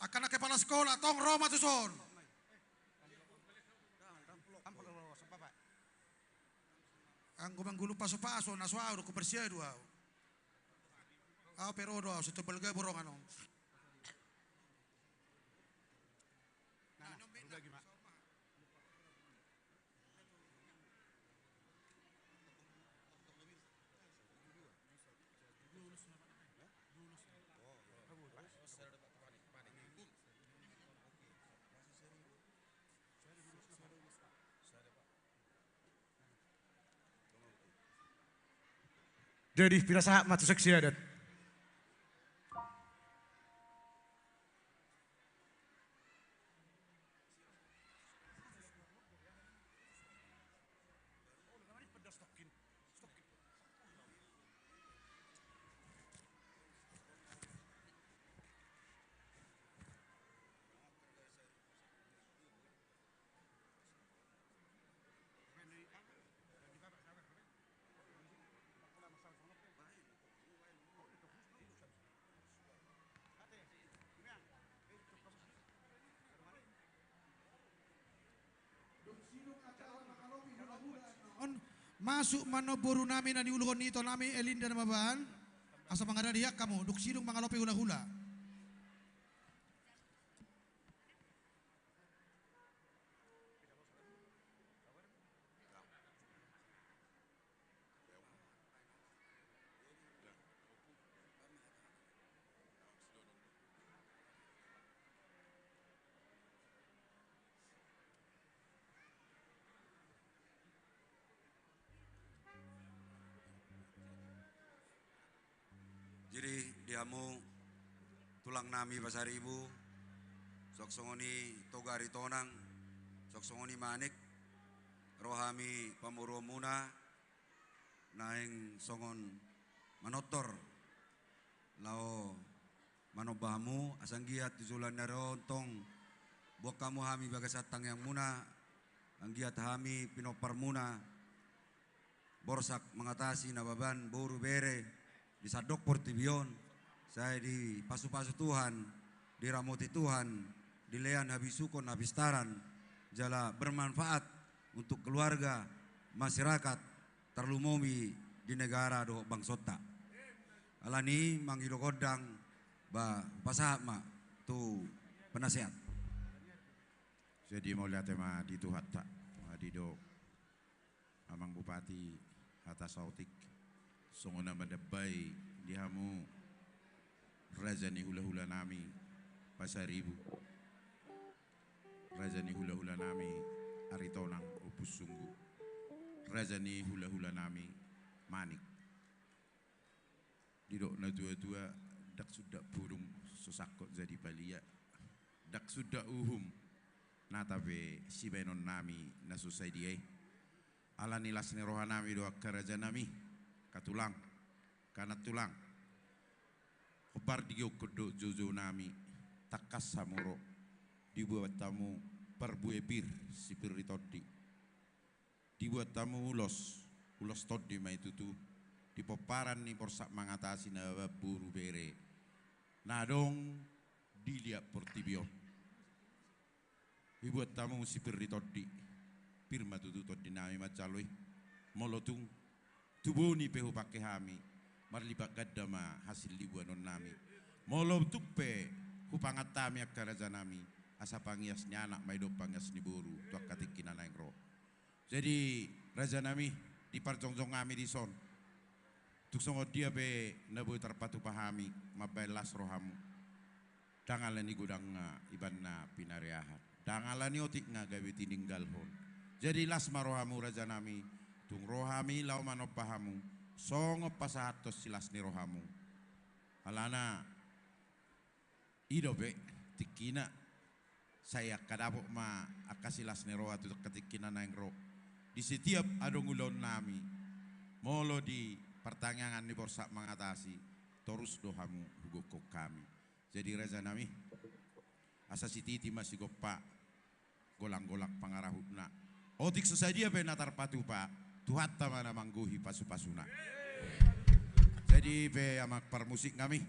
Akan na kepala sekolah, tong Roma tuson. Ang gumanggulu paso-paso, naswaro, kupersiya dua. Pero dua, setebal gaya borong anong. Jadi pinasaha matu seksi adat. masuk manoboru nami nani ulhon nito nami elinda namaban asa mangada dia kamu duk sidung mangalope hula-hula. Jadi diamu tulang nami pasar ibu, sok songoni togari tonang, sok songoni manik, rohami pamuro muna, naing songon manotor, lao manobamu asanggiat tujulan narontong, buat kamu hami bagasatang yang muna, anggiat hami pinopar muna, borsak mengatasi nababan boru bere. Di sadok portibion, saya di pasu-pasu Tuhan, di ramoti Tuhan, di lean habis sukon habis taran, jala bermanfaat untuk keluarga, masyarakat, terlumomi di negara do bangsota. Alani mangido kodang ba pasahma tu penasehat. Jadi mau lihat tema di Tuhan tak, di do amang bupati atas sautik. Songona madabay dihamu raja ni hula-hula nami pasar ibu, raja ni hula-hula nami aritonang upus sungguh, raja ni hula-hula nami manik. Didok na dua-dua dak sudah burung susakot jadi balia, dak sudah uhum natabe si benon nami na susai diay ala nilas ni rohanami doa karaja nami katulang, kanat tulang, kebar diyo kedok jojo nami, takas samuro, dibuat tamu perbuebir sipir ritodi, dibuat tamu ulos todi mai tutu, di peparan ni porsak mengatasi nawa buru bere, nadong dilihat portibio, dibuat tamu sipir ritodi, pirma tutu todi nami macaloi, molotung. Tubuh ni pehu pakai hami, marlibat gadama hasil libuanon nami. Molo tupe hupangatami akaraja nami, asa pangias anak maido pangias ni buru, tuak katikin anak roh. Jadi raja nami di parjongjong kami di son, tuk songo dia be nabu terpatu pahami, mabelas rohamu. Dangalani gudang iban na pinariahan, dangalani otik nga gawe tininggal hon. Jadi las marohamu raja nami. Tung rohami lau manopahamu songo pasahatos silas ni rohamu alana idobe tikina saya kadapok ma akasilas ni roha tu ketikina naing roh di setiap adong ulon nami molo di pertanyaan ni borsak mengatasi terus dohamu hugoko kami jadi raja nami asa sititi masih gopa golang-golak pangarahutna otik sesadia benatar patu pak Tuhan mana mangguhi pasu-pasuna. Jadi be amak permusik kami.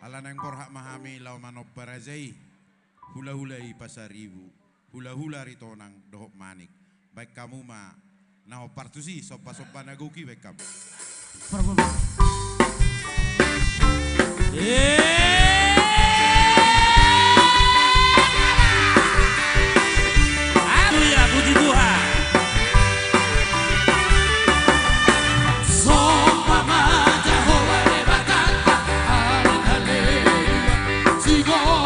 Ala nang porhak mahami lau manop barazai. Hula-hulai pasar ibu. Hula-hula ritonang dohok manik. Baik kamu ma nao partusi sopa-sopa naguki baik kamu. Haleluya, puji Tuhan. Jolo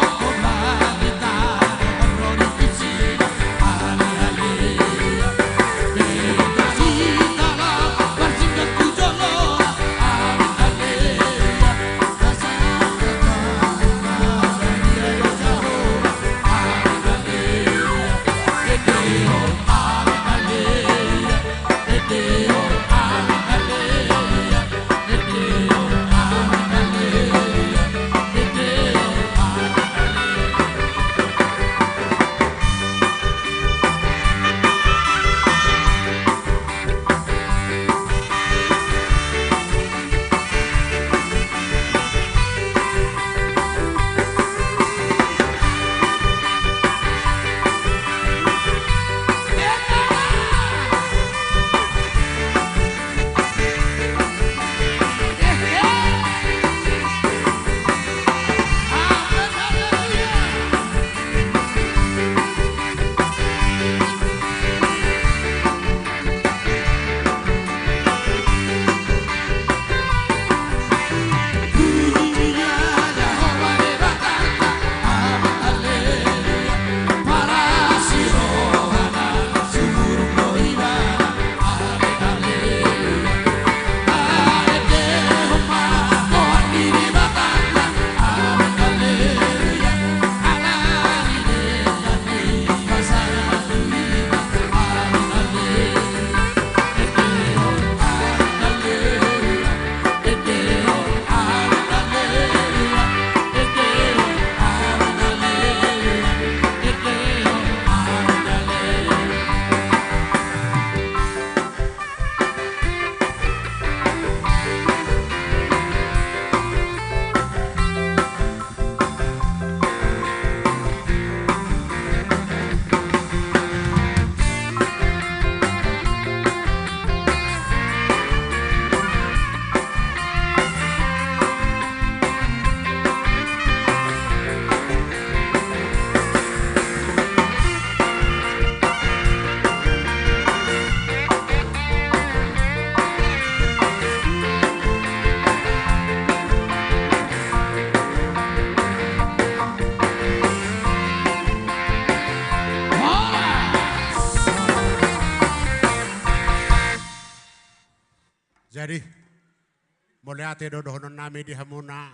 Moliate dodohonon nami di hamuna.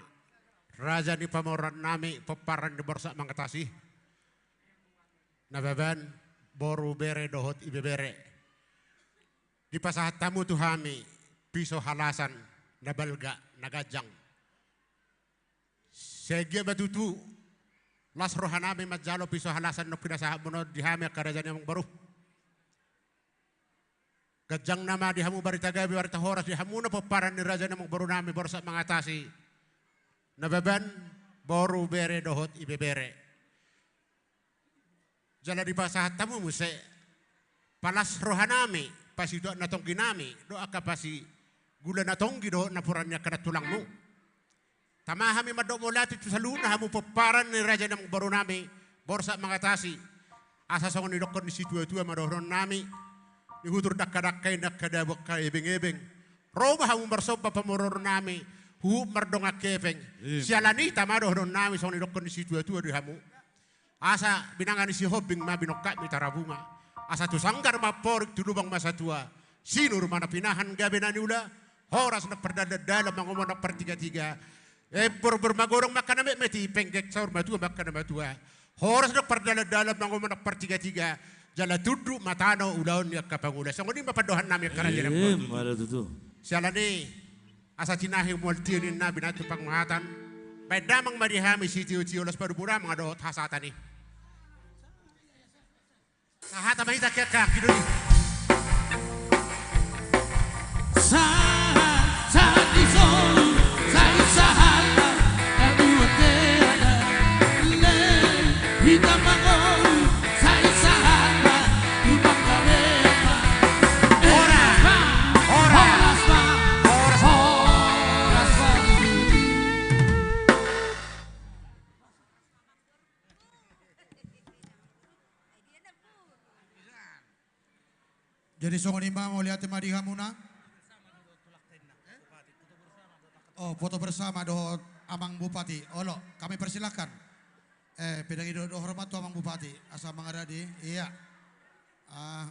Raja ni pamoran nami peparan di borsa mengatasi. Nababan boru bere dohot ibe bere. Di pasahat tamu tu hami piso halasan nabalga nagajang. Sege batutu las rohanami majalo piso halasan no pinasahat mo di hami kerajaan yang baru. Gajang nama di hamu barita gabi barita horas di hamu na peparan ni raja namang baru nami borsa mengatasi. Nababan boru bere dohot ibe bere. Jala di pasahat tamu muse palas rohanami pasi doa natonggi nami doa ka pasi gula natonggi doa napurannya kada tulangmu. Tamahami madok molati tu saluna hamu peparan ni raja namang baru nami borsa mengatasi. Asa songon ni dokon di situ tua madohron nami ni hutur dakka-dakkai nakada bakka ebeng-ebeng. Roba hamu bersoba pamoror nami hu merdonga kepeng. Sialani tamado don nami song ni dokon di situ tua di hamu. Asa binangan si hobing ma binokak mi tarabunga. Asa tu sanggar ma porik tu lubang masa tua. Sinur mana pinahan gabe nani ula. Horas nak perdada dalam mangomon nak pertiga-tiga. Bermagorong makan ame meti penggek saur matua makan matua. Horas nak perdada dalam mangomon nak pertiga-tiga. Jala tuduk matano ulaun ya kapangula. Song ni mapadohan nami kerajaan. Mala tutu. Sialani asa cinahi multiunin na binatu pangmahatan. Pedamang marihami si tiu-tiu las padupura mga dohot hasatan ni. Sahata mahita kaya kakiduli. Sahat di solo, sa isahala, kadua teada, le, hitam ako, sa isahala, ibang kalema. Oras pa, oras pa, oras pa, oras pa. Jadi songon imam mau lihat madiha muna. Oh, foto bersama dohot Amang Bupati. Olo, kami persilakan. Pedang itu hormat tu Amang Bupati. Asa mangaradi, iya.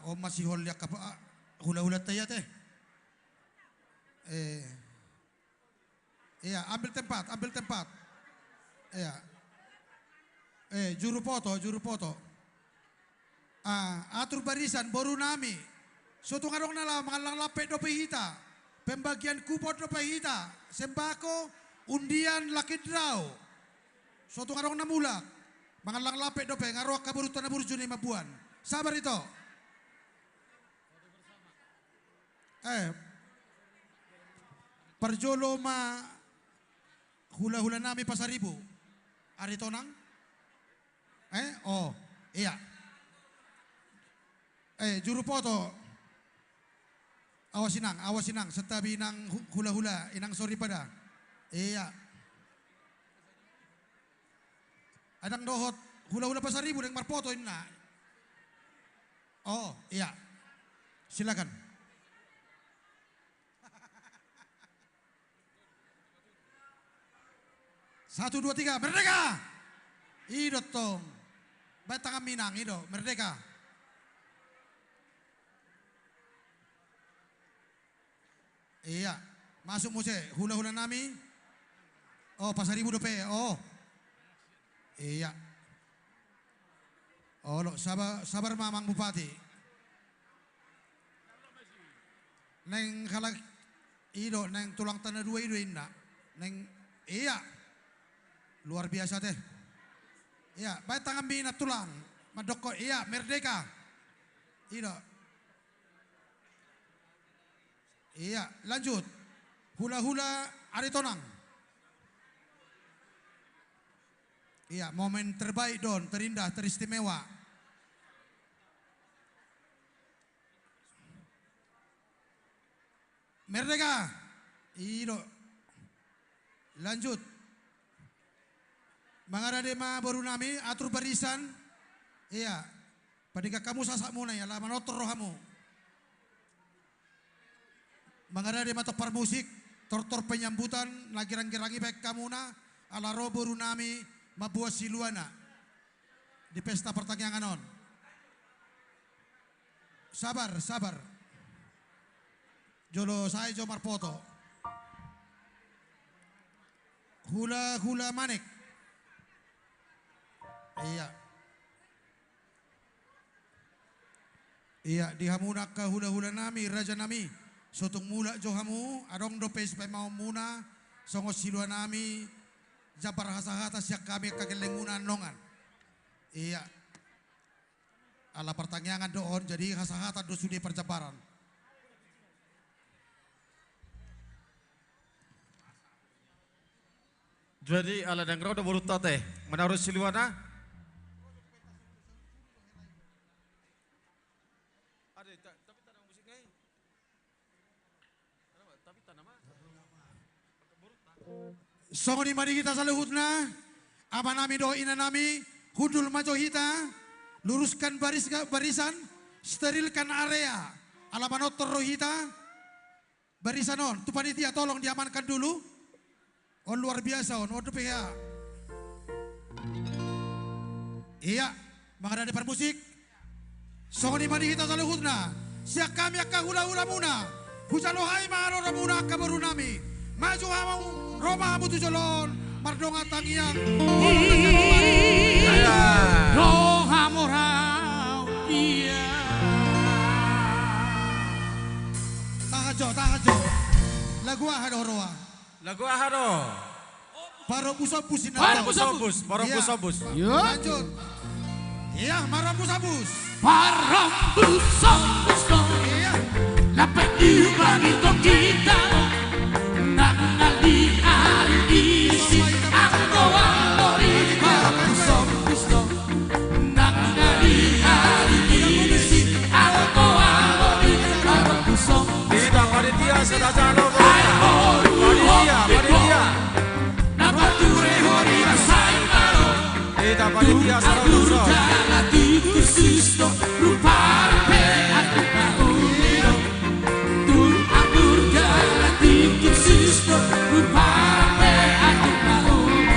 Om masih holiak apa? Hula-hula tayat iya, ambil tempat, ambil tempat. Iya. Juru foto. Atur barisan baru nami. Suatu ngarong nala mangalang lapet do pehita. Pembagian kupon do pehita. Sembako undian laki draw. Suatu ngarong namula. Mangalang lapet do pe ngaroak kaburutan burjun 5 buan. Sabar itu. Perjolo ma hula-hula nami pasaribu. Ari tonang? Oh, iya. Juru foto. Awas inang, setabi inang hula-hula, inang sorry pada. Iya. Adang dohot hula-hula pasaribu yang marpoto ina. Oh, iya. Silakan. Satu, dua, tiga, merdeka! Ido tong. Baik tangan minang, ido, merdeka. Iya, masuk muse, hula-hula nami. Oh, pasaribu dope, oh. Iya. Oh, lo, sabar Mamang Bupati. Neng kalak ido, neng tulang tanah 2 ido inna. Neng, iya. Luar biasa teh. Iya, baik tangan bina tulang. Madoko, iya, merdeka. Ido. Iya, lanjut. Hula-hula Aritonang. Iya, momen terbaik Don, terindah, teristimewa. Merdeka. Ido. Lanjut. Mangaradema baru nami atur barisan. Iya. Padika kamu sasak muna ya, laman otor rohamu. Mangaradema topar musik, tortor penyambutan, lagi rangi-rangi baik kamuna, ala robo runami mabuah siluana di pesta pertanyaan on. Sabar. Jolo saya Jomar foto. hula manik. Iya dihamuna ka hula nami raja nami sotung mula johamu adong dopes pe mau muna songo silua nami jabar hasahata siak kami kagelenguna nongan. Iya ala pertanyaan doon jadi hasahata do sudi perjabaran. Jadi ala dang roda bulu teh menurut siluana. Songo di mari kita saluhutna, apa nami doina nami, hudul majo hita, luruskan barisan, sterilkan area, alamanot rohita, barisan on, tu panitia tolong diamankan dulu, on luar biasa on, waduh PH. Iya, maka ada musik, songo di mari kita saluhutna, siak kami akan hula muna, hujalohai maro ramuna kabaru nami, maju hamau. Roma butuh jolon, mardonga tangiang. Roha morau iya. Tahajo. Lagu ahado roa. Lagu ahado. Parobus. Lanjut. Iya, marobus. Parobus. Iya. Lapet di bangito kita. Sudah calon panitia. Napa ture hori rasai maro. Kita panitia saluso. Sisto ruparte aku mauliro. Tu akur galati sisto ruparte aku mauliro.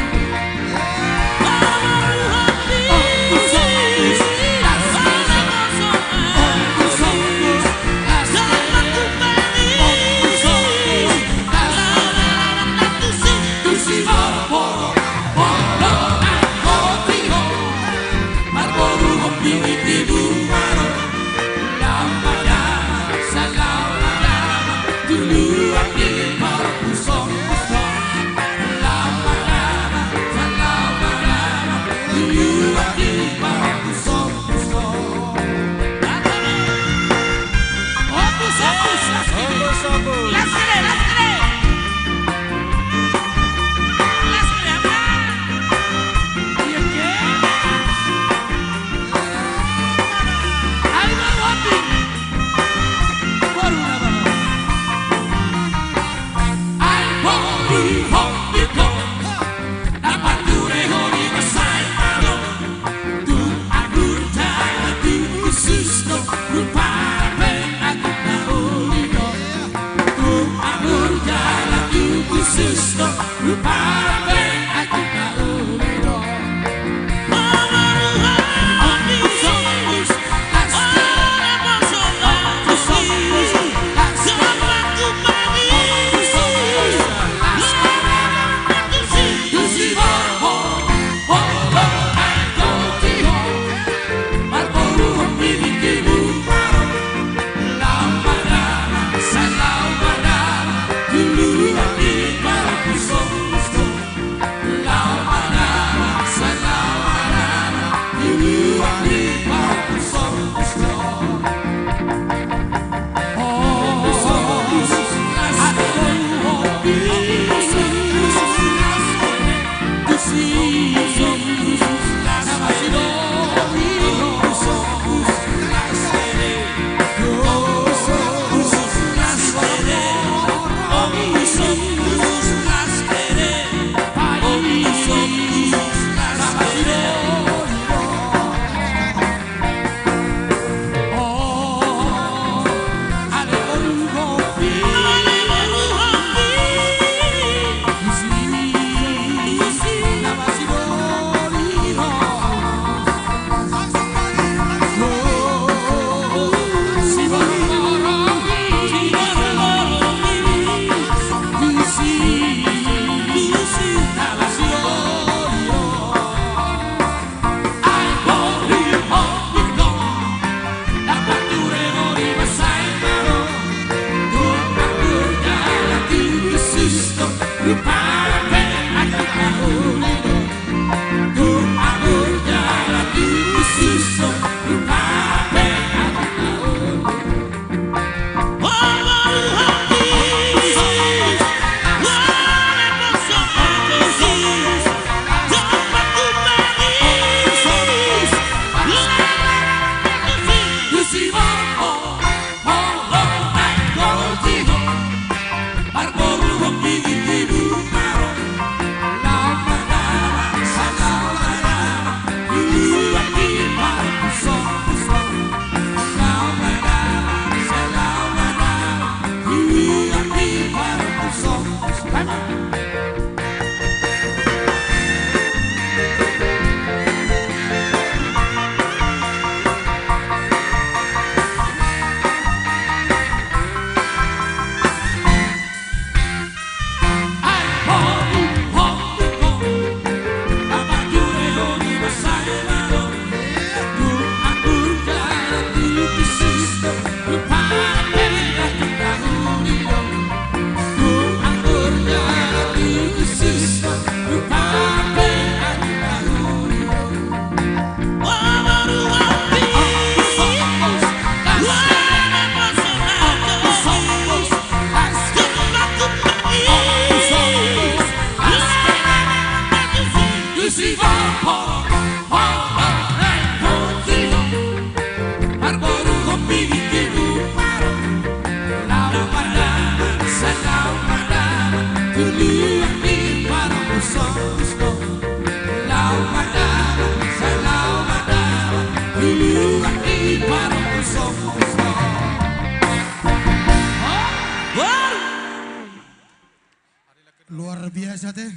Luar biasa teh.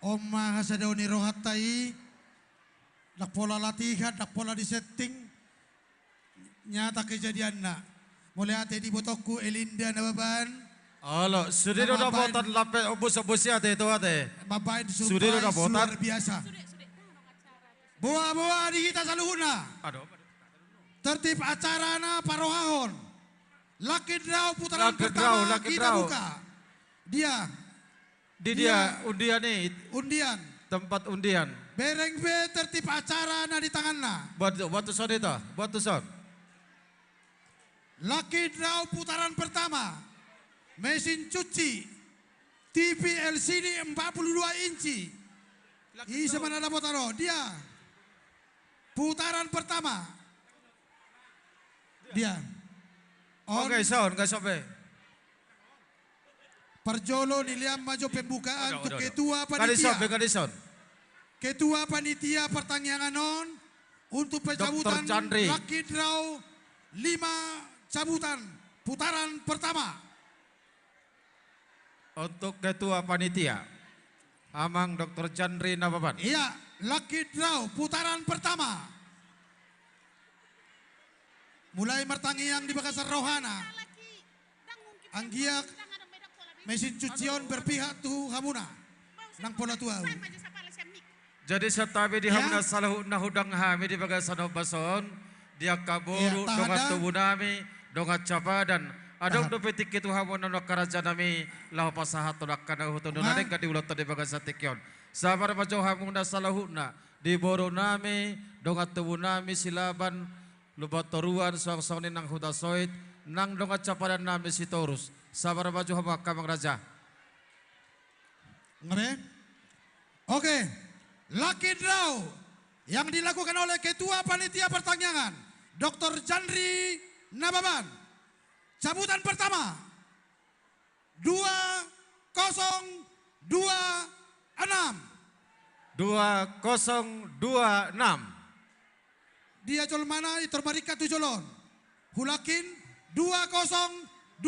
Oma hasadoni rohatai. Dak pola latihan, dak pola di setting. Nyata kejadian nak. Mulai ate di botoku Elinda Nababan. Halo, sudah udah botan lapet obus-obus ya teh itu ate. Bapak Sudah udah botan. luar biasa. Boa-boa di kita saluhuna. Aduh. Tertib acarana parohahon. Lucky draw putaran Lucky pertama draw, lucky kita draw. buka. Dia. Dia undian nih. Undian. Tempat undian. Bereng B tertib acara na di tanganna. Buat tuson itu, buat tuson. Lucky draw putaran pertama. Mesin cuci. TV LCD 42 inci. Isa mana ada botaro. Dia. Putaran pertama. Dia. Oke, sound, gak sampai. Perjolo niliam maju pembukaan untuk ketua Kadison, panitia. Kadison. Ketua panitia pertanyaan non untuk pencabutan Chandri. lucky draw 5 cabutan putaran pertama. Untuk ketua panitia Amang Dr. Chandri Nababan. Iya, lucky draw putaran pertama. Mulai mertangiang di Bakasar Rohana. Anggiak mesin cucion berpihak tu hamuna. Nang pola tua. Jadi setabi di hamuna salahu nahudang hami di Bakasar Bason. Dia kaburu dongat tubuh nami, dongat capadan. Adong dopetik itu hamuna no kerajaan nami lahu pasahat todak kana hutun naneng ka diulat di Bakasar Tikyon. Sabar majo hamuna salahuna di boro nami, dongat tubuh nami silaban lubat toruan song-song nang hudasoit nang dongat capadan nami si torus. Sabar baju hamba kamang raja. Ngere? Oke. Lucky draw yang dilakukan oleh ketua panitia pertanyaan Dr. Chandri Nababan. Cabutan pertama 2026. 2026. Dia jol mana itor marika tu jolon. Hulakin 2026.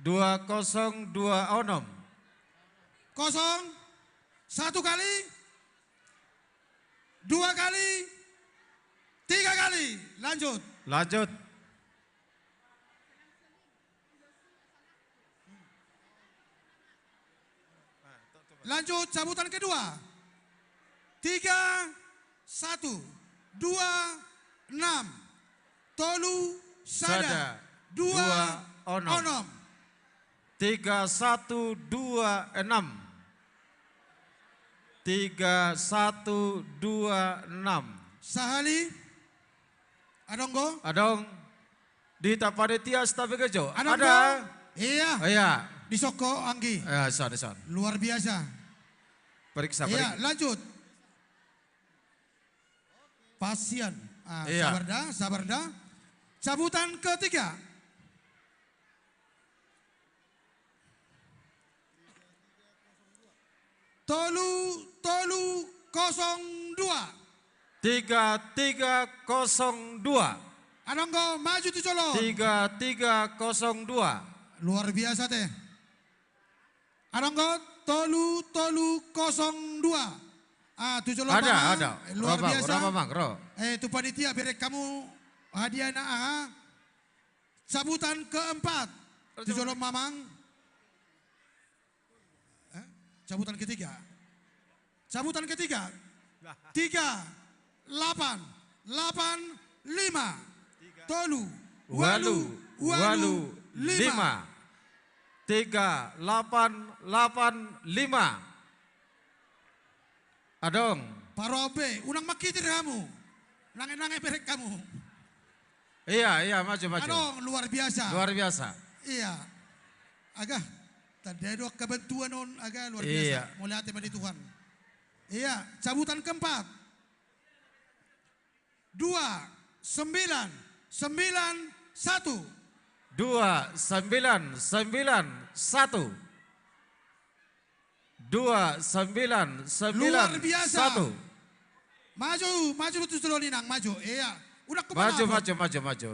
2026. Kosong. 1 kali. 2 kali. 3 kali. Lanjut. Lanjut. Lanjut cabutan kedua. 3, 1, 2, 6. Tolu sada. 2, onom. 3, 1, 2, 6. 3, 1, 2, 6. Sahali. Adonggo. Adong. Di tapanitia stabi kejo. Adonggo. Ada. Iya. Oh, iya. Di Soko Anggi. Ya, son. Luar biasa. Periksa. Iya, lanjut. Pasien. Iya. Sabarda. Cabutan ketiga. Tolu 02. 3302. Anonggo maju tu colo. 3302. Luar biasa teh. Anonggo tolu 02. Tu colo Ada. Luar biasa. Ro. Tu panitia berek kamu hadiah na cabutan keempat. Tu colo mamang. Cabutan ketiga. 3, 8, 5. Tolu. Walu. 5. 3, 8, 5. Adong. Parobe, unang makitir kamu. Nange-nange berek kamu. Iya, maju. Adong, luar biasa. Luar biasa. Iya. Agak. Tadi ada kebentuan on agak luar biasa. Iya. Mulai hati mandi Tuhan. Iya, cabutan keempat. 2, 9, 9, 1. 2, 9, 9, 1. 2, 9, 9, Luar biasa. 1. Maju betul dulu Ninang, maju. Iya, udah ke Maju.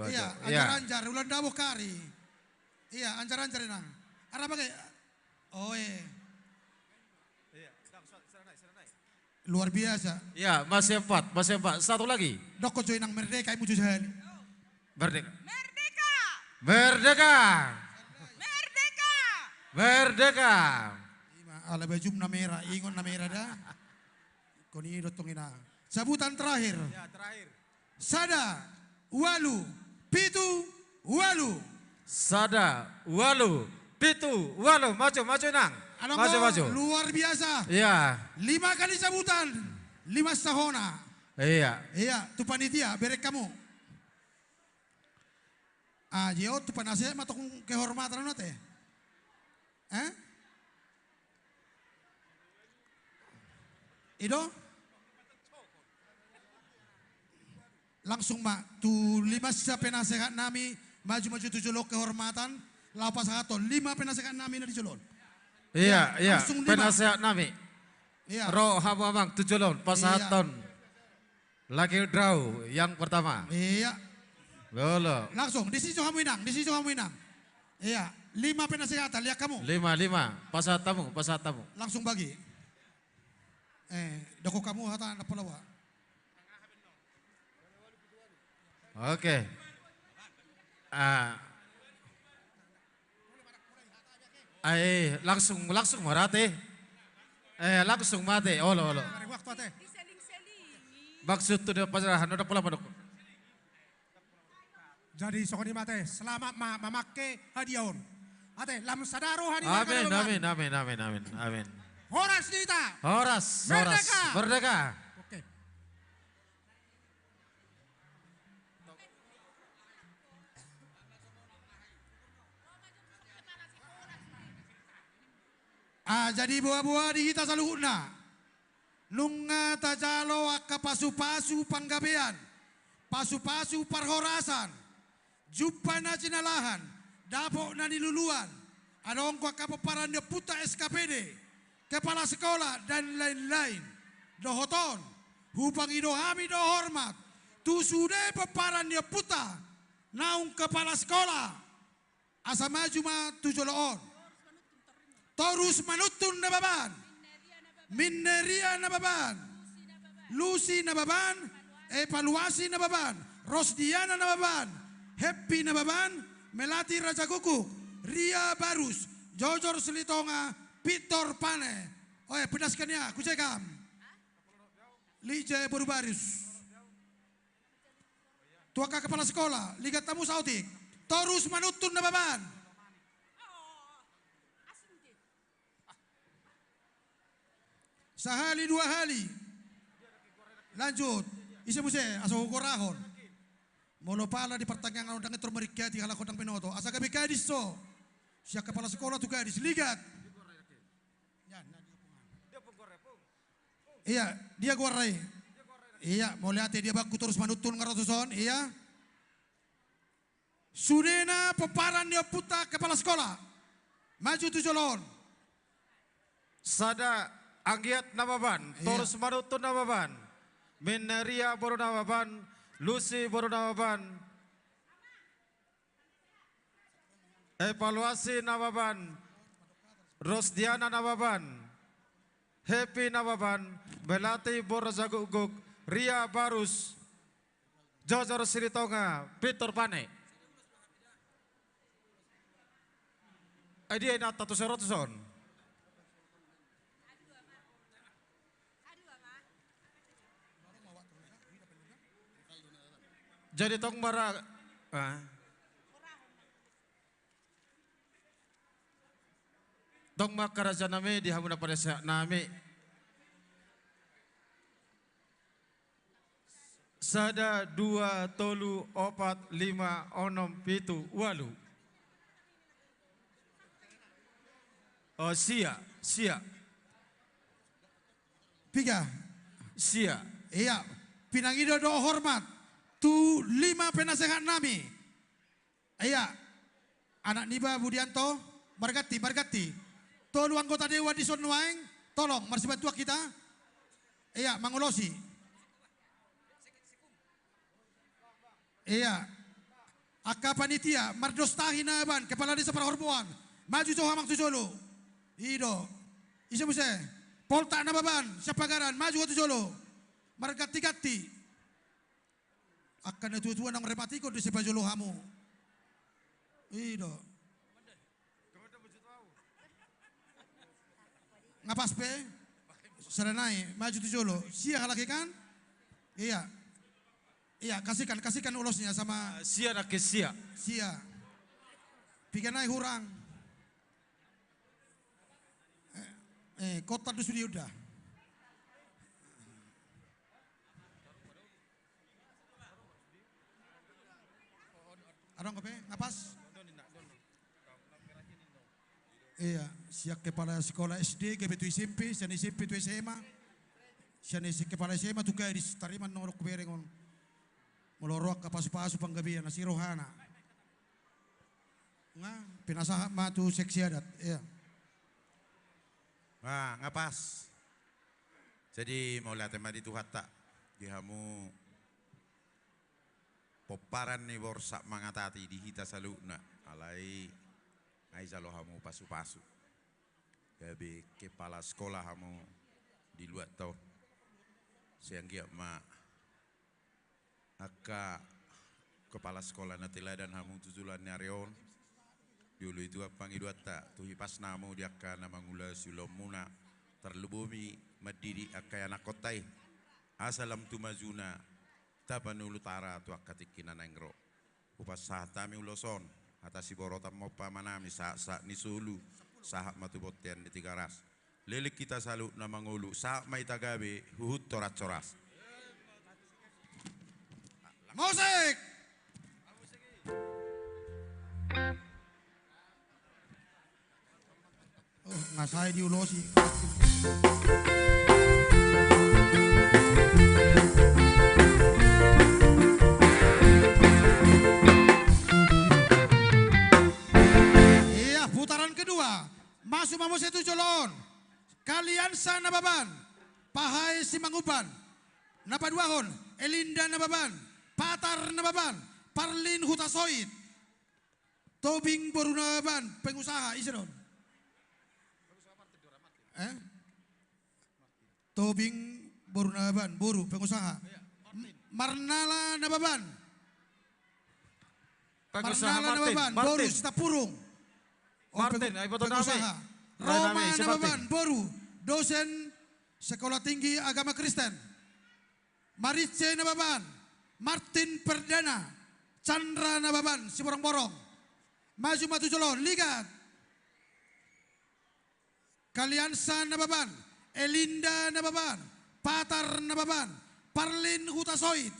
Iya, anjar-anjar, ulah dabuh kari. Iya, anjar-anjar Ninang. Arah bagai. Oh luar biasa. Ya, masih 4. Satu lagi. Doko join nang merdeka ibu jual. Merdeka. Ala baju na merah, ingon na merah dah. Koni dotong ina. Sabutan terakhir. Ya, terakhir. Sada, walu, pitu, walu. Sada, walu, pitu, walu. Maju nang. Maju. Luar biasa. Iya. 5 kali sabutan. 5 sahona. Iya. Iya, tu panitia, berek kamu. Jeo tu panasya matok kehormatan nate. Ido? Langsung tu 5 sa penasehat nami maju-maju 7 lok kehormatan lapas satu 5 penasehat nami na dijolon. Iya. langsung 5. Penasehat nami. Iya. Roh hamamang 7 lon pasahaton. Lagi draw yang pertama. Iya. Lolo. Langsung di sisi kamu inang. Iya, 5 penasehatan lihat kamu. 5. Pasahat tamu. Langsung bagi. Doko kamu hata na palawa. Oke. Langsung marate. Langsung mate. Olo. Waktu ate. Maksud tu dia pasarahan udah pula madok. Jadi sokoni mate selamat memakai hadiahon. Ate lam sadaro hadiah. Amin. Horas Dita. Horas. Merdeka. Oke. Jadi buah-buah di hita saluhuna. Nunga tajalo akka pasu-pasu panggabean. Pasu-pasu parhorasan. Jumpa na cinalahan. Dapok na niluluan. Anong kwa kapaparan na puta SKPD. Kepala sekolah dan lain-lain. Dohoton. Hupang idohami do hormat. Tusude paparan na puta. Naung kepala sekolah. Asa maju ma tujoloon. Torus manutun na baban. Mineria na baban. Lucy na baban. Evaluasi na baban. Rosdiana na baban. Happy na baban. Melati Raja Kuku. Ria Barus. Jojor Selitonga. Victor Pane. Pedaskan ya. Kucekam. Lija Borubarius. Tuaka kepala sekolah. Liga Tamu Sautik. Torus manutun na baban. Sehali 2 hari. Lanjut. Isi muse asa hukorahon. Molo pala di pertanyaan udang itu merikati kalau kodang penoto. Asa gabi gadis so. Siya kepala sekolah tuh gadis ligat. Iya, dia guarai. Iya, mau lihat dia baku terus manutun ngaratuson. Iya. Sudena peparan dia puta kepala sekolah. Maju tujolon. Sada Anggiat Nababan, Torus Manutun Nababan, Mineria Boru Nababan, Lucy Boru Nababan, Evaluasi Nababan, Rosdiana Nababan, Happy Nababan, Belati Boru Zagugug, Ria Barus, Jojor Silitonga, Peter Pane. Dia nak tatu serotuson. Jadi tong bara tong makaraja nami di hamuna pada saat nami sada 2 tolu 4 5 6 7 8 Oh, sia. Piga. Sia. Iya, pinangido do hormat. Tu 5 penasehat nami. Iya, anak Niba Budianto, Margati. Tolu anggota dewa di Sonwaeng, tolong marsi bantua kita. Iya, mangulosi. Iya, Aka panitia, Mardostahi Naban, kepala desa Parahormuan, maju jauh hamang tujolo. Ido, isa muse, Polta Nababan, Syapagaran, maju tujolo. Margati-gati. Akan itu nang rematiko di sepajolo hamu. Ido. Ngapas pe? Serenai, maju tujolo. Sia halaki kan? Iya. Iya, kasihkan ulosnya sama sia nak sia. Sia. Pikanai hurang. Kota du sudi udah. Ada ngapain? Ngapas? Iya, siap kepala sekolah SD, GB tu SMP, sian SMP tu SMA. Sian kepala SMA tu kaya di tariman norok kuberengon. Melorok ke pasu-pasu panggabian nasi rohana. Nga, pinasah matu seksi adat. Iya. Nah, ngapas. Jadi mau lihat tema di Tuhan tak dihamu poparan ni borsak mangatati di hita saluna alai aizalo hamu pasu-pasu. Jadi kepala sekolah hamu di luar tau. Siang gia ma aka kepala sekolah natila dan hamu tujulan nyarion. Dulu itu apa ngidua tak tuhi pas namu dia akan nama ngula sulomuna terlubumi madiri akai anak kotai asalam tu mazuna tapanul utara tu akatikinan engro upas sahatami uloson atasi borotam mopa manami sa ni sulu sahak matu botian di 3 ras lelik kita salu nama ngulu sahak mai tagabe huhut torat coras musik. Oh, ngasai diulosi. Iya, putaran kedua. Masuk mamu setu colon. Kalian sana baban. Pahai Simanguban. Napa duahon. Elinda nababan. Patar nababan. Parlin Hutasoid. Tobing Boru nababan. Pengusaha Isron. Tobing Boru nababan. Boru pengusaha. Marnala nababan. Marnala nababan. Boru Sitapurung. Martin, pengusaha. Roma nababan. Boru. Dosen Sekolah Tinggi Agama Kristen. Marice nababan. Martin Perdana. Chandra nababan. Si borong-borong. Maju matu jolon. Ligat. Kaliansa nababan. Elinda nababan. Patar nababan. Parlin Hutasoid.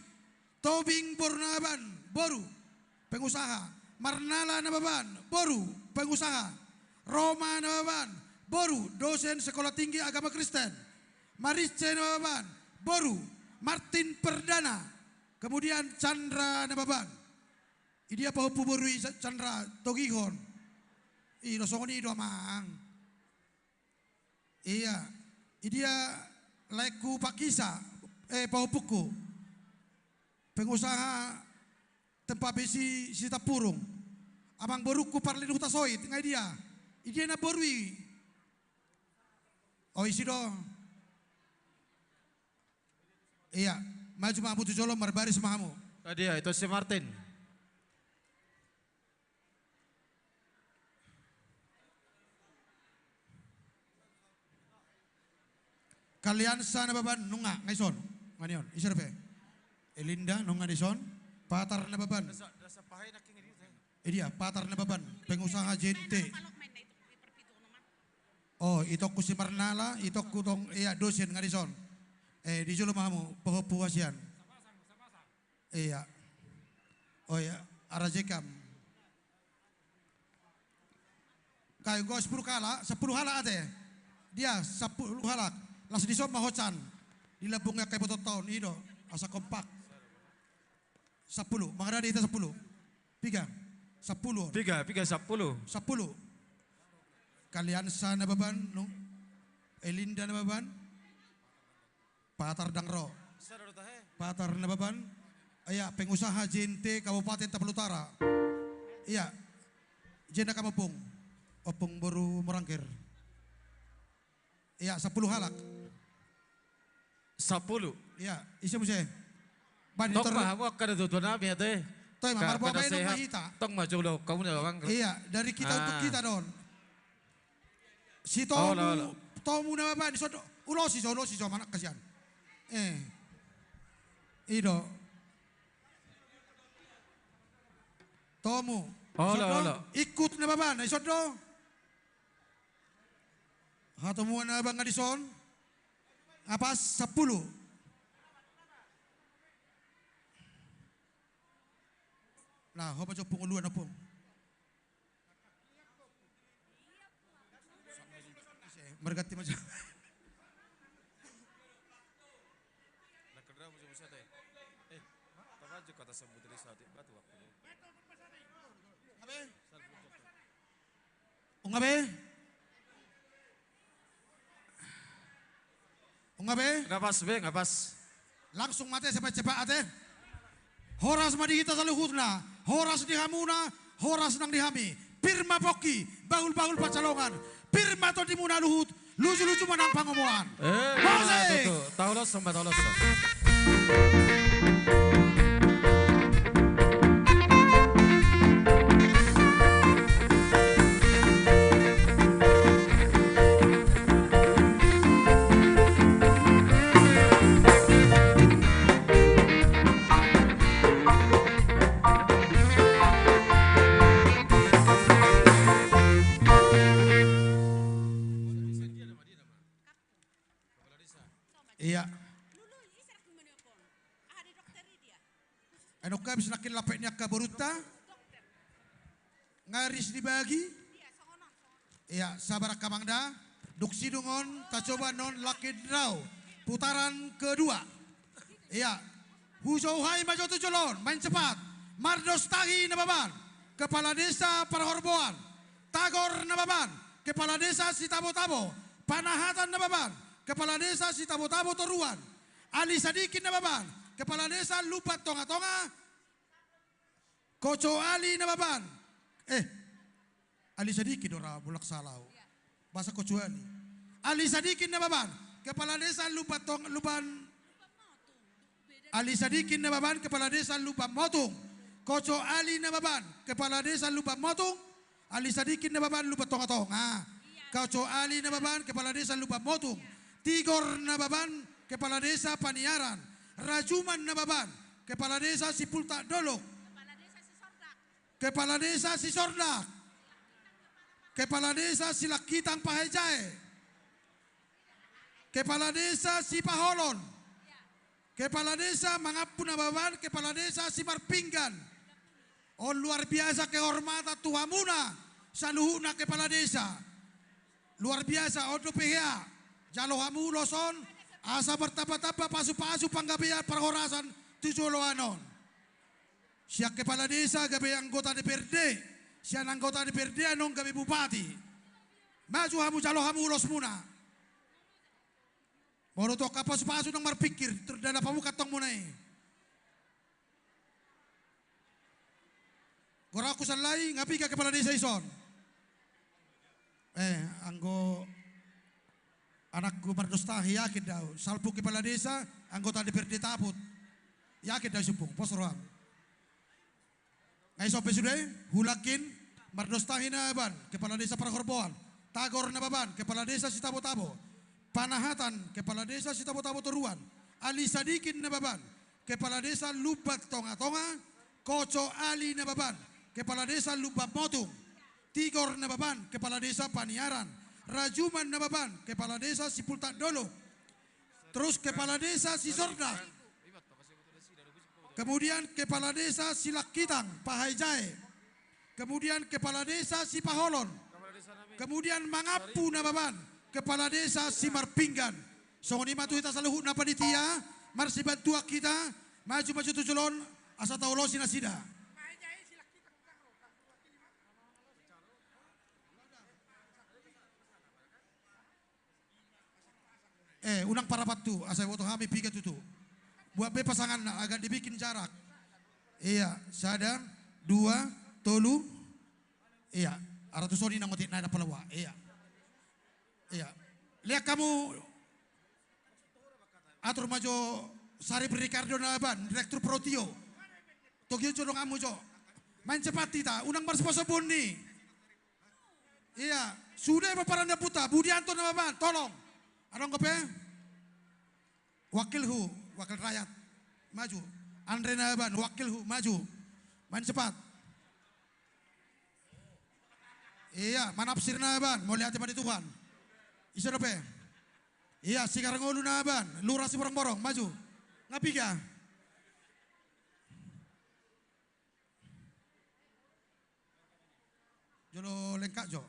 Tobing Boru nababan. Boru. Pengusaha. Marnala nababan. Boru. Pengusaha. Roma nababan. Boru. Dosen Sekolah Tinggi Agama Kristen. Marice nababan. Boru. Martin Perdana. Kemudian Chandra nababan. Idia pahupu borui Chandra Togihon. Ino songoni do mang. Iya. Idia leku pakisa. Pahupuku. Pengusaha tempat besi Sitapurung. Amang boruku Parlin Hutasoid. Ngai dia. Idia na borui. Oh isi do. Iya. Maju mamu tujolo marbaris mamu. Dia itu si Martin. Kalian sana baban nunga ngaison. Manion, isarpe. Elinda nunga dison. Patar na baban. Dia patar na baban. Pengusaha jente. Oh, itok ku si Marnala, itok ku tong dosen ngadison. Di jolo mamu puasian. Iya. Oh ya, arajekam. Kayak gue 10 halak ate. Dia 10 halak. Langsung disop mahocan. Di labungnya kayak betot tahun ido. Asa kompak. 10. Mangada di itu 10. Piga. 10. Piga 10. 10. Kalian sana beban, no? Elinda na beban. Patar Dangro. Patar na beban. Iya, pengusaha JNT Kabupaten Tapal Utara. Iya. Jenda Kamapung. Opung baru merangkir. Iya, 10 halak. 10. Iya, isi musye. Tok mah aku akan tutup nabi ate. Toy mah marbo ba ino mahita. Tok mah jolo kamu na bang. Iya, dari kita untuk kita don. Si Tomu na ba ni so ulosi so manak kasihan. Ido. Tomu. Ikut na ba na isod do. Hatomu na ba nga dison? Apas 10. Nah, hoba jo punguluan na pong. Mergati macam. Nakadra mo sa teh. Tawajo kata sebut dari saat batu waktu. Abe. Ungabe. Ungabe. Ngapas. Langsung mati cepat-cepat ate. Horas madi kita saluhutna. Horas di hamuna, horas nang dihami. Pirma poki, bahul-bahul pacalongan. Pirma to di muna luhut, lucu-lucu menang pangomoan. Mose! Taulos sama taulos. Iya. Ano ka bisa nakin lapet niya ka boruta? Ngaris dibagi? Iya, sabar kamangda. Duksi dungon, tak coba non lucky draw. Putaran kedua. Iya. Husauhai maju tujolon, main cepat. Mardos Tahi Nababan, Kepala Desa Parahorboan. Tagor Nababan, Kepala Desa Sitabo-Tabo. Panahatan Nababan, Kepala Desa Sitabo-Tabo Toruan. Ali Sadikin Nababan, Kepala Desa Lupat Tonga-Tonga. Koco Ali Nababan. Ali Sadikin ora bulak salau. Bahasa Koco Ali. Ali Sadikin Nababan, Kepala Desa Lupat Luban. Ali Sadikin Nababan, Kepala Desa Luban Motung. Koco Ali Nababan, Kepala Desa Luban Motung. Ali Sadikin Nababan Lupat Tonga-Tonga. Koco Ali Nababan, Kepala Desa Luban Motung. Tigor Nababan, Kepala Desa Paniaran. Rajuman Nababan, Kepala Desa Sipulta Dolok. Kepala Desa Sisordak. Kepala Desa Silakitang Pahejai. Kepala Desa Sipaholon. Kepala Desa Mangapun Nababan, Kepala Desa Simarpinggan. Oh luar biasa kehormatan Tuhamuna. Saluhuna Kepala Desa. Luar biasa Odo PHA. Jalohamu loson, asa bertapa-tapa pasu-pasu panggabean perhorasan tujoloanon. Siak kepala desa gabe anggota DPRD, sian anggota DPRD anong gabe bupati. Maju hamu jalohamu los muna. Moro to kapas-pasu nang marpikir, terdana pamukat tong munay. Goraku salai ngapi ka kepala desa ison. Anggo anakku Mardostahi yakin daw. Salpu kepala desa, anggota DPRD Taput. Yakin daw supung, posroham. Ngay sope sudah, hulakin Mardostahi Nababan, Kepala Desa Parahorboan. Tagor Nababan, Kepala Desa Sitabo-Tabo. Panahatan, Kepala Desa Sitabo-Tabo Toruan. Ali Sadikin Nababan, Kepala Desa Lubat Tonga-Tonga. Koco Ali Nababan, Kepala Desa Lubat Motung. Tigor Nababan, Kepala Desa Paniaran. Rajuman Nababan, Kepala Desa Sipulta Dolo. Terus Kepala Desa Sisorda. Kemudian Kepala Desa Silakitang Pahajai. Kemudian Kepala Desa Sipaholon. Kemudian Mangapu Nababan, Kepala Desa Simar Pinggan. Songoni matu kita saluhut na panitia, marsi bantua kita, maju-maju tujulon, asa taulosi nasida. Unang parapat tu, asa woto kami piga tutu. Buat be pasangan agak dibikin jarak. Iya, sadang, dua, tolu. Iya, aratu soni nang ngotit na palawa. Iya. Iya. Lihat kamu atur maju Sari Ricardo Naban, Direktur Protio. Tokyo jodoh kamu jo. Main cepat kita, unang bersebut nih. Iya, sudah paparan puta, Budianto Naban, tolong. Adong kepe? Wakil rakyat, maju. Andre Naban, wakil maju. Main cepat. Iya, manapsir Naban, mau lihat pada Tuhan. Isa dope. Iya, sekarang ngolu Naban, lurah si borong-borong, maju. Ngapiga. Jolo lengkak jo.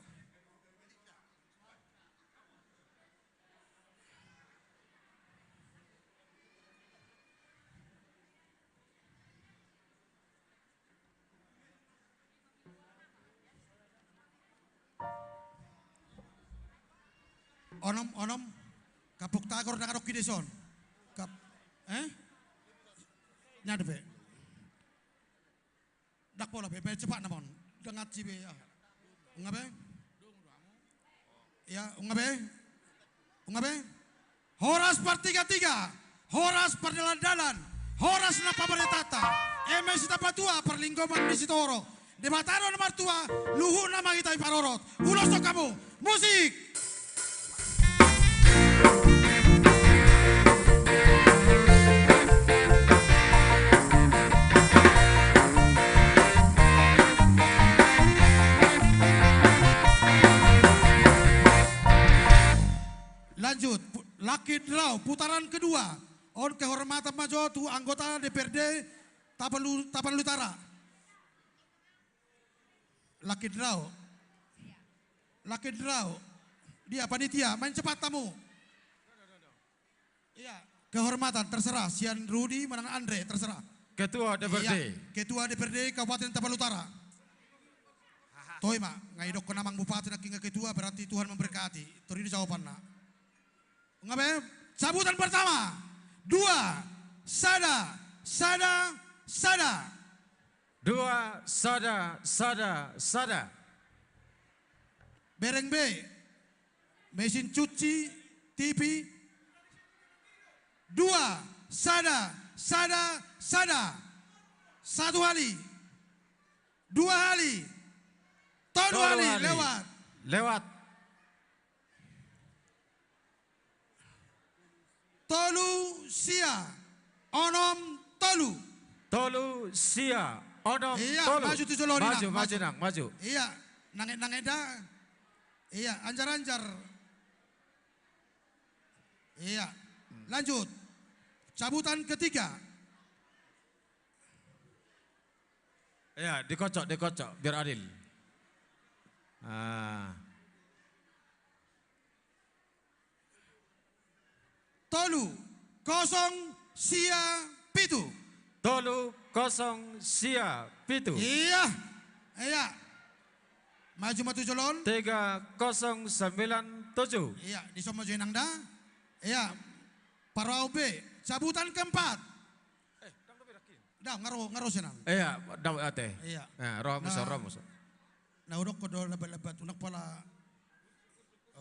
Onom, kapuk tagor na karok kideson. Nyade be. Dak pola be, cepat namon. Dengat si be ya. Ungabe? Ya, ungabe? Horas per 3-3. Horas per dalan-dalan. Horas na pabaretata. MS tapatua per linggoman di Sitoro. Debataro nomor 2, luhu na mangitay parorot. Ulos to kamu. Musik. Lanjut, Lucky Draw putaran kedua. On kehormatan maju tu anggota DPRD Tapan Utara. Lucky Draw. Dia panitia, main cepat tamu. Iya, kehormatan terserah. Sian Rudi menang Andre terserah. Ketua DPRD. Iya, Ketua DPRD Kabupaten Tapan Utara. Toy mak, ngaidok ke namang bupati nak ketua berarti Tuhan memberkati. Turi jawaban nak. Ngapain? Sambutan pertama. 2, sada. 2, sada. Bereng B. Mesin cuci TV. 2, sada. 1 kali. 2 kali. Tolu kali lewat. Tolu sia onom tolu. Iya, tolu. maju tujuh lori. Maju. Iya, nangek dah. Iya, anjar. Iya, lanjut. Cabutan ketiga. Iya, dikocok biar adil. Tolu 0 sia pitu. Tolu 0 sia pitu. Iya. Maju jolon. 3097. Iya, di somo jenang dah. Iya. Parau B. Cabutan keempat. Dah ngaro senang. Iya, dah ate. Iya. Roh musuh. Nah, udah kodo lebat unak pala.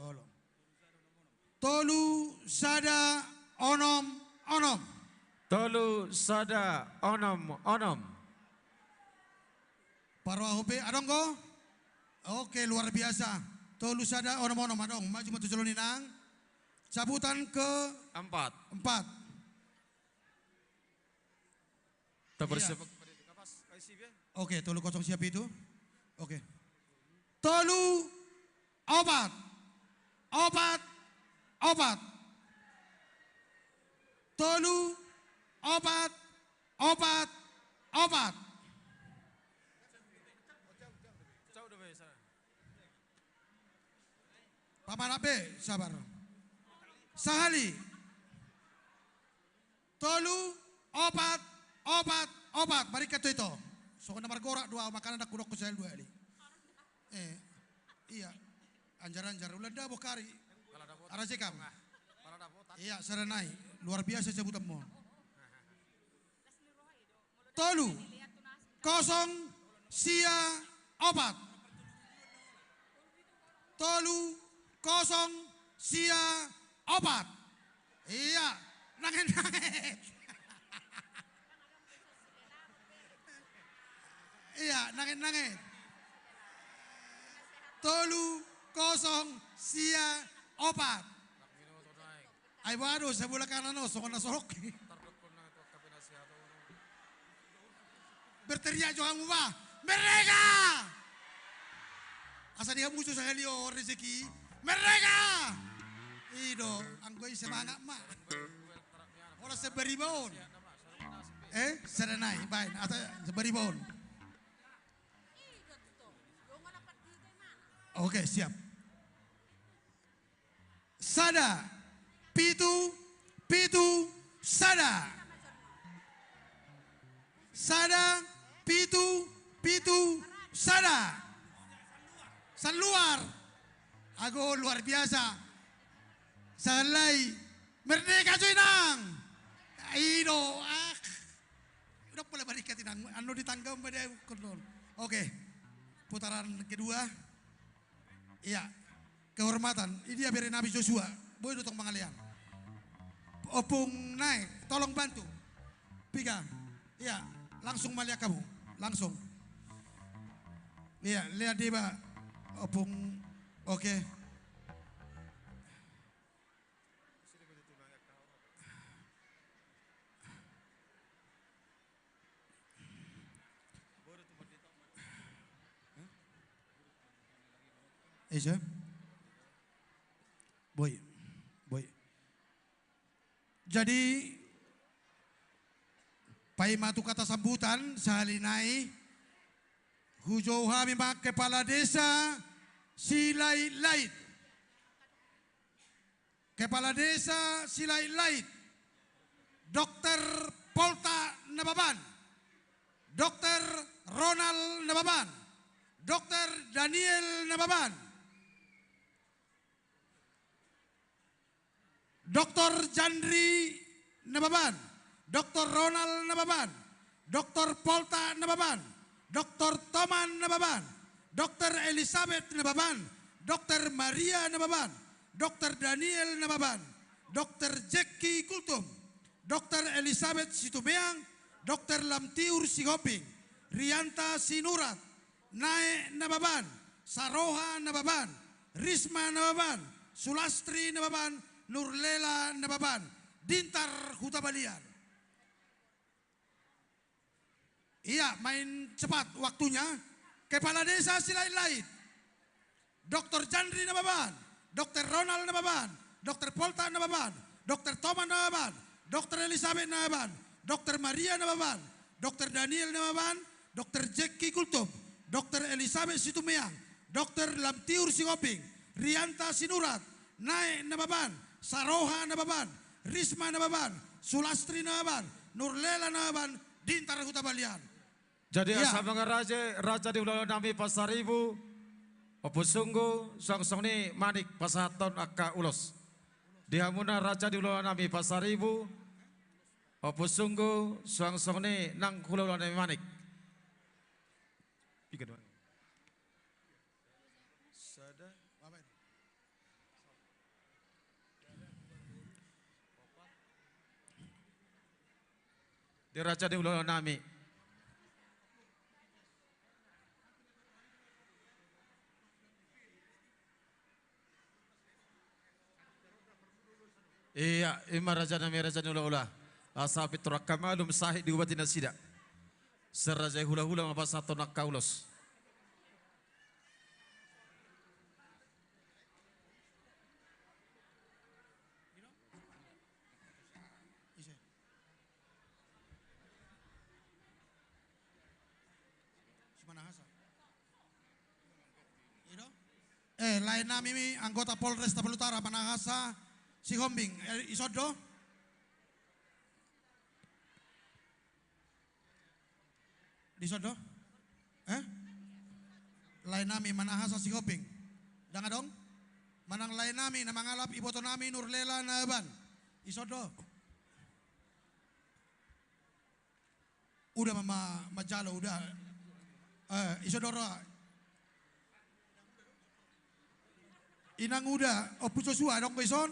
Olo. Tolu sada onom. Tolu sada onom. Parwa hobe adonggo. Oke, luar biasa. Tolu sada onom adong. Maju joloninang. Cabutan ke 4. Oke, tolu 0 siap itu. Oke. Tolu obat. Tolu obat. Pamanabe, sabar. Sahali. Tolu, opat, opat. Mari kita itu. So namar gorak dua makanan aku dok kusel dua kali. Iya. Anjar-anjar ulada bokari. Arasekam. Iya, serenai. Luar biasa sebutanmu. Tolu, kosong, sia, opat. Tolu, kosong, sia, opat. Iya, nangit. Iya, nangit. Tolu, kosong, sia, opat. Ay waduh, sebelah kanan sokon nasorok. Berteriak jangan mubah, mereka. Asa dia musuh saya lior rezeki, mereka. Ido, angkoi semangat mak. Olah seberibon. Serenai, baik. Atau seberibon. Oke, siap. Sada, pitu, sada. Sada, pitu, sada. Saluar. Aku luar biasa. Salai. Merdeka cuinang. Ido. Udah boleh balik ke tinang. Anu ditanggam pada kontrol. Oke. Putaran kedua. Iya. Kehormatan. Ini dia beri Nabi Joshua. Boleh dutong pengalian. Opung naik. Tolong bantu. Piga. Iya. Langsung malia kamu. Langsung. Iya. Lihat dia pak. Opung. Oke. Iya. Boy. Jadi pai matu kata sambutan salinai hujauha memang kepala desa Silai Lait. Kepala desa Silai Lait. Dr. Polta Nababan. Dr. Ronald Nababan. Dr. Daniel Nababan. Dr. Jandri Nababan, Dr. Ronald Nababan, Dr. Polta Nababan, Dr. Toman Nababan, Dr. Elizabeth Nababan, Dr. Maria Nababan, Dr. Daniel Nababan, Dr. Jackie Kultum, Dr. Elizabeth Situmeang, Dr. Lamtiur Sigoping, Rianta Sinurat, Nae Nababan, Saroha Nababan, Risma Nababan, Sulastri Nababan, Nurlela Nababan, Dintar Hutabalian. Iya, main cepat waktunya. Kepala desa Silai Lait. Dr. Jandri Nababan, Dr. Ronald Nababan, Dr. Polta Nababan, Dr. Toman Nababan, Dr. Elizabeth Nababan, Dr. Maria Nababan, Dr. Daniel Nababan, Dr. Jackie Kultum, Dr. Elizabeth Situmeang, Dr. Lamtiur Sigoping, Rianta Sinurat, Nae Nababan, Saroha Nababan, Risma Nababan, Sulastri Nababan, Nurlela Nababan, Dintar Hutabalian. Jadi asa mga raja di ulo nami pasaribu, opusunggo, song ni manik pasaton akka ulos. Dihamuna raja di ulo nami pasaribu, opusunggo, song ni nang ulo nami manik. Ikan doang. Sada. Di raja di ulo nami. Iya, ima raja nami raja di ulo ulah. Asapi turak kamalum sahid diubati nasida. Seraja hula-hula mapasatu nak kaulos. Lain nami anggota Polres Tapal Utara Manahasa Sihombing isodo. Disodo? Lain nami Manahasa Sihombing. Danga dong? Manang lain nami na mangalap iboto nami Nurlela Naban. Isodo. Udah mama majalo udah. Isodoro. Inang uda, opuso suwa dong koison.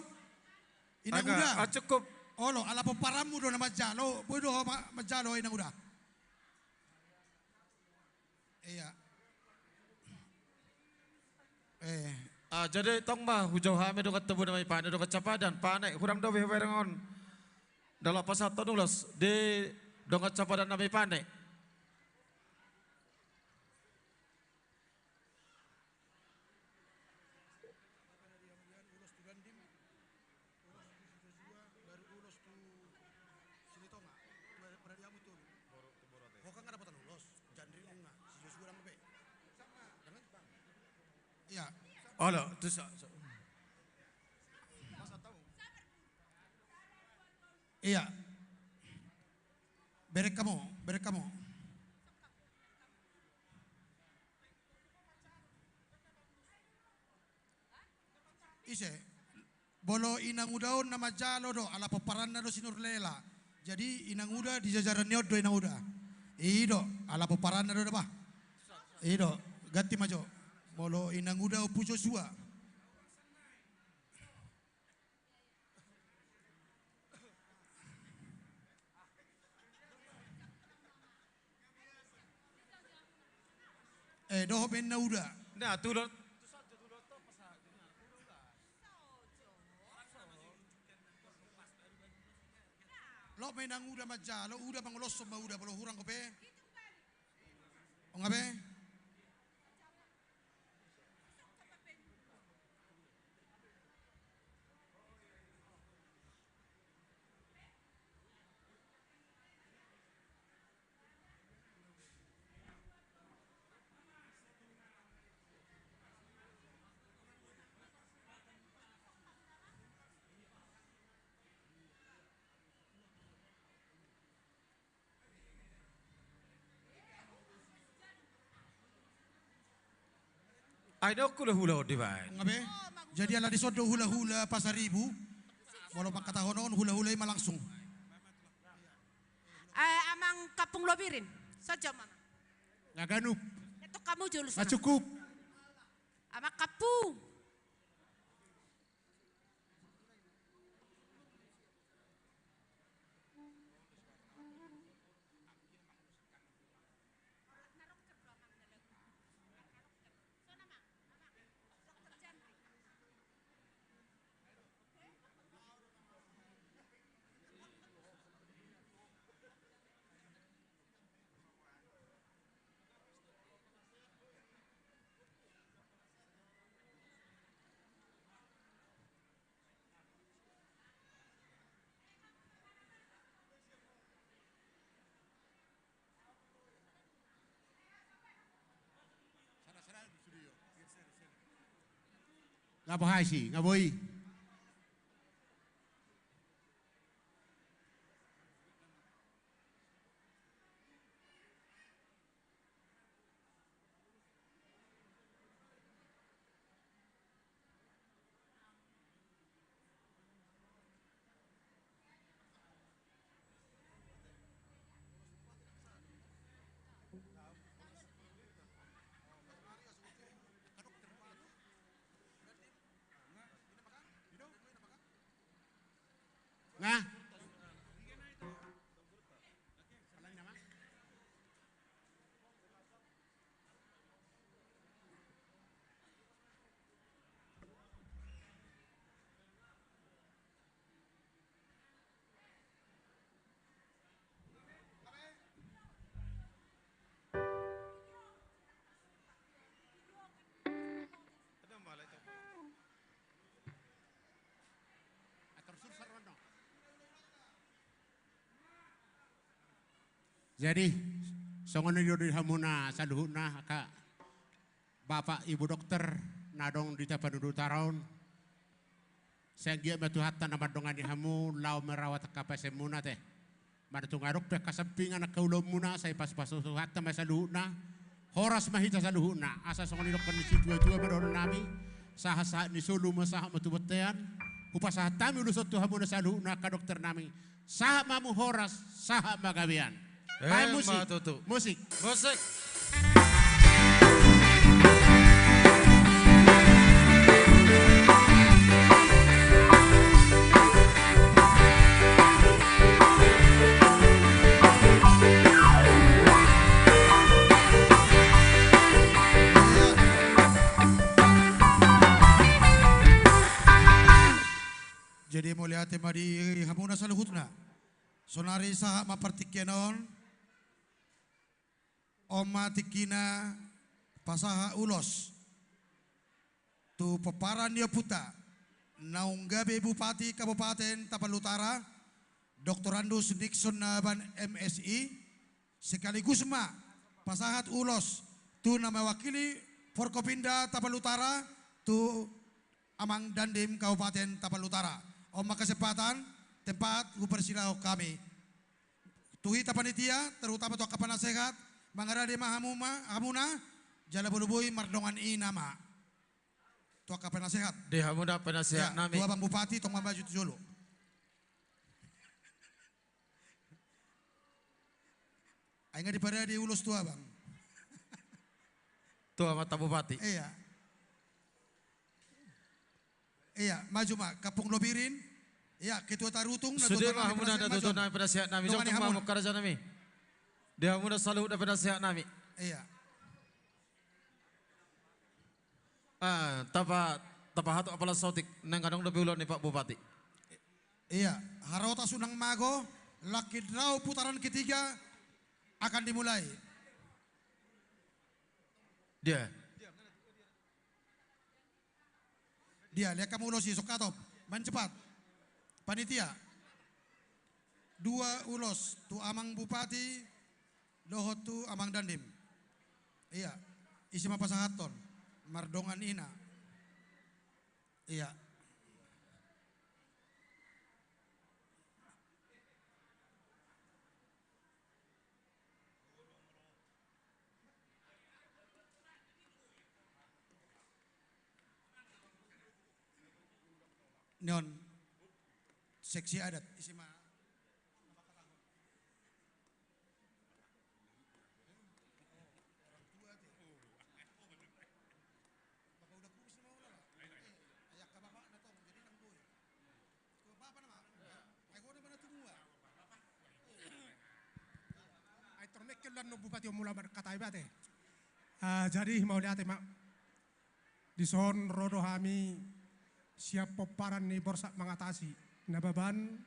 Inang uda. Cukup. Olo, ala poparamu do na majalo, bodo majalo inang uda. Iya. Jadi tong mah hujau hame do ketemu dengan pane do kecapadan pane kurang do werengon. Dalam pasal 13 de do kecapadan nami pane. Iya. Olo, terus iya. Berek kamu. Ise, bolo inang udaon nama jalo do ala paparan na do sinurlela. Jadi inang uda di jajaran nyod do inang uda. Ido ala paparan na do ba? Ido ganti majo. Bolo inang uda upuso sua. Doho ben na uda. Nah, tulot. Lo menang uda majalo, uda mangoloso ma uda bolo hurang kope. Ongabe? Ayo hula-hula di bae. Ngabe? Jadi ala disodo hula-hula pasar ibu. Walau kata honon hula-hula ima langsung. Amang kapung lobirin. Saja mama. Ngaganup. Itu kamu julus. Cukup. Ama kapung. Ngapa sih? Ngaboi. Nga? Jadi, songono yo di hamuna saluhuna ka Bapak Ibu Dokter nadong di tapanudu taron. Senggia matuhatta na madongani hamu lau merawat kapase muna teh. Manatung arok pe kasampingan na kaulom muna say pas-pasuhatta masaluhuna. Horas mahita saluhuna. Asa songoni dokon ni situa-tua madon nami. Saha ni sulu masaha matubetean. Upasaha tami ulusot tu hamu na saluhuna ka dokter nami. Saha mamu horas, saha magawian. Baik musik. Musik. Musik. Jadi mulia tema di hamuna saluhutna. Sonari saha mapartikyanon. Oma tikina pasaha ulos. Tu peparan dia puta. Naunggabe Bupati Kabupaten Tapalutara. Dr. Andus Nixon Naban MSI. Sekaligus ma pasahat ulos. Tu nama wakili Forkopinda Tapalutara. Tu Amang Dandim Kabupaten Tapalutara. Oma kesempatan tempat upersilau kami. Tuhita panitia terutama tua kapanasehat mangarade hamuna jala bulubui mardongan inama. Tua kapanasehat. Di hamuna penasehat nami. Tua Bang Bupati tong mambaju Jolo. Aing di pada di ulus tua Bang. Tua mata Bupati. Iya. Iya, maju mak Kapung Lobirin. Iya, Ketua Tarutung. Sudah mah hamuna ada tutup nami penasehat nami. Jom tumah mukaraja nami. Dia hamuna selalu ada penasehat nami. Iya. Tapa hatu apalah sautik nang kadang lebih ulun nih Pak Bupati. Iya, Harota Sunang Mago, Laki Draw putaran ketiga akan dimulai. Dia lihat kamu ulos Sokatop, main cepat. Panitia. 2 ulos, tu Amang Bupati, dohot tu Amang Dandim. Iya, isi mapasahaton, mardongan ina. Iya. Non seksi adat isi mah Bupati mula berkata ibate. Jadi mau lihat mak di son rodo kami siap peparan ni borsak mengatasi nababan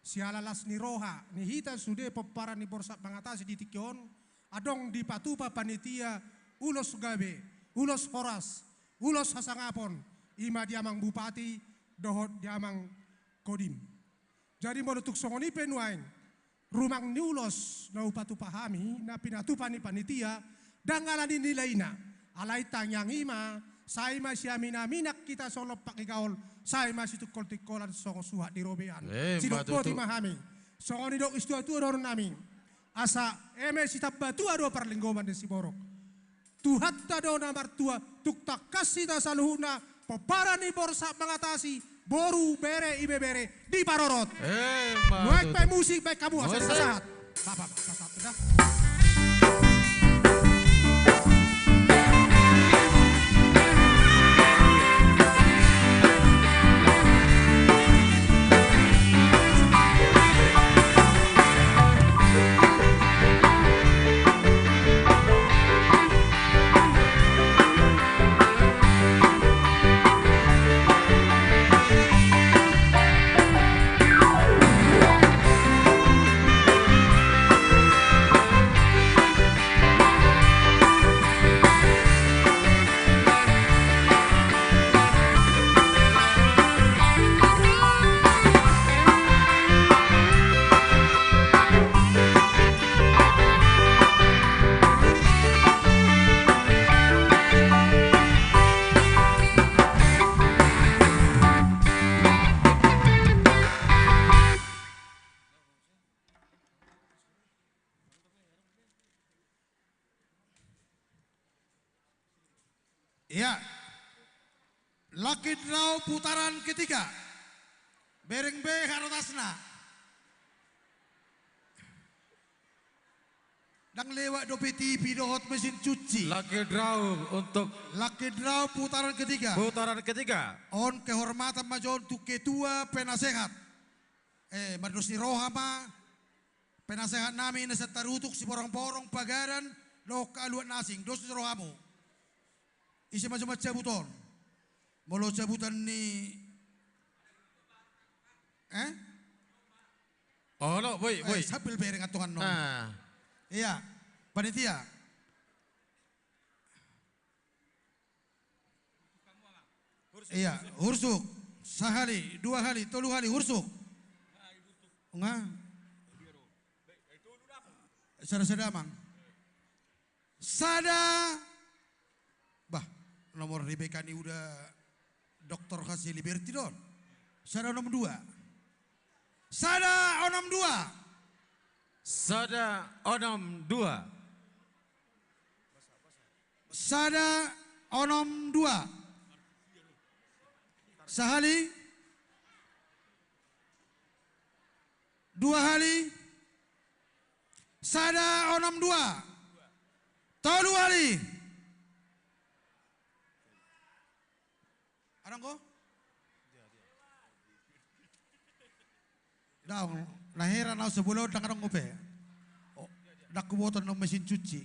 sialalas ni roha ni hita sudah peparan ni borsak mengatasi di tikion adong di patupa panitia ulos gabe ulos horas ulos hasangapon ima diamang bupati dohot diamang kodim jadi menutuk songoni penuain rumang ni ulos na upatu pahami na pinatupa ni panitia dangalani nilaina alai tanyang ima saya masih aminaminak kita solop pakai gaul. Saya masih tukol tikolan songo suhat di robean. Sidok poti mahami. Songo ni dok istu atu dorong nami. Asa si tabatu ado perlinggoman di Siborok. Tuhat tado namar tua tuk tak kasih ta saluhuna peparan ni borsa mengatasi boru bere ibe bere di Parorot. Baik baik musik baik kamu asal sehat. Bapak sudah. Iya. Lucky draw putaran ketiga. Bereng B harotasna. Dang lewat dope TV dohot mesin cuci. Lucky draw untuk Lucky draw putaran ketiga. putaran ketiga. On kehormatan majon tu ketua penasehat. Mardusni Rohama. Penasehat nami na sa tarutuk si porong-porong pagaran. Lo kaluan nasing. Dos ni Rohamo. Isi macam cabuton. Molo cabutan ni. Oh no, boy. Sapil bereng atungan no. Ah. Iya, panitia. Iya, hursuk. Sahali, 2 kali, 3 kali hursuk. Nga. Sada-sadamang. Sada. Bah, nomor Rebecca ini udah Dr. Kasih Liberty don. Sada nomor 2. Sada onom 2. Sada onom 2. Sada onom 2. Sahali. 2 kali. Sada onom 2. Tolu kali. Arang ko? Daw, lahiran ako sa bulod ng arang upe. Nakubotan ng mesin cuci.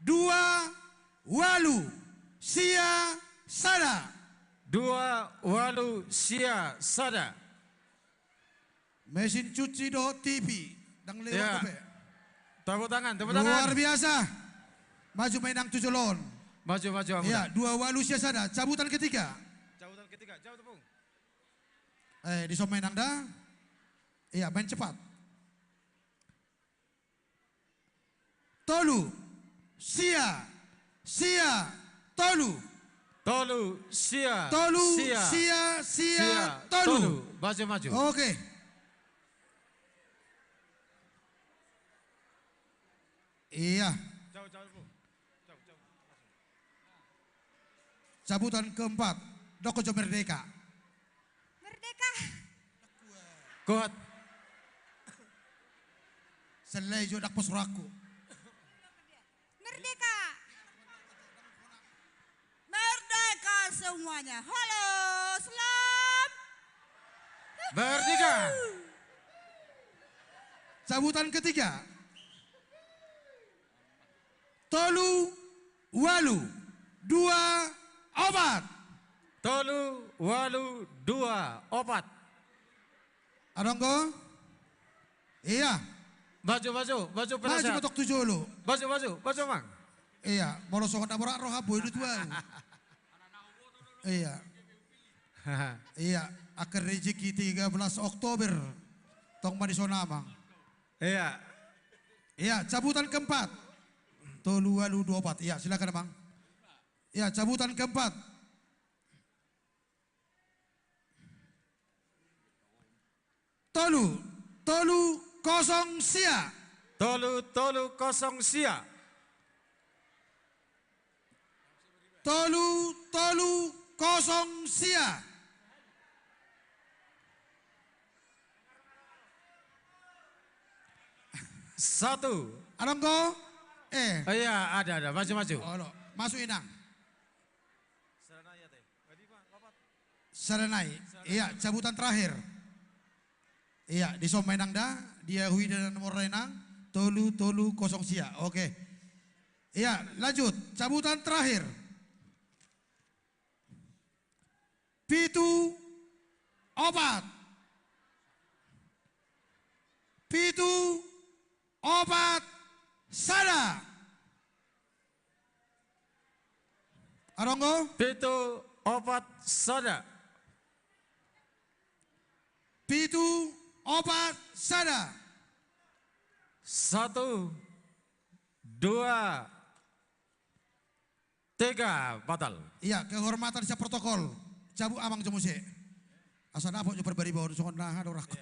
2 walu sia sada. 2 walu sia sada. Mesin cuci do TV. Dang lewat Ya. upe. Tepuk tangan. Luar biasa. Maju main ang tujulon. Maju. Ya, 2 walu sia sada. Cabutan ketiga. Cabutan ketiga, jauh tepung. Di somain ang da. Iya, main cepat. Tolu, sia, tolu. Tolu, sia, Tolu, sia, tolu. Maju. Oke. Iya. Jauh. Cabutan keempat. Dokojo Merdeka. Merdeka. Kuat. Selai jo dak posraku. Merdeka. Merdeka semuanya. Halo, selam. Merdeka. Cabutan ketiga. Tolu, walu, 2 obat. Tolu, walu, 2 obat. Adonggo? Iya. Maju penasehat. Maju betok 7 lu. Maju mang. Iya, molosok na borak roh haboy itu tuan. Iya. Iya, akan rezeki 13 Oktober. Tong Madisonamang. Iya. Iya, cabutan keempat. Tolu walu 2 obat. Iya, silakan Bang. Iya, cabutan keempat. Tolu kosong sia. Tolu kosong sia. Tolu kosong sia. Satu. Adonggo? Iya, ada. Maju. Oh, masuk inang. Saranai. Iya, cabutan terakhir. Iya, di somainang dah, dia hui dan nomor renang, tolu kosong sia. Oke. Iya, lanjut. Cabutan terakhir. Pitu obat. Pitu obat sada. Aronggo? Pitu obat sada. Pitu obat sada. 1, 2, 3 batal. Iya, kehormatan siap protokol. Cabu amang jemuse. Asa napok jo perbari bawon songon nah dorako.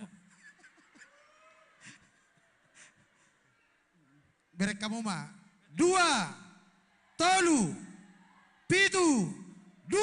Berek kamu mah. 2, tolu, Pitu, 2,